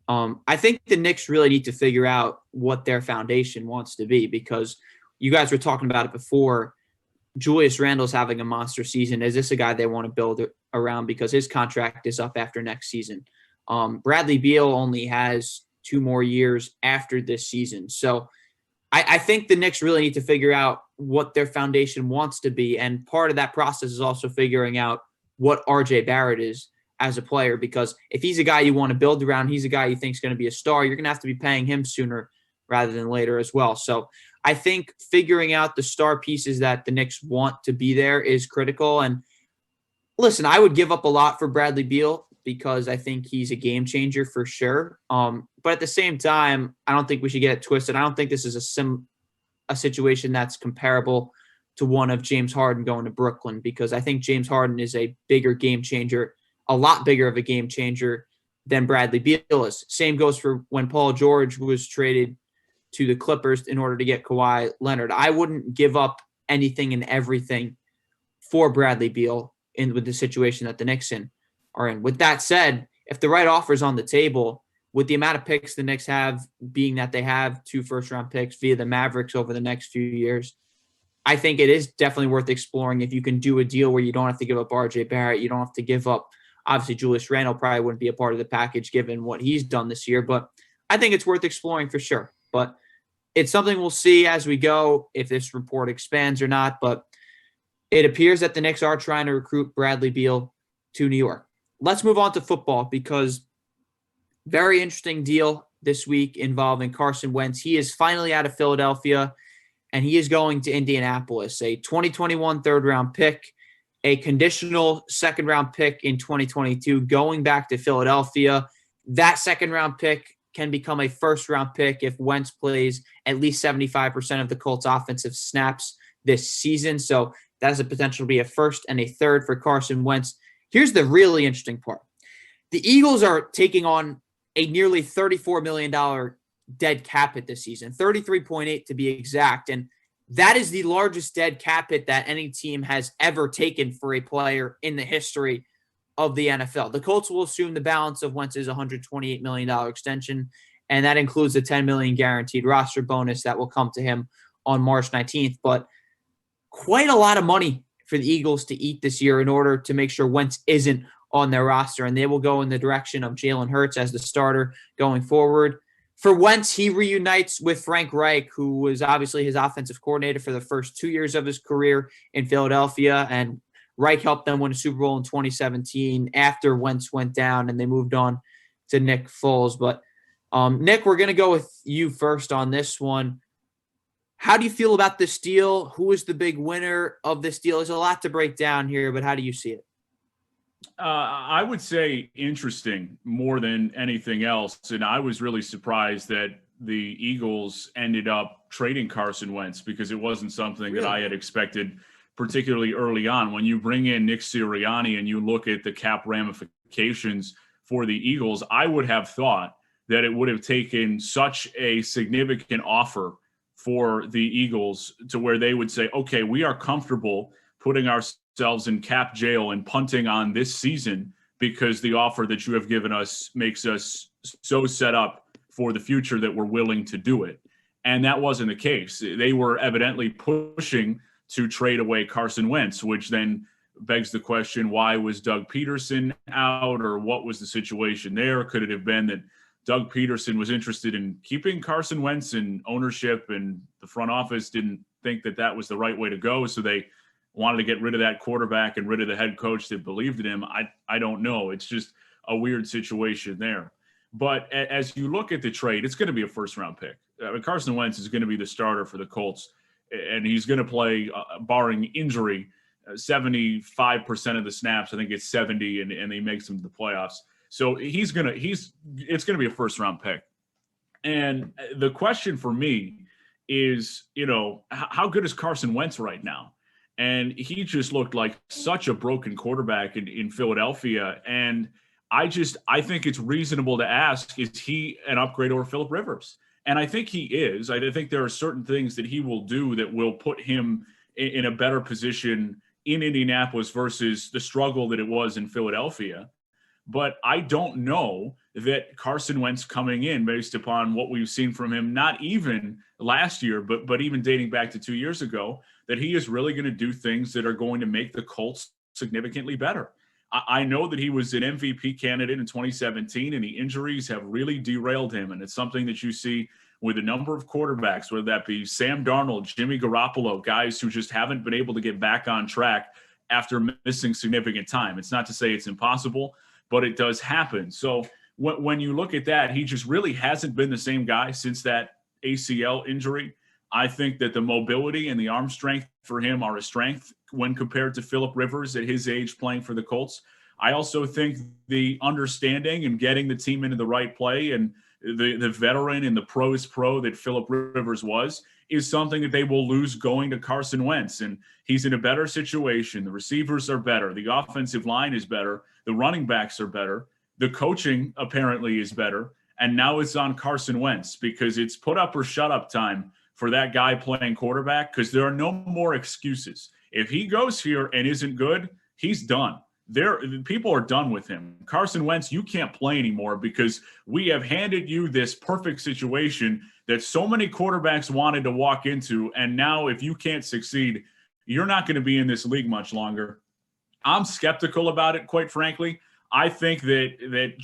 Speaker 4: I think the Knicks really need to figure out what their foundation wants to be, because you guys were talking about it before. Julius Randle's having a monster season. Is this a guy they want to build around, because his contract is up after next season? Bradley Beal only has 2 more years after this season. So I think the Knicks really need to figure out what their foundation wants to be. And part of that process is also figuring out what RJ Barrett is as a player, because if he's a guy you want to build around, he's a guy you think is going to be a star, you're going to have to be paying him sooner rather than later as well. So I think figuring out the star pieces that the Knicks want to be there is critical. And listen, I would give up a lot for Bradley Beal because I think he's a game changer for sure. But at the same time, I don't think we should get it twisted. I don't think this is a situation that's comparable to one of James Harden going to Brooklyn, because I think James Harden is a bigger game changer, a lot bigger of a game changer than Bradley Beal is. Same goes for when Paul George was traded to the Clippers in order to get Kawhi Leonard. I wouldn't give up anything and everything for Bradley Beal with the situation that the Knicks are in. With that said, if the right offer is on the table, with the amount of picks the Knicks have, being that they have 2 first-round picks via the Mavericks over the next few years, I think it is definitely worth exploring if you can do a deal where you don't have to give up RJ Barrett, you don't have to give up, obviously Julius Randle probably wouldn't be a part of the package given what he's done this year, but I think it's worth exploring for sure. But it's something we'll see as we go if this report expands or not. But it appears that the Knicks are trying to recruit Bradley Beal to New York. Let's move on to football, because very interesting deal this week involving Carson Wentz. He is finally out of Philadelphia, and he is going to Indianapolis, a 2021 third-round pick, a conditional second-round pick in 2022, going back to Philadelphia. That second-round pick can become a first-round pick if Wentz plays at least 75% of the Colts' offensive snaps this season. So that has a potential to be a first and a third for Carson Wentz. Here's the really interesting part. The Eagles are taking on a nearly $34 million dead cap hit this season, 33.8 to be exact. And that is the largest dead cap hit that any team has ever taken for a player in the history of the NFL. The Colts will assume the balance of Wentz's $128 million extension, and that includes the $10 million guaranteed roster bonus that will come to him on March 19th. But quite a lot of money for the Eagles to eat this year in order to make sure Wentz isn't on their roster, and they will go in the direction of Jalen Hurts as the starter going forward. For Wentz, he reunites with Frank Reich, who was obviously his offensive coordinator for the first 2 years of his career in Philadelphia, and Reich helped them win a Super Bowl in 2017 after Wentz went down, and they moved on to Nick Foles. But Nick, we're going to go with you first on this one. How do you feel about this deal? Who is the big winner of this deal? There's a lot to break down here, but how do you see it?
Speaker 3: I would say interesting more than anything else. And I was really surprised that the Eagles ended up trading Carson Wentz because it wasn't something that I had expected, particularly early on. When you bring in Nick Sirianni and you look at the cap ramifications for the Eagles, I would have thought that it would have taken such a significant offer for the Eagles to where they would say, okay, we are comfortable putting ourselves in cap jail and punting on this season because the offer that you have given us makes us so set up for the future that we're willing to do it. And that wasn't the case. They were evidently pushing to trade away Carson Wentz, which then begs the question, why was Doug Peterson out, or what was the situation there? Could it have been that Doug Peterson was interested in keeping Carson Wentz, and ownership and the front office didn't think that that was the right way to go, so they wanted to get rid of that quarterback and rid of the head coach that believed in him? I don't know. It's just a weird situation there. But as you look at the trade, it's going to be a first-round pick. Carson Wentz is going to be the starter for the Colts, and he's going to play, barring injury, 75% of the snaps. I think it's 70, and he makes them to the playoffs. So it's going to be a first-round pick. And the question for me is, how good is Carson Wentz right now? And he just looked like such a broken quarterback in Philadelphia. And I think it's reasonable to ask, is he an upgrade over Phillip Rivers? And I think he is. I think there are certain things that he will do that will put him in a better position in Indianapolis versus the struggle that it was in Philadelphia. But I don't know that Carson Wentz coming in, based upon what we've seen from him, not even last year, but even dating back to 2 years ago, that he is really going to do things that are going to make the Colts significantly better. I know that he was an MVP candidate in 2017, and the injuries have really derailed him. And it's something that you see with a number of quarterbacks, whether that be Sam Darnold, Jimmy Garoppolo, guys who just haven't been able to get back on track after missing significant time. It's not to say it's impossible, but it does happen. So when you look at that, he just really hasn't been the same guy since that ACL injury. I think that the mobility and the arm strength for him are a strength when compared to Phillip Rivers at his age playing for the Colts. I also think the understanding and getting the team into the right play and the veteran and the pro's pro that Phillip Rivers was is something that they will lose going to Carson Wentz. And he's in a better situation. The receivers are better. The offensive line is better. The running backs are better. The coaching apparently is better. And now it's on Carson Wentz because it's put up or shut up time for that guy playing quarterback, because there are no more excuses. If he goes here and isn't good, he's done. People are done with him. Carson Wentz, you can't play anymore because we have handed you this perfect situation that so many quarterbacks wanted to walk into. And now if you can't succeed, you're not going to be in this league much longer. I'm skeptical about it, quite frankly. I think that the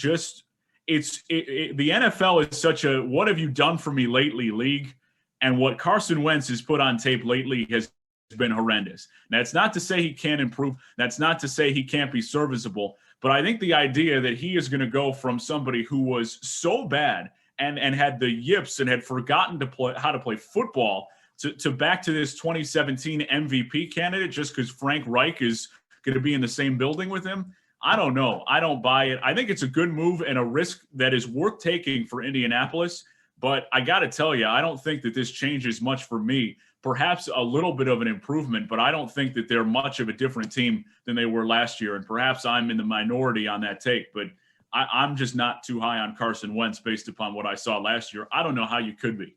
Speaker 3: NFL is such a what have you done for me lately league. And what Carson Wentz has put on tape lately has been horrendous. That's not to say he can't improve. That's not to say he can't be serviceable. But I think the idea that he is going to go from somebody who was so bad and had the yips and had forgotten how to play football to back to this 2017 MVP candidate just because Frank Reich is going to be in the same building with him, I don't know. I don't buy it. I think it's a good move and a risk that is worth taking for Indianapolis. But I got to tell you, I don't think that this changes much for me. Perhaps a little bit of an improvement, but I don't think that they're much of a different team than they were last year. And perhaps I'm in the minority on that take, but I'm just not too high on Carson Wentz based upon what I saw last year. I don't know how you could be.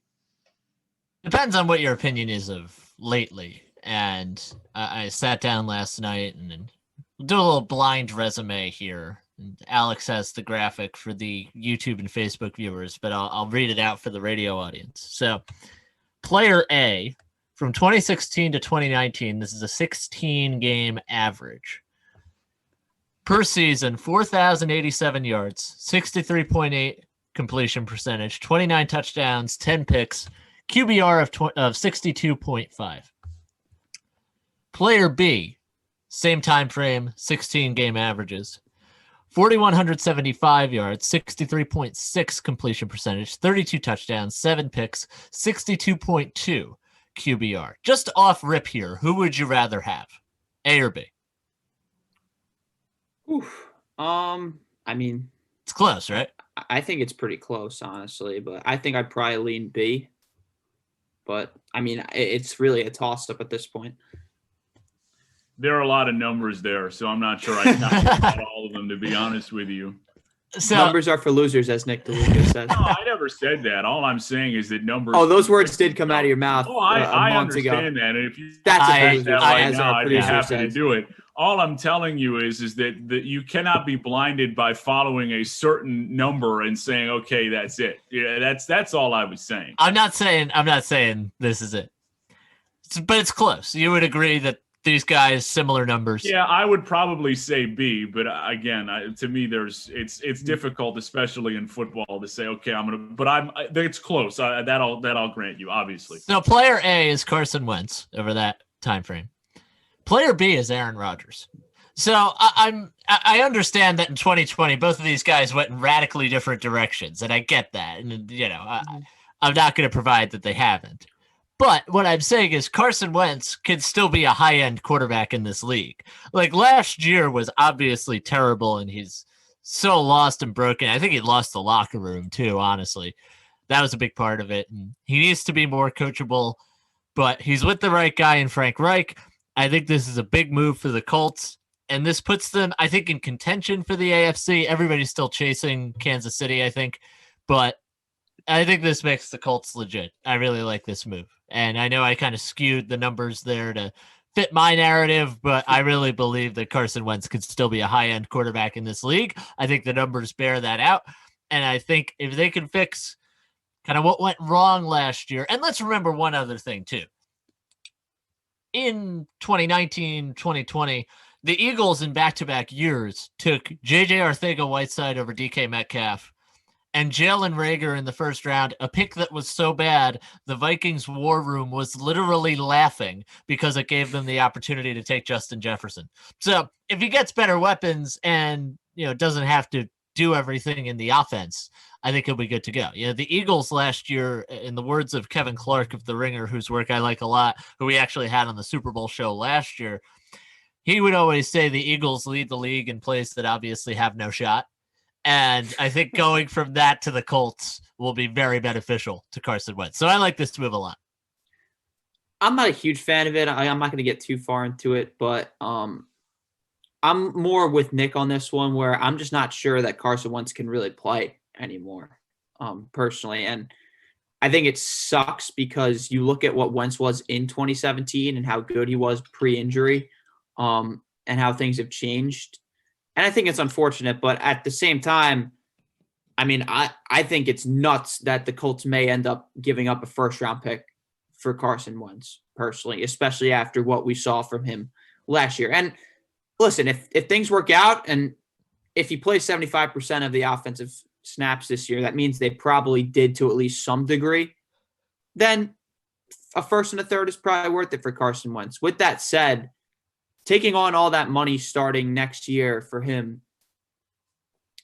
Speaker 2: Depends on what your opinion is of lately. And I sat down last night and do a little blind resume here. Alex has the graphic for the YouTube and Facebook viewers, but I'll read it out for the radio audience. So, player A, From 2016 to 2019, this is a 16-game average. Per season, 4,087 yards, 63.8 completion percentage, 29 touchdowns, 10 picks, QBR of 62.5. Player B, same time frame, 16-game averages. 4,175 yards, 63.6 completion percentage, 32 touchdowns, 7 picks, 62.2 QBR. Just off rip here, who would you rather have, A or B?
Speaker 4: Oof. I mean,
Speaker 2: It's close, right?
Speaker 4: I think it's pretty close, honestly, but I think I'd probably lean B. But I mean, it's really a toss-up at this point.
Speaker 3: There are a lot of numbers there, so I'm not sure I count all of them, to be honest with you.
Speaker 2: So,
Speaker 4: Numbers are for losers, as Nick DeLuca says.
Speaker 3: No, I never said that. All I'm saying is that numbers.
Speaker 4: Oh, those words did come out of your mouth.
Speaker 3: Oh, I
Speaker 4: a month ago.
Speaker 3: understand that. And if you
Speaker 4: That's
Speaker 2: I-
Speaker 4: a
Speaker 3: said
Speaker 4: loser,
Speaker 3: that right
Speaker 4: as
Speaker 3: now,
Speaker 4: our
Speaker 3: I'd be
Speaker 4: producer
Speaker 3: happy to
Speaker 4: says.
Speaker 3: do it. All I'm telling you is that you cannot be blinded by following a certain number and saying, okay, that's it. Yeah, that's all I was saying.
Speaker 2: I'm not saying this is it. But it's close. You would agree that these guys, similar numbers.
Speaker 3: Yeah, I would probably say B, but again, to me, it's difficult, especially in football, to say, okay, it's close. That I'll grant you, obviously.
Speaker 2: So player A is Carson Wentz over that time frame. Player B is Aaron Rodgers. So I understand that in 2020, both of these guys went in radically different directions, and I get that. And I'm not going to provide that they haven't. But what I'm saying is Carson Wentz could still be a high-end quarterback in this league. Like, last year was obviously terrible, and he's so lost and broken. I think he lost the locker room, too, honestly. That was a big part of it. And he needs to be more coachable, but he's with the right guy in Frank Reich. I think this is a big move for the Colts, and this puts them, I think, in contention for the AFC. Everybody's still chasing Kansas City, I think, but I think this makes the Colts legit. I really like this move. And I know I kind of skewed the numbers there to fit my narrative, but I really believe that Carson Wentz could still be a high-end quarterback in this league. I think the numbers bear that out. And I think if they can fix kind of what went wrong last year, and let's remember one other thing too. In 2019, 2020, the Eagles in back-to-back years took J.J. Arcega-Whiteside over DK Metcalf and Jalen Reagor in the first round, a pick that was so bad, the Vikings war room was literally laughing because it gave them the opportunity to take Justin Jefferson. So if he gets better weapons and, doesn't have to do everything in the offense, I think he'll be good to go. The Eagles last year, in the words of Kevin Clark of The Ringer, whose work I like a lot, who we actually had on the Super Bowl show last year, he would always say the Eagles lead the league in plays that obviously have no shot. And I think going from that to the Colts will be very beneficial to Carson Wentz. So I like this move a lot.
Speaker 4: I'm not a huge fan of it. I'm not going to get too far into it, but I'm more with Nick on this one, where I'm just not sure that Carson Wentz can really play anymore, personally. And I think it sucks because you look at what Wentz was in 2017 and how good he was pre-injury, and how things have changed. And I think it's unfortunate, but at the same time, I mean, I think it's nuts that the Colts may end up giving up a first-round pick for Carson Wentz, personally, especially after what we saw from him last year. And listen, if things work out and if he plays 75% of the offensive snaps this year, that means they probably did to at least some degree, then a first and a third is probably worth it for Carson Wentz. With that said, taking on all that money starting next year for him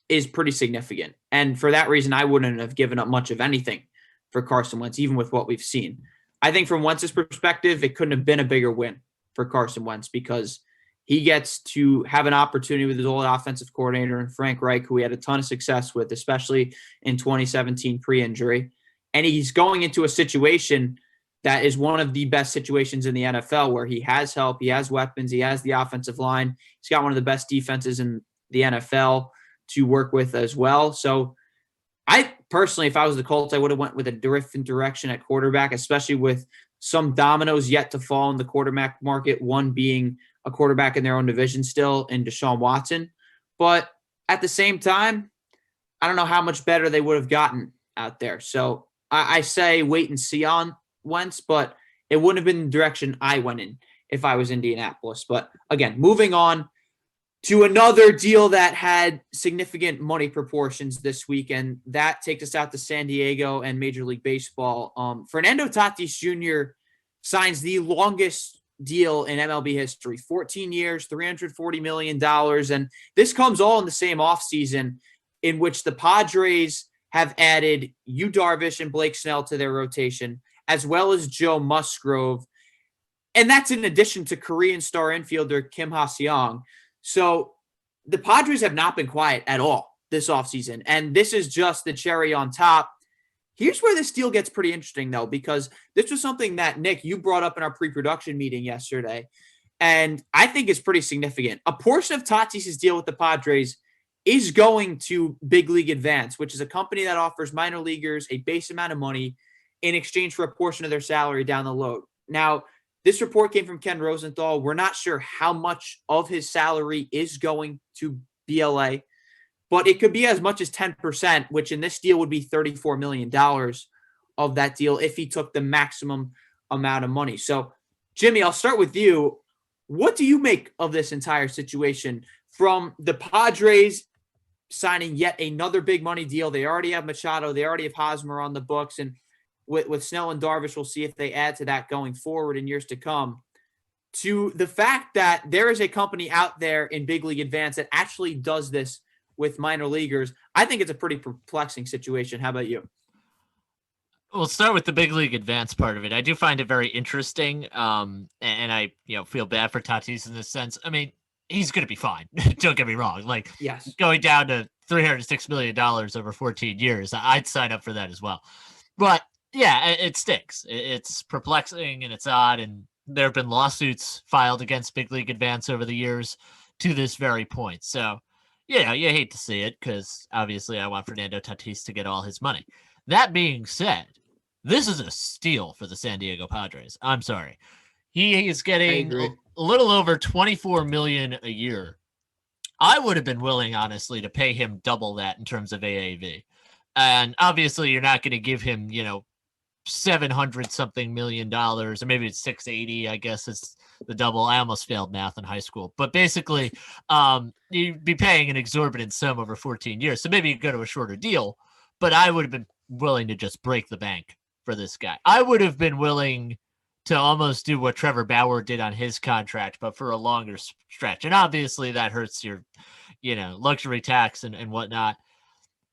Speaker 4: is pretty significant. And for that reason, I wouldn't have given up much of anything for Carson Wentz, even with what we've seen. I think from Wentz's perspective, it couldn't have been a bigger win for Carson Wentz because he gets to have an opportunity with his old offensive coordinator and Frank Reich, who he had a ton of success with, especially in 2017 pre-injury. And he's going into a situation that is one of the best situations in the NFL where he has help, he has weapons, he has the offensive line. He's got one of the best defenses in the NFL to work with as well. So I personally, if I was the Colts, I would have went with a different direction at quarterback, especially with some dominoes yet to fall in the quarterback market, one being a quarterback in their own division still in Deshaun Watson. But at the same time, I don't know how much better they would have gotten out there. So I say wait and see on Wentz, but it wouldn't have been the direction I went in if I was Indianapolis. But again, moving on to another deal that had significant money proportions this week, and that takes us out to San Diego and Major League Baseball. Fernando Tatis Jr. signs the longest deal in MLB history, 14 years, $340 million. And this comes all in the same offseason in which the Padres have added Yu Darvish and Blake Snell to their rotation, as well as Joe Musgrove. And that's in addition to Korean star infielder Kim Ha-seong. So the Padres have not been quiet at all this offseason. And this is just the cherry on top. Here's where this deal gets pretty interesting, though, because this was something that, Nick, you brought up in our pre-production meeting yesterday. And I think is pretty significant. A portion of Tatis's deal with the Padres is going to Big League Advance, which is a company that offers minor leaguers a base amount of money in exchange for a portion of their salary down the road. Now, this report came from Ken Rosenthal. We're not sure how much of his salary is going to BLA, but it could be as much as 10%, which in this deal would be $34 million of that deal if he took the maximum amount of money. So, Jimmy, I'll start with you. What do you make of this entire situation from the Padres signing yet another big money deal? They already have Machado. They already have Hosmer on the books. And with Snell and Darvish, we'll see if they add to that going forward in years to come, to the fact that there is a company out there in Big League Advance that actually does this with minor leaguers. I think it's a pretty perplexing situation. How about you?
Speaker 2: We'll start with the Big League Advance part of it. I do find it very interesting, and I feel bad for Tatis in this sense. I mean, he's going to be fine. Don't get me wrong. Like,
Speaker 4: yes,
Speaker 2: going down to $306 million over 14 years, I'd sign up for that as well. But yeah, it stinks. It's perplexing and it's odd. And there have been lawsuits filed against Big League Advance over the years to this very point. So, yeah, you hate to see it because obviously I want Fernando Tatis to get all his money. That being said, this is a steal for the San Diego Padres. I'm sorry. He is getting a little over $24 million a year. I would have been willing, honestly, to pay him double that in terms of AAV. And obviously you're not going to give him, $700 something million, or maybe it's 680, I guess is the double. I almost failed math in high school, but basically you'd be paying an exorbitant sum over 14 years. So maybe you go to a shorter deal, but I would have been willing to just break the bank for this guy. I would have been willing to almost do what Trevor Bauer did on his contract, but for a longer stretch. And obviously that hurts your, luxury tax and whatnot.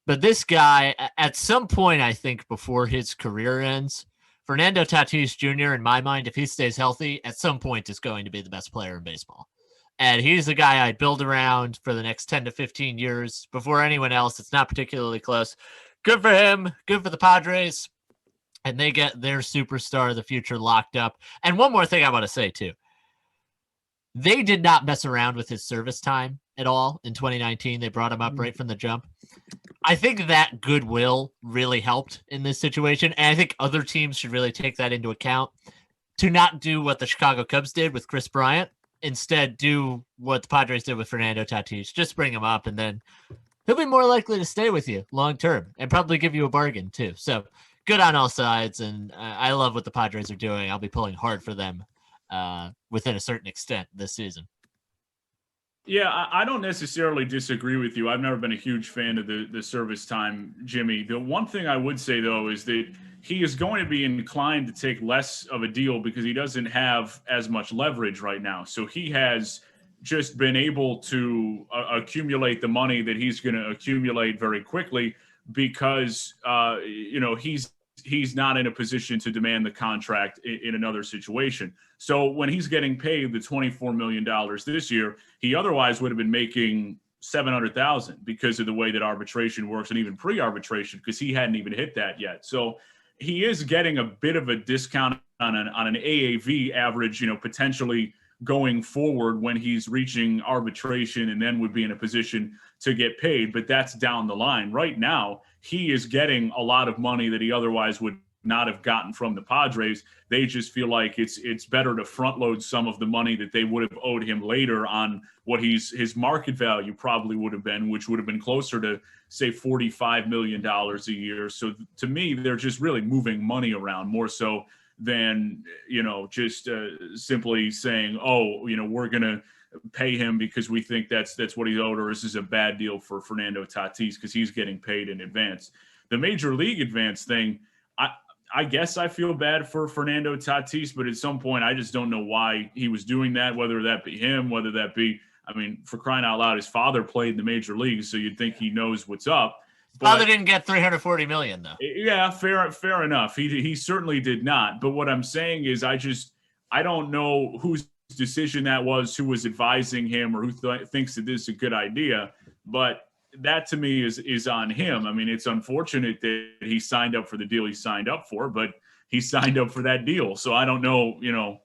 Speaker 2: But this guy, at some point, I think before his career ends, Fernando Tatis Jr., in my mind, if he stays healthy, at some point is going to be the best player in baseball. And he's the guy I'd build around for the next 10 to 15 years before anyone else. It's not particularly close. Good for him. Good for the Padres. And they get their superstar of the future locked up. And one more thing I want to say, too. They did not mess around with his service time at all in 2019. They brought him up right from the jump. I think that goodwill really helped in this situation. And I think other teams should really take that into account to not do what the Chicago Cubs did with Chris Bryant. Instead, do what the Padres did with Fernando Tatis. Just bring him up, and then he'll be more likely to stay with you long term and probably give you a bargain, too. So good on all sides. And I love what the Padres are doing. I'll be pulling hard for them within a certain extent this season.
Speaker 3: Yeah, I don't necessarily disagree with you. I've never been a huge fan of the service time, Jimmy. The one thing I would say, though, is that he is going to be inclined to take less of a deal because he doesn't have as much leverage right now. So he has just been able to accumulate the money that he's going to accumulate very quickly because, he's not in a position to demand the contract in another situation. So when he's getting paid the $24 million this year, he otherwise would have been making $700,000 because of the way that arbitration works, and even pre-arbitration because he hadn't even hit that yet. So he is getting a bit of a discount on an AAV average, potentially going forward when he's reaching arbitration and then would be in a position to get paid. But that's down the line. Right now, he is getting a lot of money that he otherwise would not have gotten from the Padres. They just feel like it's better to front load some of the money that they would have owed him later on what his market value probably would have been, which would have been closer to, say, $45 million a year. So to me, they're just really moving money around more so than, just simply saying, oh, we're going to pay him because we think that's what he's owed, or this is a bad deal for Fernando Tatis because he's getting paid in advance. The major league advance thing, I guess I feel bad for Fernando Tatis, but at some point I just don't know why he was doing that, whether that be him, whether that be, for crying out loud, his father played in the major leagues, so you'd think he knows what's up.
Speaker 2: Father didn't get $340 million though.
Speaker 3: Yeah, fair enough. He certainly did not. But what I'm saying is I don't know whose decision that was, who was advising him, or who thinks that this is a good idea. But that to me is on him. It's unfortunate that he signed up for the deal he signed up for, but he signed up for that deal. So I don't know,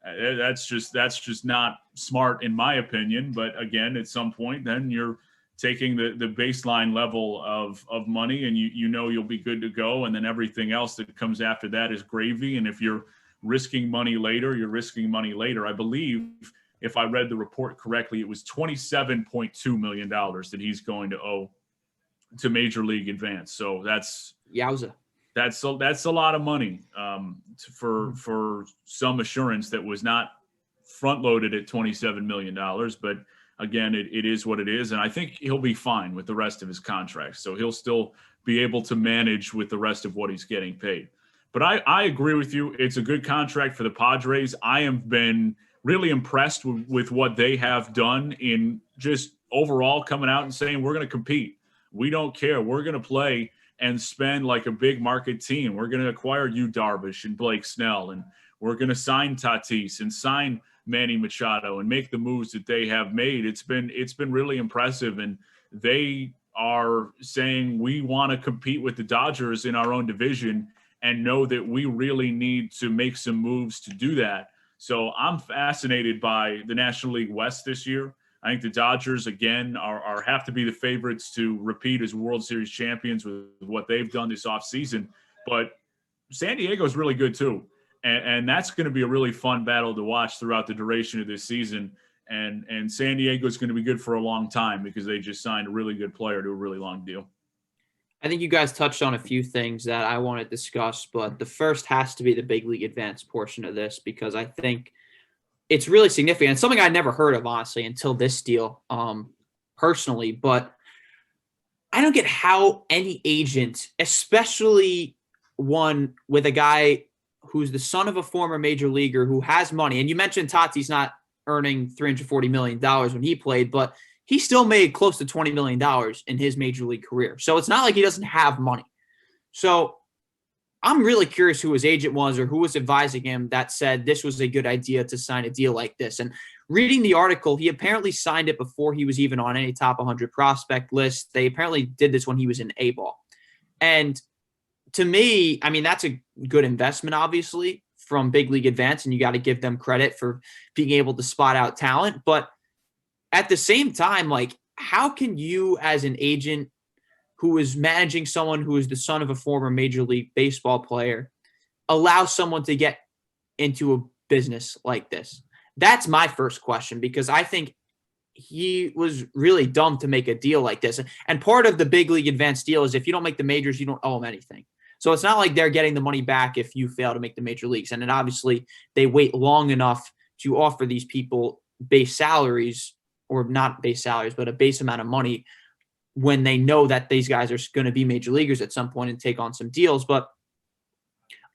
Speaker 3: that's just not smart in my opinion. But again, at some point, then you're taking the baseline level of money, and you'll be good to go. And then everything else that comes after that is gravy. And if you're risking money later, you're risking money later. I believe, if I read the report correctly, it was $27.2 million that he's going to owe to Major League Advance. So that's
Speaker 4: yowza.
Speaker 3: That's a lot of money for some assurance that was not front loaded at $27 million. But again, it is what it is. And I think he'll be fine with the rest of his contract. So he'll still be able to manage with the rest of what he's getting paid. But I agree with you. It's a good contract for the Padres. I have been really impressed with what they have done in just overall coming out and saying, we're going to compete. We don't care. We're going to play and spend like a big market team. We're going to acquire Yu Darvish and Blake Snell, and we're going to sign Tatis and sign Manny Machado and make the moves that they have made. It's been really impressive. And they are saying, we want to compete with the Dodgers in our own division and know that we really need to make some moves to do that. So I'm fascinated by the National League West this year. I think the Dodgers, again, have to be the favorites to repeat as World Series champions with what they've done this offseason. But San Diego's really good too. And that's going to be a really fun battle to watch throughout the duration of this season. And San Diego's going to be good for a long time because they just signed a really good player to a really long deal.
Speaker 4: I think you guys touched on a few things that I want to discuss, but the first has to be the big league advance portion of this, because I think it's really significant. It's something I never heard of, honestly, until this deal, personally. But I don't get how any agent, especially one with a guy who's the son of a former major leaguer who has money, and you mentioned Tatis not earning $340 million when he played, but he still made close to $20 million in his major league career. So it's not like he doesn't have money. So I'm really curious who his agent was or who was advising him that said this was a good idea to sign a deal like this. And reading the article, he apparently signed it before he was even on any top 100 prospect list. They apparently did this when he was in A-ball. And to me, that's a good investment, obviously, from Big League Advance, and you got to give them credit for being able to spot out talent. But at the same time, how can you, as an agent who is managing someone who is the son of a former Major League Baseball player, allow someone to get into a business like this? That's my first question, because I think he was really dumb to make a deal like this. And part of the Big League Advance deal is if you don't make the majors, you don't owe them anything. So it's not like they're getting the money back if you fail to make the major leagues. And then obviously they wait long enough to offer these people base salaries, or not base salaries, but a base amount of money when they know that these guys are going to be major leaguers at some point and take on some deals. But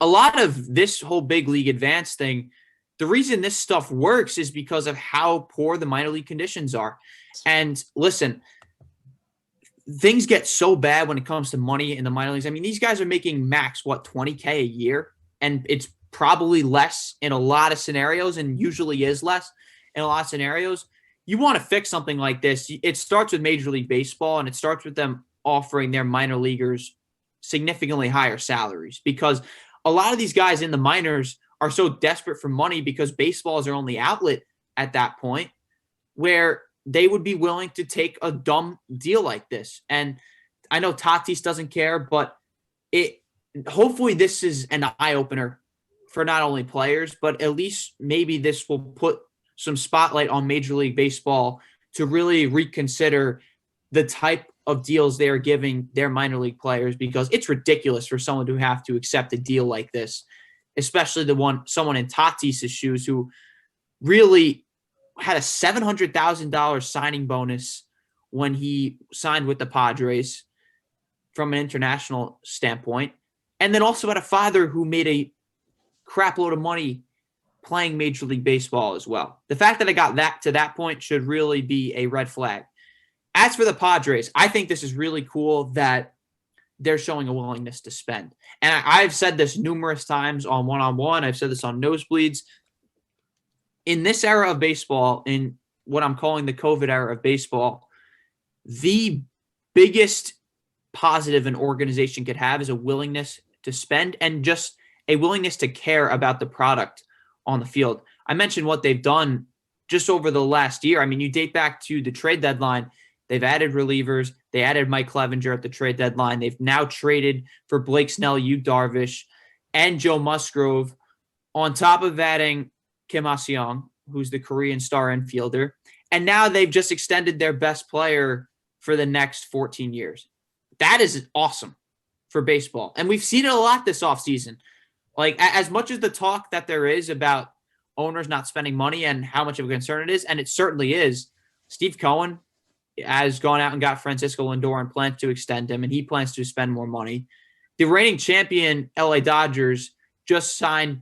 Speaker 4: a lot of this whole Big League Advance thing, the reason this stuff works is because of how poor the minor league conditions are. And listen, things get so bad when it comes to money in the minor leagues. These guys are making max, $20K a year, and it's probably less in a lot of scenarios, and usually is less in a lot of scenarios. You want to fix something like this. It starts with Major League Baseball, and it starts with them offering their minor leaguers significantly higher salaries, because a lot of these guys in the minors are so desperate for money because baseball is their only outlet at that point, where they would be willing to take a dumb deal like this. And I know Tatis doesn't care, but hopefully this is an eye-opener for not only players, but at least maybe this will put some spotlight on Major League Baseball to really reconsider the type of deals they are giving their minor league players, because it's ridiculous for someone to have to accept a deal like this. especially someone in Tatis's shoes who really had a $700,000 signing bonus when he signed with the Padres from an international standpoint, and then also had a father who made a crap load of money playing Major League Baseball as well. The fact that I got that to that point should really be a red flag. As for the Padres, I think this is really cool that they're showing a willingness to spend. And I've said this numerous times on one-on-one. I've said this on Nosebleeds. In this era of baseball, in what I'm calling the COVID era of baseball, the biggest positive an organization could have is a willingness to spend and just a willingness to care about the product on the field. I mentioned what they've done just over the last year. I mean, you date back to the trade deadline, they've added relievers. They added Mike Clevenger at the trade deadline. They've now traded for Blake Snell, Yu Darvish, and Joe Musgrove, on top of adding Kim Ha-seong, who's the Korean star infielder. And now they've just extended their best player for the next 14 years. That is awesome for baseball. And we've seen it a lot this offseason. Like, as much as the talk that there is about owners not spending money and how much of a concern it is, and it certainly is, Steve Cohen has gone out and got Francisco Lindor and plans to extend him, and he plans to spend more money. The reigning champion LA Dodgers just signed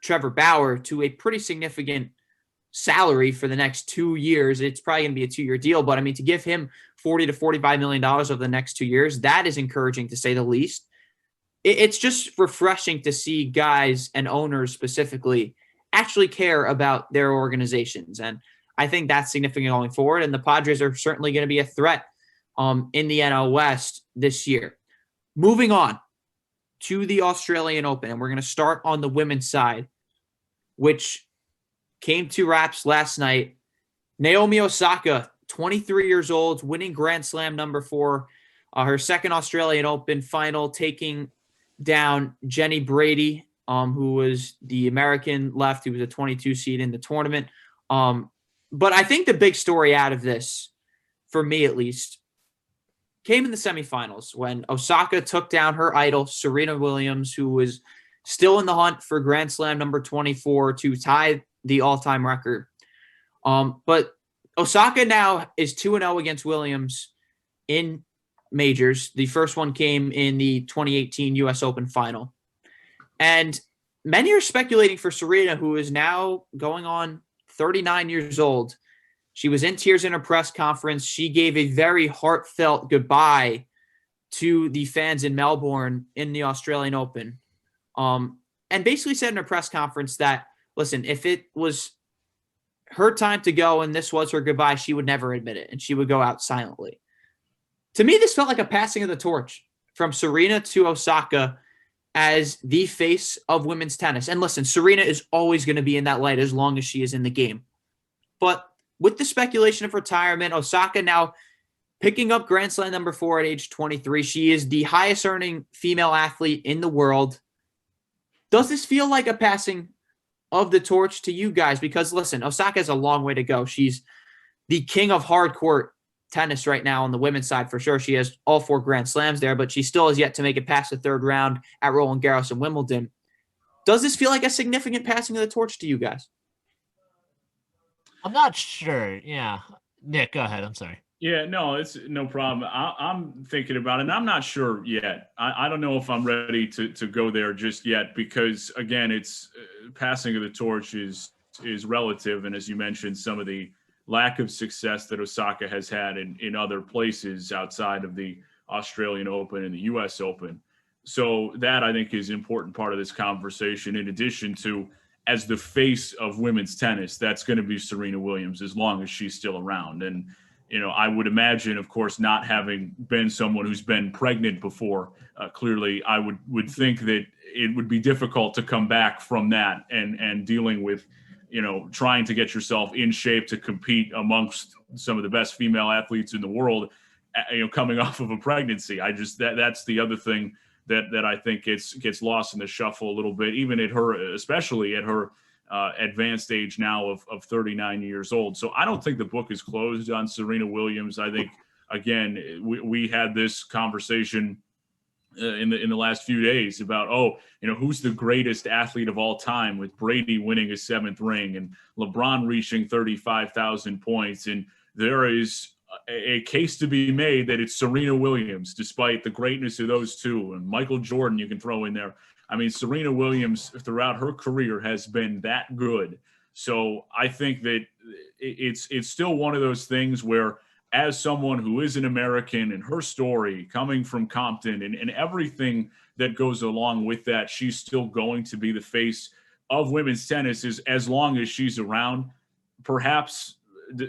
Speaker 4: Trevor Bauer to a pretty significant salary for the next 2 years. It's probably going to be a 2-year deal, but I mean, to give him $40 to $45 million over the next 2 years, that is encouraging to say the least. It's just refreshing to see guys and owners specifically actually care about their organizations. And I think that's significant going forward. And the Padres are certainly going to be a threat in the NL West this year. Moving on to the Australian Open, and we're going to start on the women's side, which came to wraps last night. Naomi Osaka, 23 years old, winning Grand Slam number 4, her second Australian Open final, taking down Jenny Brady, who was the American left, who was a 22 seed in the tournament. But I think the big story out of this, for me at least, came in the semifinals when Osaka took down her idol, Serena Williams, who was still in the hunt for Grand Slam number 24 to tie the all-time record. But Osaka now is 2-0 against Williams in majors. The first one came in the 2018 U.S. Open final. And many are speculating for Serena, who is now going on 39 years old. She was in tears in her press conference. She gave a very heartfelt goodbye to the fans in Melbourne in the Australian Open. And basically said in her press conference that, listen, if it was her time to go and this was her goodbye, she would never admit it and she would go out silently. To me, this felt like a passing of the torch from Serena to Osaka as the face of women's tennis. And listen, Serena is always going to be in that light as long as she is in the game. But with the speculation of retirement, Osaka now picking up Grand Slam number 4 at age 23. She is the highest earning female athlete in the world. Does this feel like a passing of the torch to you guys? Because listen, Osaka has a long way to go. She's the king of hard court tennis right now on the women's side for sure. She has all 4 Grand Slams there, but she still has yet to make it past the 3rd round at Roland Garros and Wimbledon. Does this feel like a significant passing of the torch to you guys?
Speaker 2: I'm not sure. Yeah. Nick, go ahead. I'm sorry.
Speaker 3: Yeah, no, it's no problem. I'm thinking about it, and I'm not sure yet. I don't know if I'm ready to go there just yet because, again, it's passing of the torch is relative. And as you mentioned, some of the lack of success that Osaka has had in other places outside of the Australian Open and the U.S. Open. So that, I think, is an important part of this conversation, in addition to, as the face of women's tennis, that's going to be Serena Williams as long as she's still around. And, you know, I would imagine, of course, not having been someone who's been pregnant before, clearly I would think that it would be difficult to come back from that and dealing with, you know, trying to get yourself in shape to compete amongst some of the best female athletes in the world, you know, coming off of a pregnancy. That's the other thing that I think gets lost in the shuffle a little bit, even at her, especially at her advanced age now of 39 years old. So I don't think the book is closed on Serena Williams. I think, again, we had this conversation in the last few days about, who's the greatest athlete of all time, with Brady winning his 7th ring and LeBron reaching 35,000 points. And there is a case to be made that it's Serena Williams, despite the greatness of those two, and Michael Jordan you can throw in there. I mean, Serena Williams throughout her career has been that good. So I think that it's still one of those things where, as someone who is an American and her story coming from Compton and everything that goes along with that, she's still going to be the face of women's tennis as long as she's around. Perhaps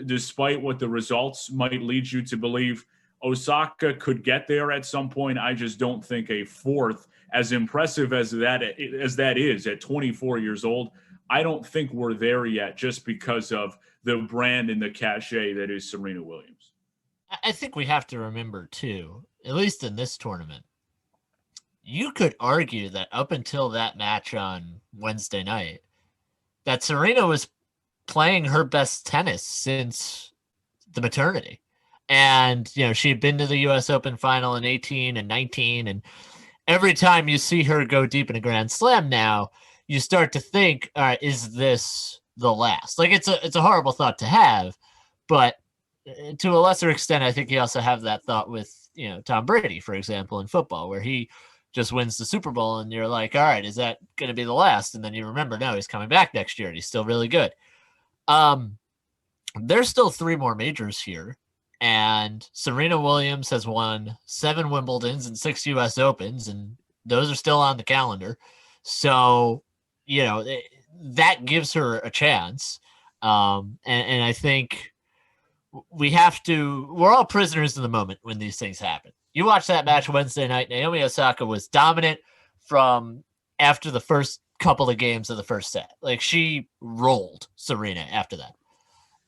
Speaker 3: despite what the results might lead you to believe, Osaka could get there at some point. I just don't think a 4th, as impressive as that is at 24 years old, I don't think we're there yet, just because of the brand and the cachet that is Serena Williams.
Speaker 2: I think we have to remember too, at least in this tournament, you could argue that up until that match on Wednesday night, that Serena was playing her best tennis since the maternity. And, she had been to the US Open final in 18 and 19. And every time you see her go deep in a Grand Slam now, you start to think, all right, is this the last? Like, it's a horrible thought to have, but to a lesser extent, I think you also have that thought with, Tom Brady, for example, in football, where he just wins the Super Bowl and you're like, all right, is that going to be the last? And then you remember, no, he's coming back next year and he's still really good. There's still 3 more majors here, and Serena Williams has won 7 Wimbledons and 6 US Opens, and those are still on the calendar. So, that gives her a chance. And I think we're all prisoners in the moment when these things happen. You watch that match Wednesday night, Naomi Osaka was dominant from after the first couple of games of the first set. Like, she rolled Serena after that.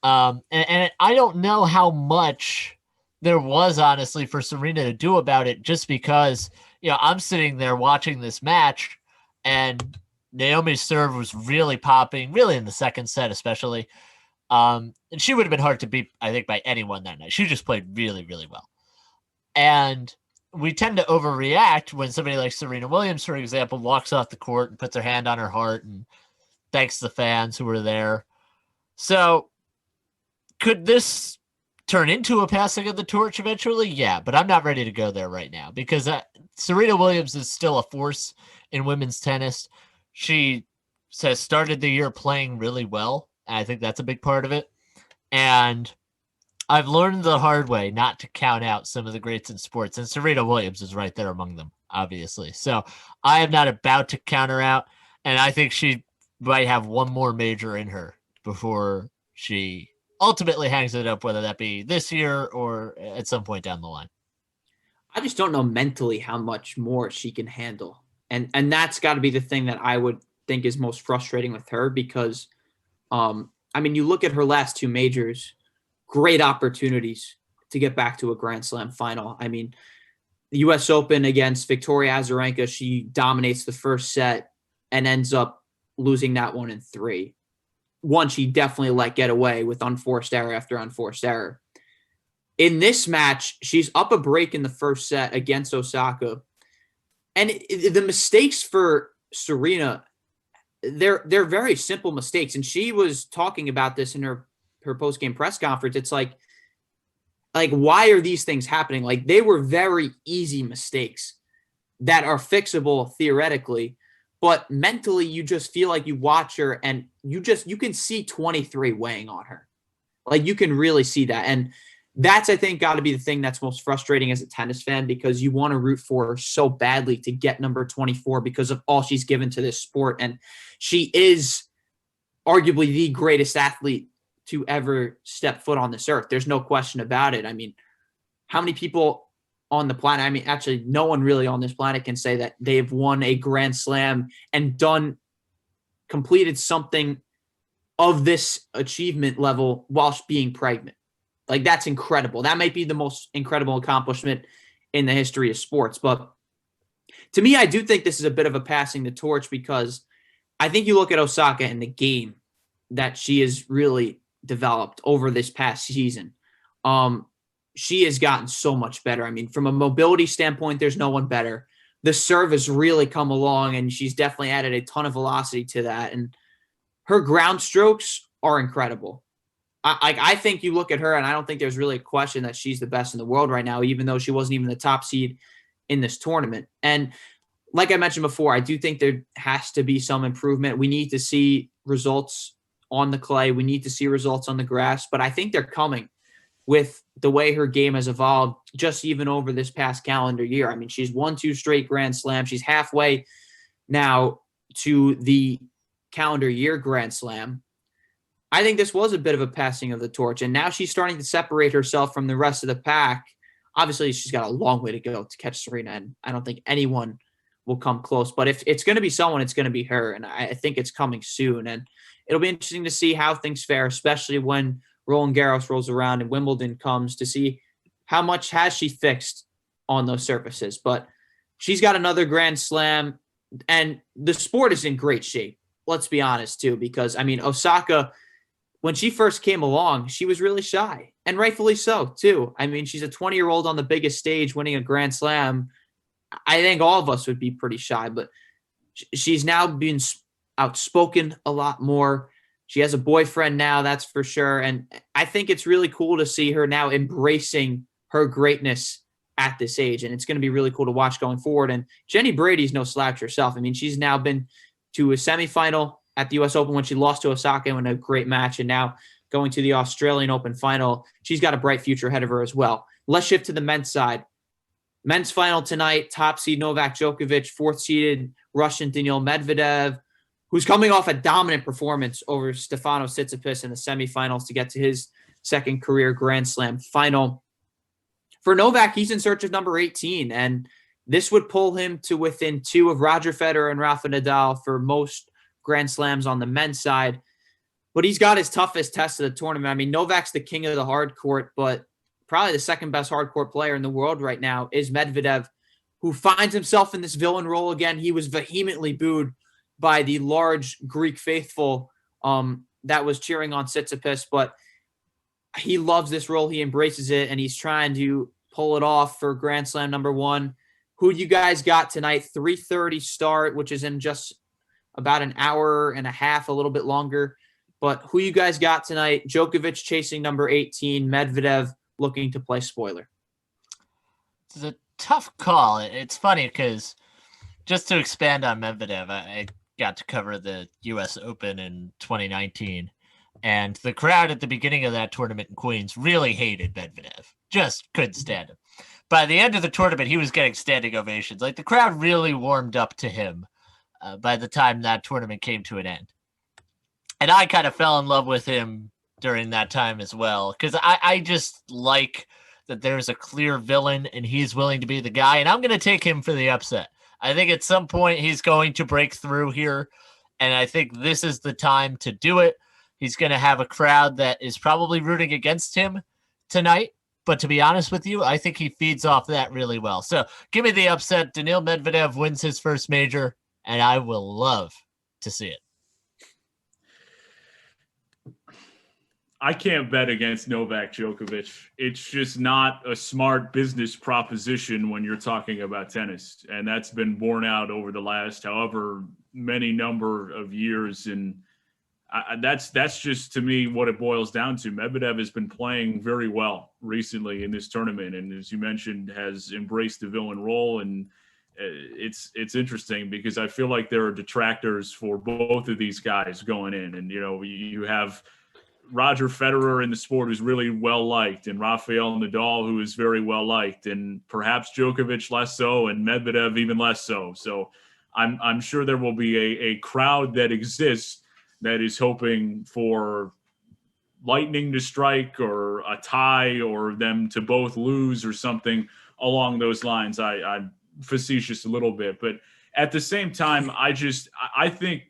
Speaker 2: And I don't know how much there was, honestly, for Serena to do about it, just because, I'm sitting there watching this match and Naomi's serve was really popping, really in the second set, especially. And she would have been hard to beat, I think, by anyone that night. She just played really, really well. And we tend to overreact when somebody like Serena Williams, for example, walks off the court and puts her hand on her heart and thanks the fans who were there. So could this turn into a passing of the torch eventually? Yeah, but I'm not ready to go there right now, because Serena Williams is still a force in women's tennis. She has started the year playing really well. And I think that's a big part of it. And I've learned the hard way not to count out some of the greats in sports, and Serena Williams is right there among them, obviously. So I am not about to count her out, and I think she might have one more major in her before she ultimately hangs it up, whether that be this year or at some point down the line.
Speaker 4: I just don't know mentally how much more she can handle. And that's got to be the thing that I would think is most frustrating with her, because, you look at her last 2 majors, great opportunities to get back to a Grand Slam final. The US Open against Victoria Azarenka, she dominates the first set and ends up losing that one in 3. One she definitely let get away with unforced error after unforced error. In this match, she's up a break in the first set against Osaka. And the mistakes for Serena, they're very simple mistakes. And she was talking about this in her post-game press conference. It's like, why are these things happening? Like, they were very easy mistakes that are fixable theoretically, but mentally you just feel like you watch her and you can see 23 weighing on her. Like, you can really see that. And that's, I think, got to be the thing that's most frustrating as a tennis fan, because you want to root for her so badly to get number 24 because of all she's given to this sport. And she is arguably the greatest athlete to ever step foot on this earth. There's no question about it. How many people on the planet, actually no one really on this planet can say that they've won a Grand Slam and completed something of this achievement level whilst being pregnant. Like, that's incredible. That might be the most incredible accomplishment in the history of sports. But to me, I do think this is a bit of a passing the torch, because I think you look at Osaka and the game that she has really developed over this past season. She has gotten so much better. From a mobility standpoint, there's no one better. the serve has really come along, and she's definitely added a ton of velocity to that. And her ground strokes are incredible. I think you look at her, and I don't think there's really a question that she's the best in the world right now, even though she wasn't even the top seed in this tournament. And like I mentioned before, I do think there has to be some improvement. We need to see results on the clay. We need to see results on the grass, but I think they're coming with the way her game has evolved just even over this past calendar year. I mean, she's won 2 straight Grand Slams. She's halfway now to the calendar year Grand Slam. I think this was a bit of a passing of the torch, and now she's starting to separate herself from the rest of the pack. Obviously, she's got a long way to go to catch Serena, and I don't think anyone will come close. But if it's going to be someone, it's going to be her, and I think it's coming soon. And it'll be interesting to see how things fare, especially when Roland Garros rolls around and Wimbledon comes, to see how much has she fixed on those surfaces. But she's got another Grand Slam, and the sport is in great shape. Let's be honest, too, because, I mean, Osaka, when she first came along, she was really shy, and rightfully so, too. I mean, she's a 20-year-old on the biggest stage winning a Grand Slam. I think all of us would be pretty shy, but she's now been outspoken a lot more. She has a boyfriend now, that's for sure. And I think it's really cool to see her now embracing her greatness at this age. And it's going to be really cool to watch going forward. And Jenny Brady's no slouch herself. I mean, she's now been to a semifinal at the U.S. Open when she lost to Osaka in a great match, and now going to the Australian Open final. She's got a bright future ahead of her as well. Let's shift to the men's side. Men's final tonight, top seed Novak Djokovic, 4th seeded Russian Daniil Medvedev, who's coming off a dominant performance over Stefanos Tsitsipas in the semifinals to get to his second career Grand Slam final. For Novak, he's in search of number 18, and this would pull him to within 2 of Roger Federer and Rafa Nadal for most Grand Slams on the men's side. But he's got his toughest test of the tournament. I mean, Novak's the king of the hard court, but probably the second best hard court player in the world right now is Medvedev, who finds himself in this villain role again. He was vehemently booed by the large Greek faithful that was cheering on Tsitsipas, but he loves this role. He embraces it, and he's trying to pull it off for Grand Slam number 1. Who you guys got tonight? 3:30 start, which is in just about an hour and a half, a little bit longer. But who you guys got tonight? Djokovic chasing number 18, Medvedev looking to play spoiler.
Speaker 2: It's a tough call. It's funny because just to expand on Medvedev, I got to cover the U.S. Open in 2019, and the crowd at the beginning of that tournament in Queens really hated Medvedev. Just couldn't stand him. By the end of the tournament, he was getting standing ovations. Like, the crowd really warmed up to him by the time that tournament came to an end. And I kind of fell in love with him during that time as well, because I just like that there's a clear villain and he's willing to be the guy, and I'm going to take him for the upset. I think at some point he's going to break through here, and I think this is the time to do it. He's going to have a crowd that is probably rooting against him tonight, but to be honest with you, I think he feeds off that really well. So give me the upset. Daniil Medvedev wins his first major, and I will love to see it.
Speaker 3: I can't bet against Novak Djokovic. It's just not a smart business proposition when you're talking about tennis. And that's been borne out over the last however many number of years. And that's just, to me, what it boils down to. Medvedev has been playing very well recently in this tournament. And as you mentioned, has embraced the villain role. And it's interesting because I feel like there are detractors for both of these guys going in. And, you know, you have Roger Federer in the sport who's really well liked, and Rafael Nadal, who is very well liked, and perhaps Djokovic less so, and Medvedev even less so. So I'm sure there will be a crowd that exists that is hoping for lightning to strike or a tie or them to both lose or something along those lines. I'm facetious a little bit, but at the same time, I think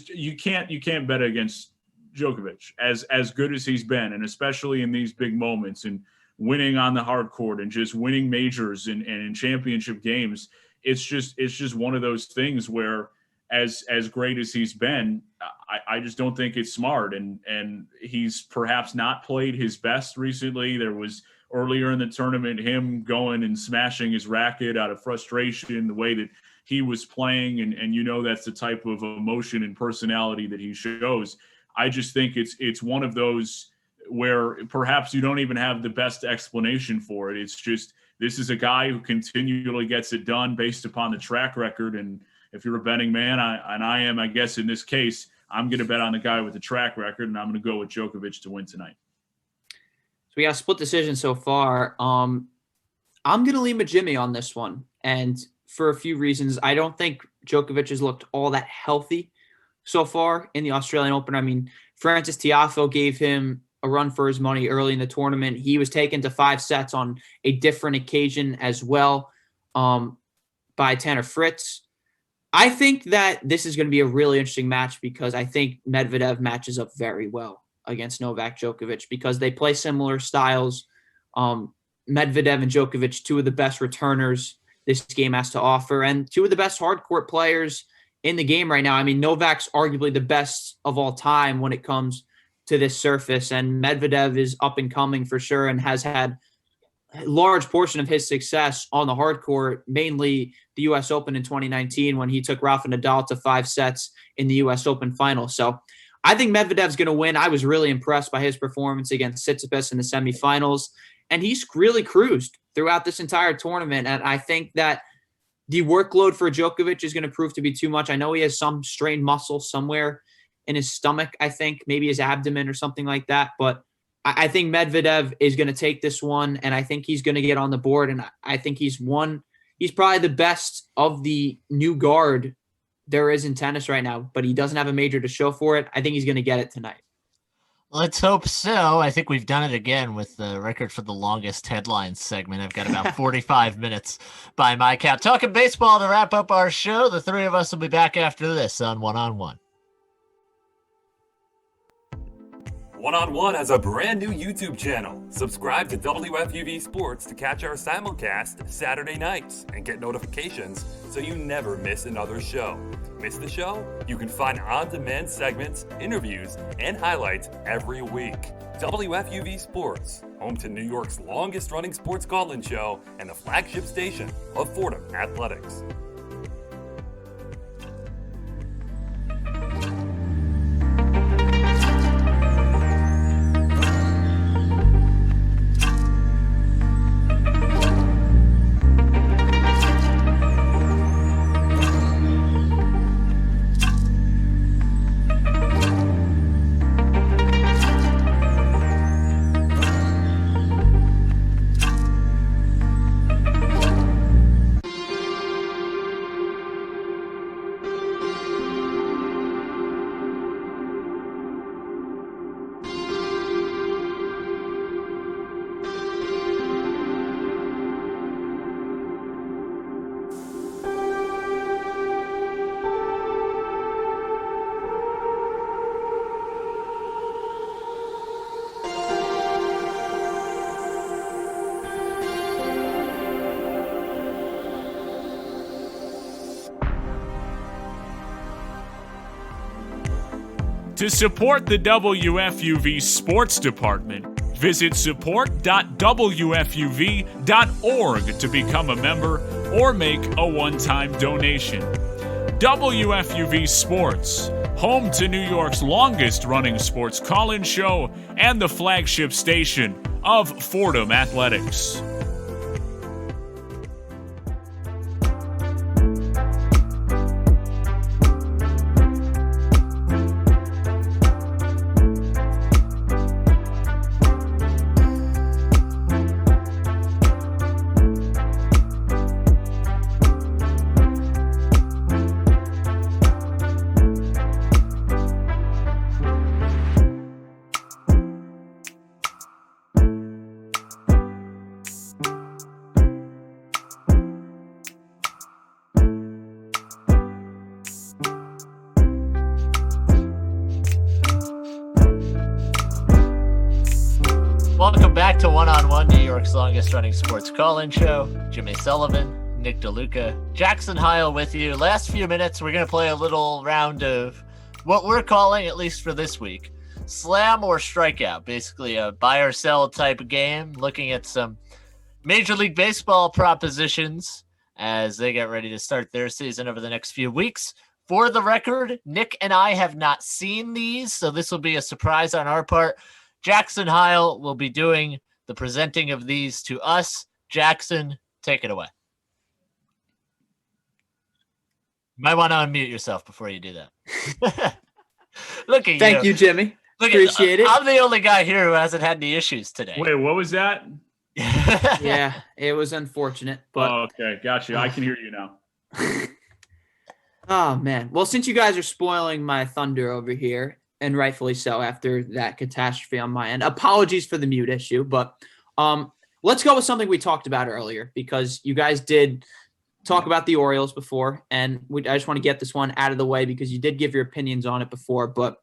Speaker 3: you can't bet against Djokovic as good as he's been, and especially in these big moments and winning on the hard court and just winning majors and in championship games. It's just one of those things where as great as he's been, I just don't think it's smart. And he's perhaps not played his best recently. There was earlier in the tournament, him going and smashing his racket out of frustration, the way that he was playing, and you know that's the type of emotion and personality that he shows. I just think it's one of those where perhaps you don't even have the best explanation for it. It's just, this is a guy who continually gets it done based upon the track record. And if you're a betting man, I am, I guess in this case, I'm going to bet on the guy with the track record, and I'm going to go with Djokovic to win tonight.
Speaker 4: So we got a split decision so far. I'm going to lean with Jimmy on this one, and for a few reasons. I don't think Djokovic has looked all that healthy so far in the Australian Open. I mean, Francis Tiafoe gave him a run for his money early in the tournament. He was taken to 5 sets on a different occasion as well by Tanner Fritz. I think that this is going to be a really interesting match because I think Medvedev matches up very well against Novak Djokovic because they play similar styles. Medvedev and Djokovic, 2 of the best returners this game has to offer, and 2 of the best hardcourt players in the game right now. I mean, Novak's arguably the best of all time when it comes to this surface, and Medvedev is up and coming for sure and has had a large portion of his success on the hardcourt, mainly the U.S. Open in 2019 when he took Rafa Nadal to 5 sets in the U.S. Open final. So I think Medvedev's going to win. I was really impressed by his performance against Tsitsipas in the semifinals, and he's really cruised throughout this entire tournament. And I think that the workload for Djokovic is going to prove to be too much. I know he has some strained muscle somewhere in his stomach, I think, maybe his abdomen or something like that. But I think Medvedev is going to take this one, and I think he's going to get on the board. And I think he's probably the best of the new guard there is in tennis right now, but he doesn't have a major to show for it. I think he's going to get it tonight.
Speaker 2: Let's hope so. I think we've done it again with the record for the longest headlines segment. I've got about 45 minutes by my count. Talking baseball to wrap up our show. The 3 of us will be back after this on One on One.
Speaker 1: One on One has a brand new YouTube channel. Subscribe to WFUV Sports to catch our simulcast Saturday nights and get notifications so you never miss another show. Miss the show? You can find on-demand segments, interviews, and highlights every week. WFUV Sports, home to New York's longest-running sports call-in show and the flagship station of Fordham Athletics.
Speaker 5: To support the WFUV Sports Department, visit support.wfuv.org to become a member or make a one-time donation. WFUV Sports, home to New York's longest-running sports call-in show and the flagship station of Fordham Athletics.
Speaker 2: Welcome back to One on One, New York's longest running sports call-in show. Jimmy Sullivan, Nick DeLuca, Jackson Heil with you. Last few minutes, we're going to play a little round of what we're calling, at least for this week, Slam or Strikeout, basically a buy or sell type of game, looking at some Major League Baseball propositions as they get ready to start their season over the next few weeks. For the record, Nick and I have not seen these, so this will be a surprise on our part. Jackson Heil will be doing the presenting of these to us. Jackson, take it away. You might want to unmute yourself before you do that. Look at you.
Speaker 4: Thank you, Jimmy. Appreciate it.
Speaker 2: I'm the only guy here who hasn't had any issues today.
Speaker 3: Wait, what was that?
Speaker 4: Yeah, it was unfortunate, but
Speaker 3: Okay, gotcha. I can hear you now.
Speaker 4: oh man. Well, since you guys are spoiling my thunder over here, and rightfully so after that catastrophe on my end, apologies for the mute issue, but let's go with something we talked about earlier because you guys did talk about the Orioles before, and I just want to get this one out of the way because you did give your opinions on it before, but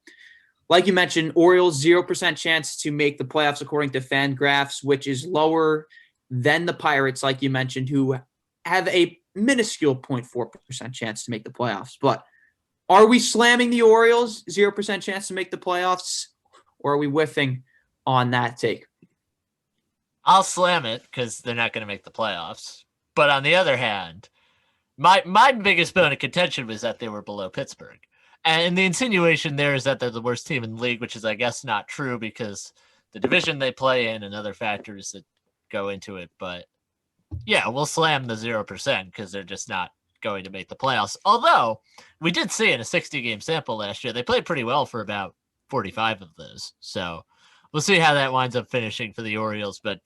Speaker 4: like you mentioned, Orioles 0% chance to make the playoffs according to Fangraphs, which is lower than the Pirates, like you mentioned, who have a minuscule 0.4% chance to make the playoffs. But are we slamming the Orioles 0% chance to make the playoffs, or are we whiffing on that take?
Speaker 2: I'll slam it because they're not going to make the playoffs. But on the other hand, my biggest bone of contention was that they were below Pittsburgh. And the insinuation there is that they're the worst team in the league, which is, I guess, not true because the division they play in and other factors that go into it. But, yeah, we'll slam the 0% because they're just not going to make the playoffs. Although, we did see in a 60-game sample last year, they played pretty well for about 45 of those. So we'll see how that winds up finishing for the Orioles. But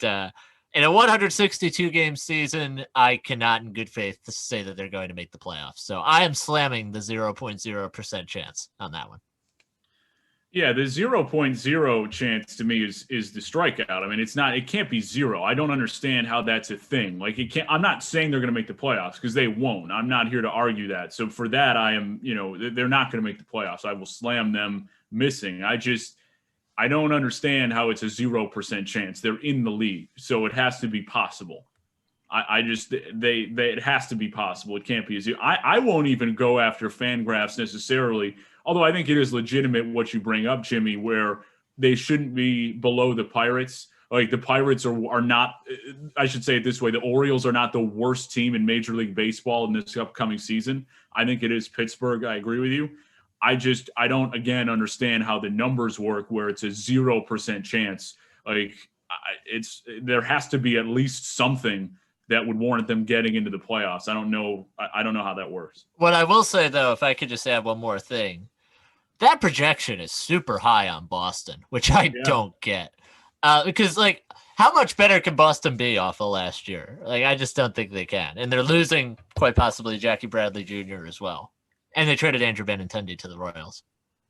Speaker 2: in a 162-game season, I cannot in good faith say that they're going to make the playoffs. So I am slamming the 0.0% chance on that one.
Speaker 3: Yeah, the 0.0 chance to me is the strikeout. I mean, it can't be zero. I don't understand how that's a thing. Like I'm not saying they're going to make the playoffs because they won't. I'm not here to argue that. So for that, I am, they're not going to make the playoffs. I will slam them missing. I don't understand how it's a 0% chance. They're in the league, so it has to be possible. It has to be possible. It can't be a zero. I won't even go after Fangraphs necessarily, although I think it is legitimate what you bring up, Jimmy, where they shouldn't be below the Pirates. Like the Pirates are not, I should say it this way, the Orioles are not the worst team in Major League Baseball in this upcoming season. I think it is Pittsburgh. I agree with you. I don't, again, understand how the numbers work where it's a 0% chance. Like there has to be at least something that would warrant them getting into the playoffs. I don't know how that works.
Speaker 2: What I will say, though, if I could just add one more thing, that projection is super high on Boston, which I don't get. Because, like, how much better can Boston be off of last year? Like, I just don't think they can. And they're losing quite possibly Jackie Bradley Jr. as well. And they traded Andrew Benintendi to the Royals.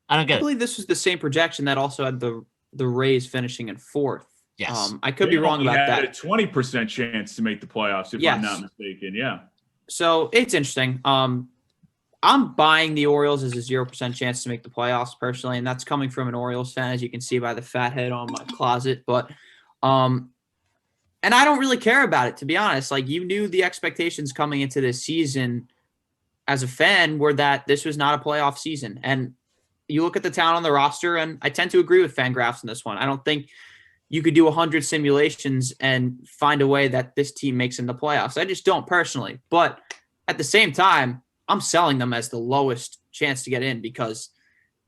Speaker 2: I don't get it.
Speaker 4: I believe this was the same projection that also had the Rays finishing in fourth.
Speaker 2: Yes.
Speaker 4: I could be wrong about that.
Speaker 3: A 20% chance to make the playoffs, if I'm not mistaken. Yeah.
Speaker 4: So it's interesting. I'm buying the Orioles as a 0% chance to make the playoffs personally, and that's coming from an Orioles fan, as you can see by the fat head on my closet. But and I don't really care about it, to be honest. Like, you knew the expectations coming into this season as a fan were that this was not a playoff season. And you look at the talent on the roster, and I tend to agree with Fangraphs in this one. I don't think you could do 100 simulations and find a way that this team makes in the playoffs. I just don't personally. But at the same time, I'm selling them as the lowest chance to get in because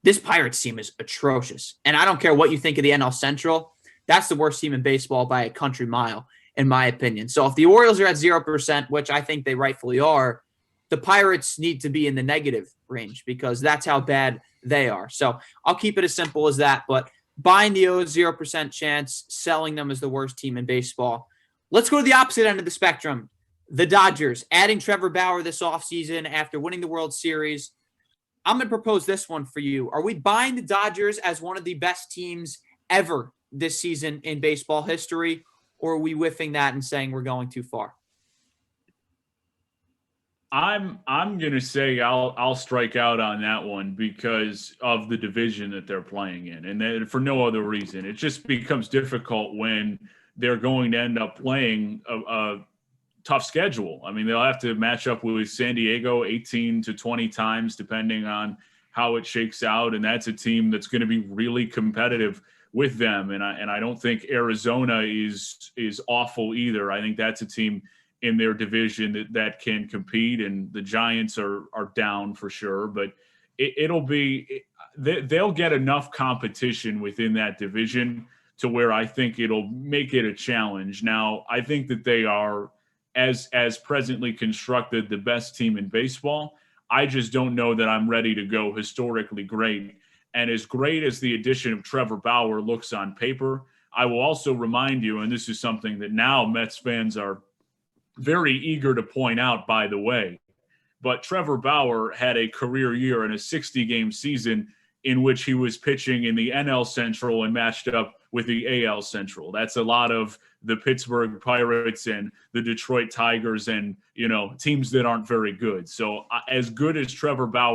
Speaker 4: this Pirates team is atrocious. And I don't care what you think of the NL Central. That's the worst team in baseball by a country mile, in my opinion. So if the Orioles are at 0%, which I think they rightfully are, the Pirates need to be in the negative range because that's how bad they are. So I'll keep it as simple as that. But buying the O's 0% chance, selling them as the worst team in baseball. Let's go to the opposite end of the spectrum. The Dodgers, adding Trevor Bauer this offseason after winning the World Series. I'm going to propose this one for you. Are we buying the Dodgers as one of the best teams ever this season in baseball history, or are we whiffing that and saying we're going too far?
Speaker 3: I'm gonna say I'll strike out on that one because of the division that they're playing in, and then for no other reason. It just becomes difficult when they're going to end up playing a tough schedule. I mean, they'll have to match up with San Diego 18 to 20 times, depending on how it shakes out. And that's a team that's going to be really competitive with them. And I don't think Arizona is awful either. I think that's a team in their division that can compete, and the Giants are down for sure, but they'll get enough competition within that division to where I think it'll make it a challenge. Now, I think that they are, as presently constructed, the best team in baseball. I just don't know that I'm ready to go historically great. And as great as the addition of Trevor Bauer looks on paper, I will also remind you, and this is something that now Mets fans are very eager to point out, by the way, but Trevor Bauer had a career year in a 60-game season in which he was pitching in the NL Central and matched up with the AL Central. That's a lot of the Pittsburgh Pirates and the Detroit Tigers and, teams that aren't very good. So as good as Trevor Bauer,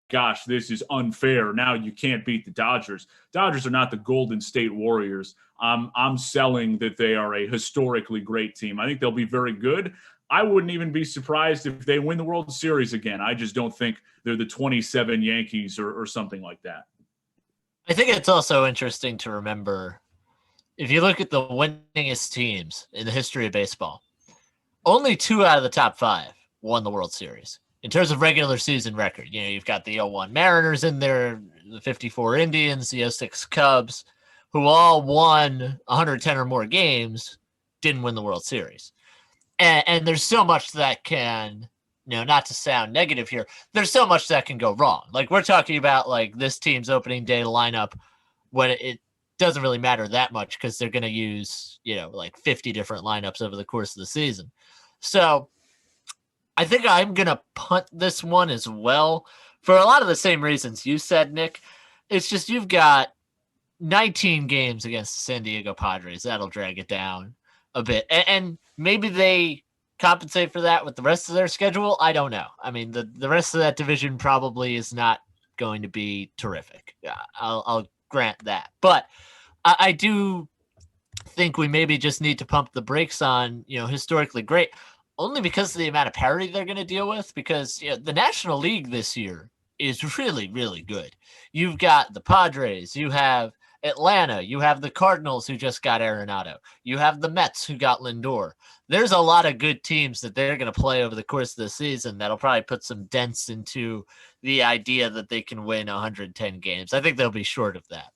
Speaker 3: gosh, this is unfair. Now you can't beat the Dodgers. Dodgers are not the Golden State Warriors. I'm selling that they are a historically great team. I think they'll be very good. I wouldn't even be surprised if they win the World Series again. I just don't think they're the 27 Yankees or something like that.
Speaker 2: I think it's also interesting to remember, if you look at the winningest teams in the history of baseball, only 2 out of the top 5 won the World Series. In terms of regular season record, you've got the 01 Mariners in there, the 54 Indians, the 06 Cubs, who all won 110 or more games, didn't win the World Series. And there's so much that can, not to sound negative here, there's so much that can go wrong. Like, we're talking about like this team's opening day lineup when it doesn't really matter that much because they're going to use, like 50 different lineups over the course of the season. So I think I'm going to punt this one as well for a lot of the same reasons you said, Nick. It's just you've got 19 games against the San Diego Padres. That'll drag it down a bit. And maybe they compensate for that with the rest of their schedule. I don't know. I mean, the rest of that division probably is not going to be terrific. I'll grant that. But I do think we maybe just need to pump the brakes on, historically great, only because of the amount of parity they're going to deal with, because the National League this year is really, really good. You've got the Padres, you have Atlanta, you have the Cardinals who just got Arenado, you have the Mets who got Lindor. There's a lot of good teams that they're going to play over the course of the season that'll probably put some dents into the idea that they can win 110 games. I think they'll be short of that.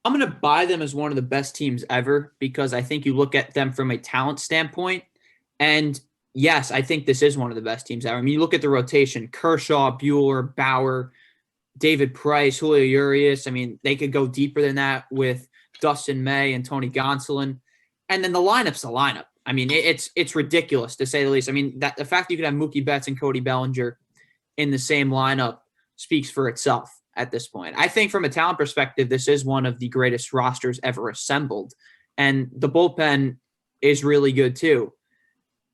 Speaker 4: I'm going to buy them as one of the best teams ever because I think you look at them from a talent standpoint. And yes, I think this is one of the best teams ever. I mean, you look at the rotation: Kershaw, Buehler, Bauer, David Price, Julio Urias. I mean, they could go deeper than that with Dustin May and Tony Gonsolin. And then the lineup's the lineup. I mean, it's ridiculous to say the least. I mean, that the fact that you could have Mookie Betts and Cody Bellinger in the same lineup speaks for itself at this point. I think from a talent perspective, this is one of the greatest rosters ever assembled. And the bullpen is really good too.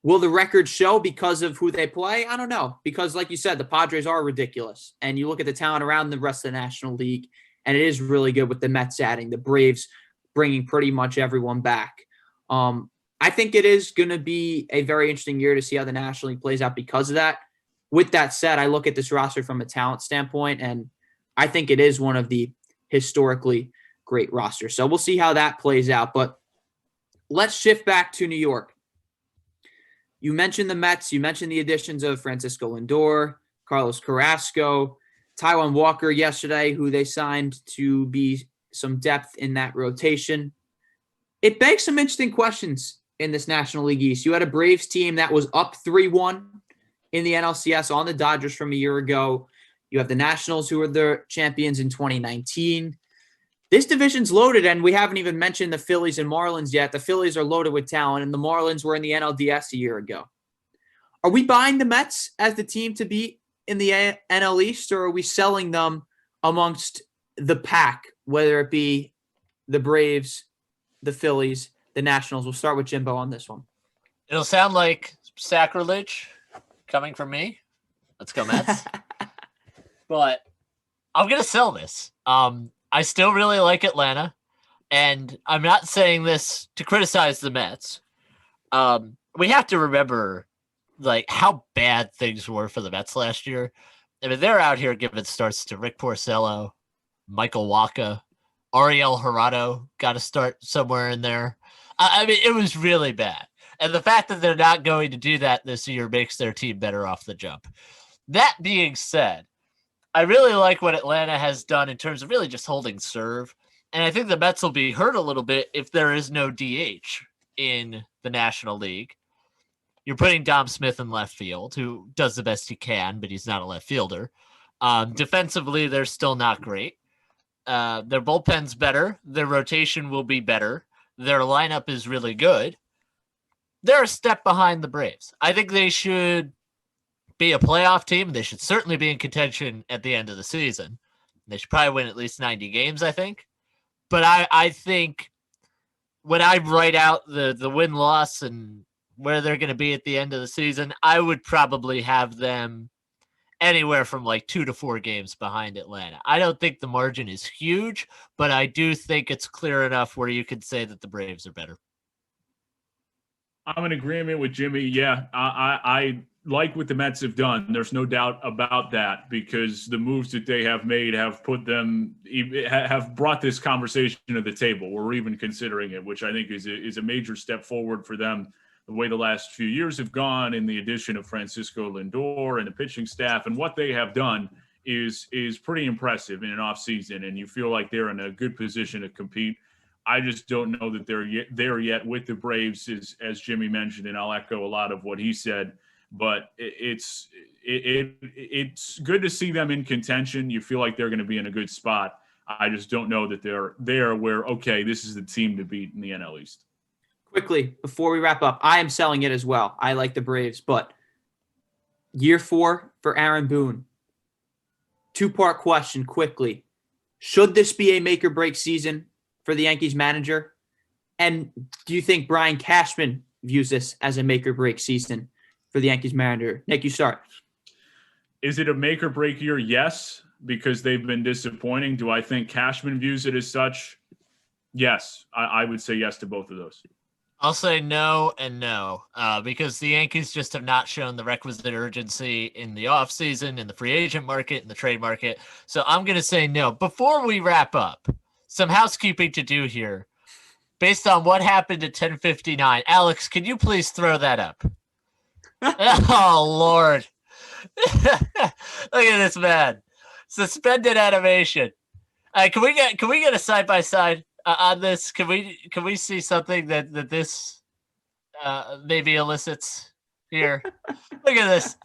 Speaker 4: Will the record show because of who they play? I don't know. Because like you said, the Padres are ridiculous. And you look at the talent around the rest of the National League, and it is really good with the Mets adding, the Braves bringing pretty much everyone back. I think it is going to be a very interesting year to see how the National League plays out because of that. With that said, I look at this roster from a talent standpoint, and I think it is one of the historically great rosters. So we'll see how that plays out. But let's shift back to New York. You mentioned the Mets. You mentioned the additions of Francisco Lindor, Carlos Carrasco, Taijuan Walker yesterday, who they signed to be some depth in that rotation. It begs some interesting questions in this National League East. You had a Braves team that was up 3-1 in the NLCS on the Dodgers from a year ago. You have the Nationals, who were the champions in 2019. This division's loaded, and we haven't even mentioned the Phillies and Marlins yet. The Phillies are loaded with talent, and the Marlins were in the NLDS a year ago. Are we buying the Mets as the team to beat in the NL East, or are we selling them amongst the pack, whether it be the Braves, the Phillies, the Nationals? We'll start with Jimbo on this one.
Speaker 2: It'll sound like sacrilege coming from me. Let's go Mets. But I'm going to sell this. I still really like Atlanta, and I'm not saying this to criticize the Mets. We have to remember like how bad things were for the Mets last year. I mean, they're out here giving starts to Rick Porcello, Michael Wacha, Ariel Jurado got to start somewhere in there. I mean, it was really bad. And the fact that they're not going to do that this year makes their team better off the jump. That being said, I really like what Atlanta has done in terms of really just holding serve. And I think the Mets will be hurt a little bit if there is no DH in the National League. You're putting Dom Smith in left field, who does the best he can, but he's not a left fielder. Defensively, they're still not great. Their bullpen's better. Their rotation will be better. Their lineup is really good. They're a step behind the Braves. I think they should be a playoff team. They should certainly be in contention at the end of the season. They should probably win at least 90 games, I think. But I think when I write out the win-loss and where they're going to be at the end of the season, I would probably have them anywhere from like 2 to 4 games behind Atlanta. I don't think the margin is huge, but I do think it's clear enough where you could say that the Braves are better.
Speaker 3: I'm in agreement with Jimmy. Yeah, I like what the Mets have done. There's no doubt about that, because the moves that they have made have brought this conversation to the table. We're even considering it, which I think is a major step forward for them. The way the last few years have gone, in the addition of Francisco Lindor and the pitching staff, and what they have done is pretty impressive in an offseason, and you feel like they're in a good position to compete. I just don't know that they're there yet with the Braves, as Jimmy mentioned, and I'll echo a lot of what he said. But it's good to see them in contention. You feel like they're going to be in a good spot. I just don't know that they're there where, okay, this is the team to beat in the NL East.
Speaker 4: Quickly, before we wrap up, I am selling it as well. I like the Braves, but year 4 for Aaron Boone. 2-part question quickly. Should this be a make-or-break season for the Yankees manager? And do you think Brian Cashman views this as a make-or-break season for the Yankees manager? Nick, you start.
Speaker 3: Is it a make-or-break year? Yes, because they've been disappointing. Do I think Cashman views it as such? Yes. I would say yes to both of those.
Speaker 2: I'll say no and no, because the Yankees just have not shown the requisite urgency in the offseason, in the free agent market, in the trade market. So I'm going to say no. Before we wrap up, some housekeeping to do here. Based on what happened at 10:59, Alex, can you please throw that up? Oh, Lord. Look at this man. Suspended animation. Can we get a side-by-side on this? Can we see something that this maybe elicits here? Look at this.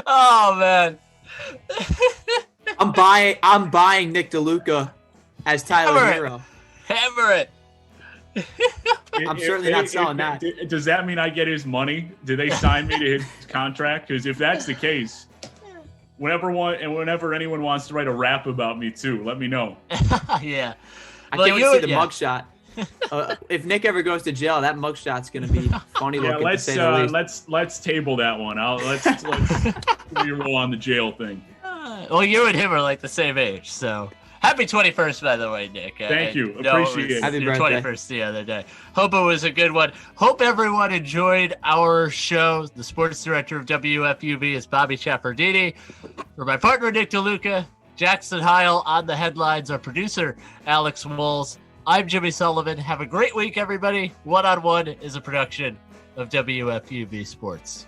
Speaker 2: Oh man.
Speaker 4: I'm buying Nick DeLuca as Tyler Hero.
Speaker 2: Hammer it.
Speaker 4: I'm certainly not selling that.
Speaker 3: Does that mean I get his money? Do they sign me to his contract? Because if that's the case, whenever anyone wants to write a rap about me too, let me know.
Speaker 4: I
Speaker 2: Yeah.
Speaker 4: can't wait to see the mugshot. If Nick ever goes to jail, that mugshot's going to be funny looking.
Speaker 3: Let's
Speaker 4: to say the least.
Speaker 3: let's table that one. Let's roll on the jail thing.
Speaker 2: Well, you and him are like the same age, so happy 21st, by the way, Nick.
Speaker 3: Thank you. Appreciate it.
Speaker 4: Happy
Speaker 2: your
Speaker 4: birthday.
Speaker 2: 21st the other day. Hope it was a good one. Hope everyone enjoyed our show. The sports director of WFUV is Bobby Chaffardini. For my partner, Nick DeLuca, Jackson Heil on the headlines, our producer, Alex Walls. I'm Jimmy Sullivan. Have a great week, everybody. One-on-One is a production of WFUV Sports.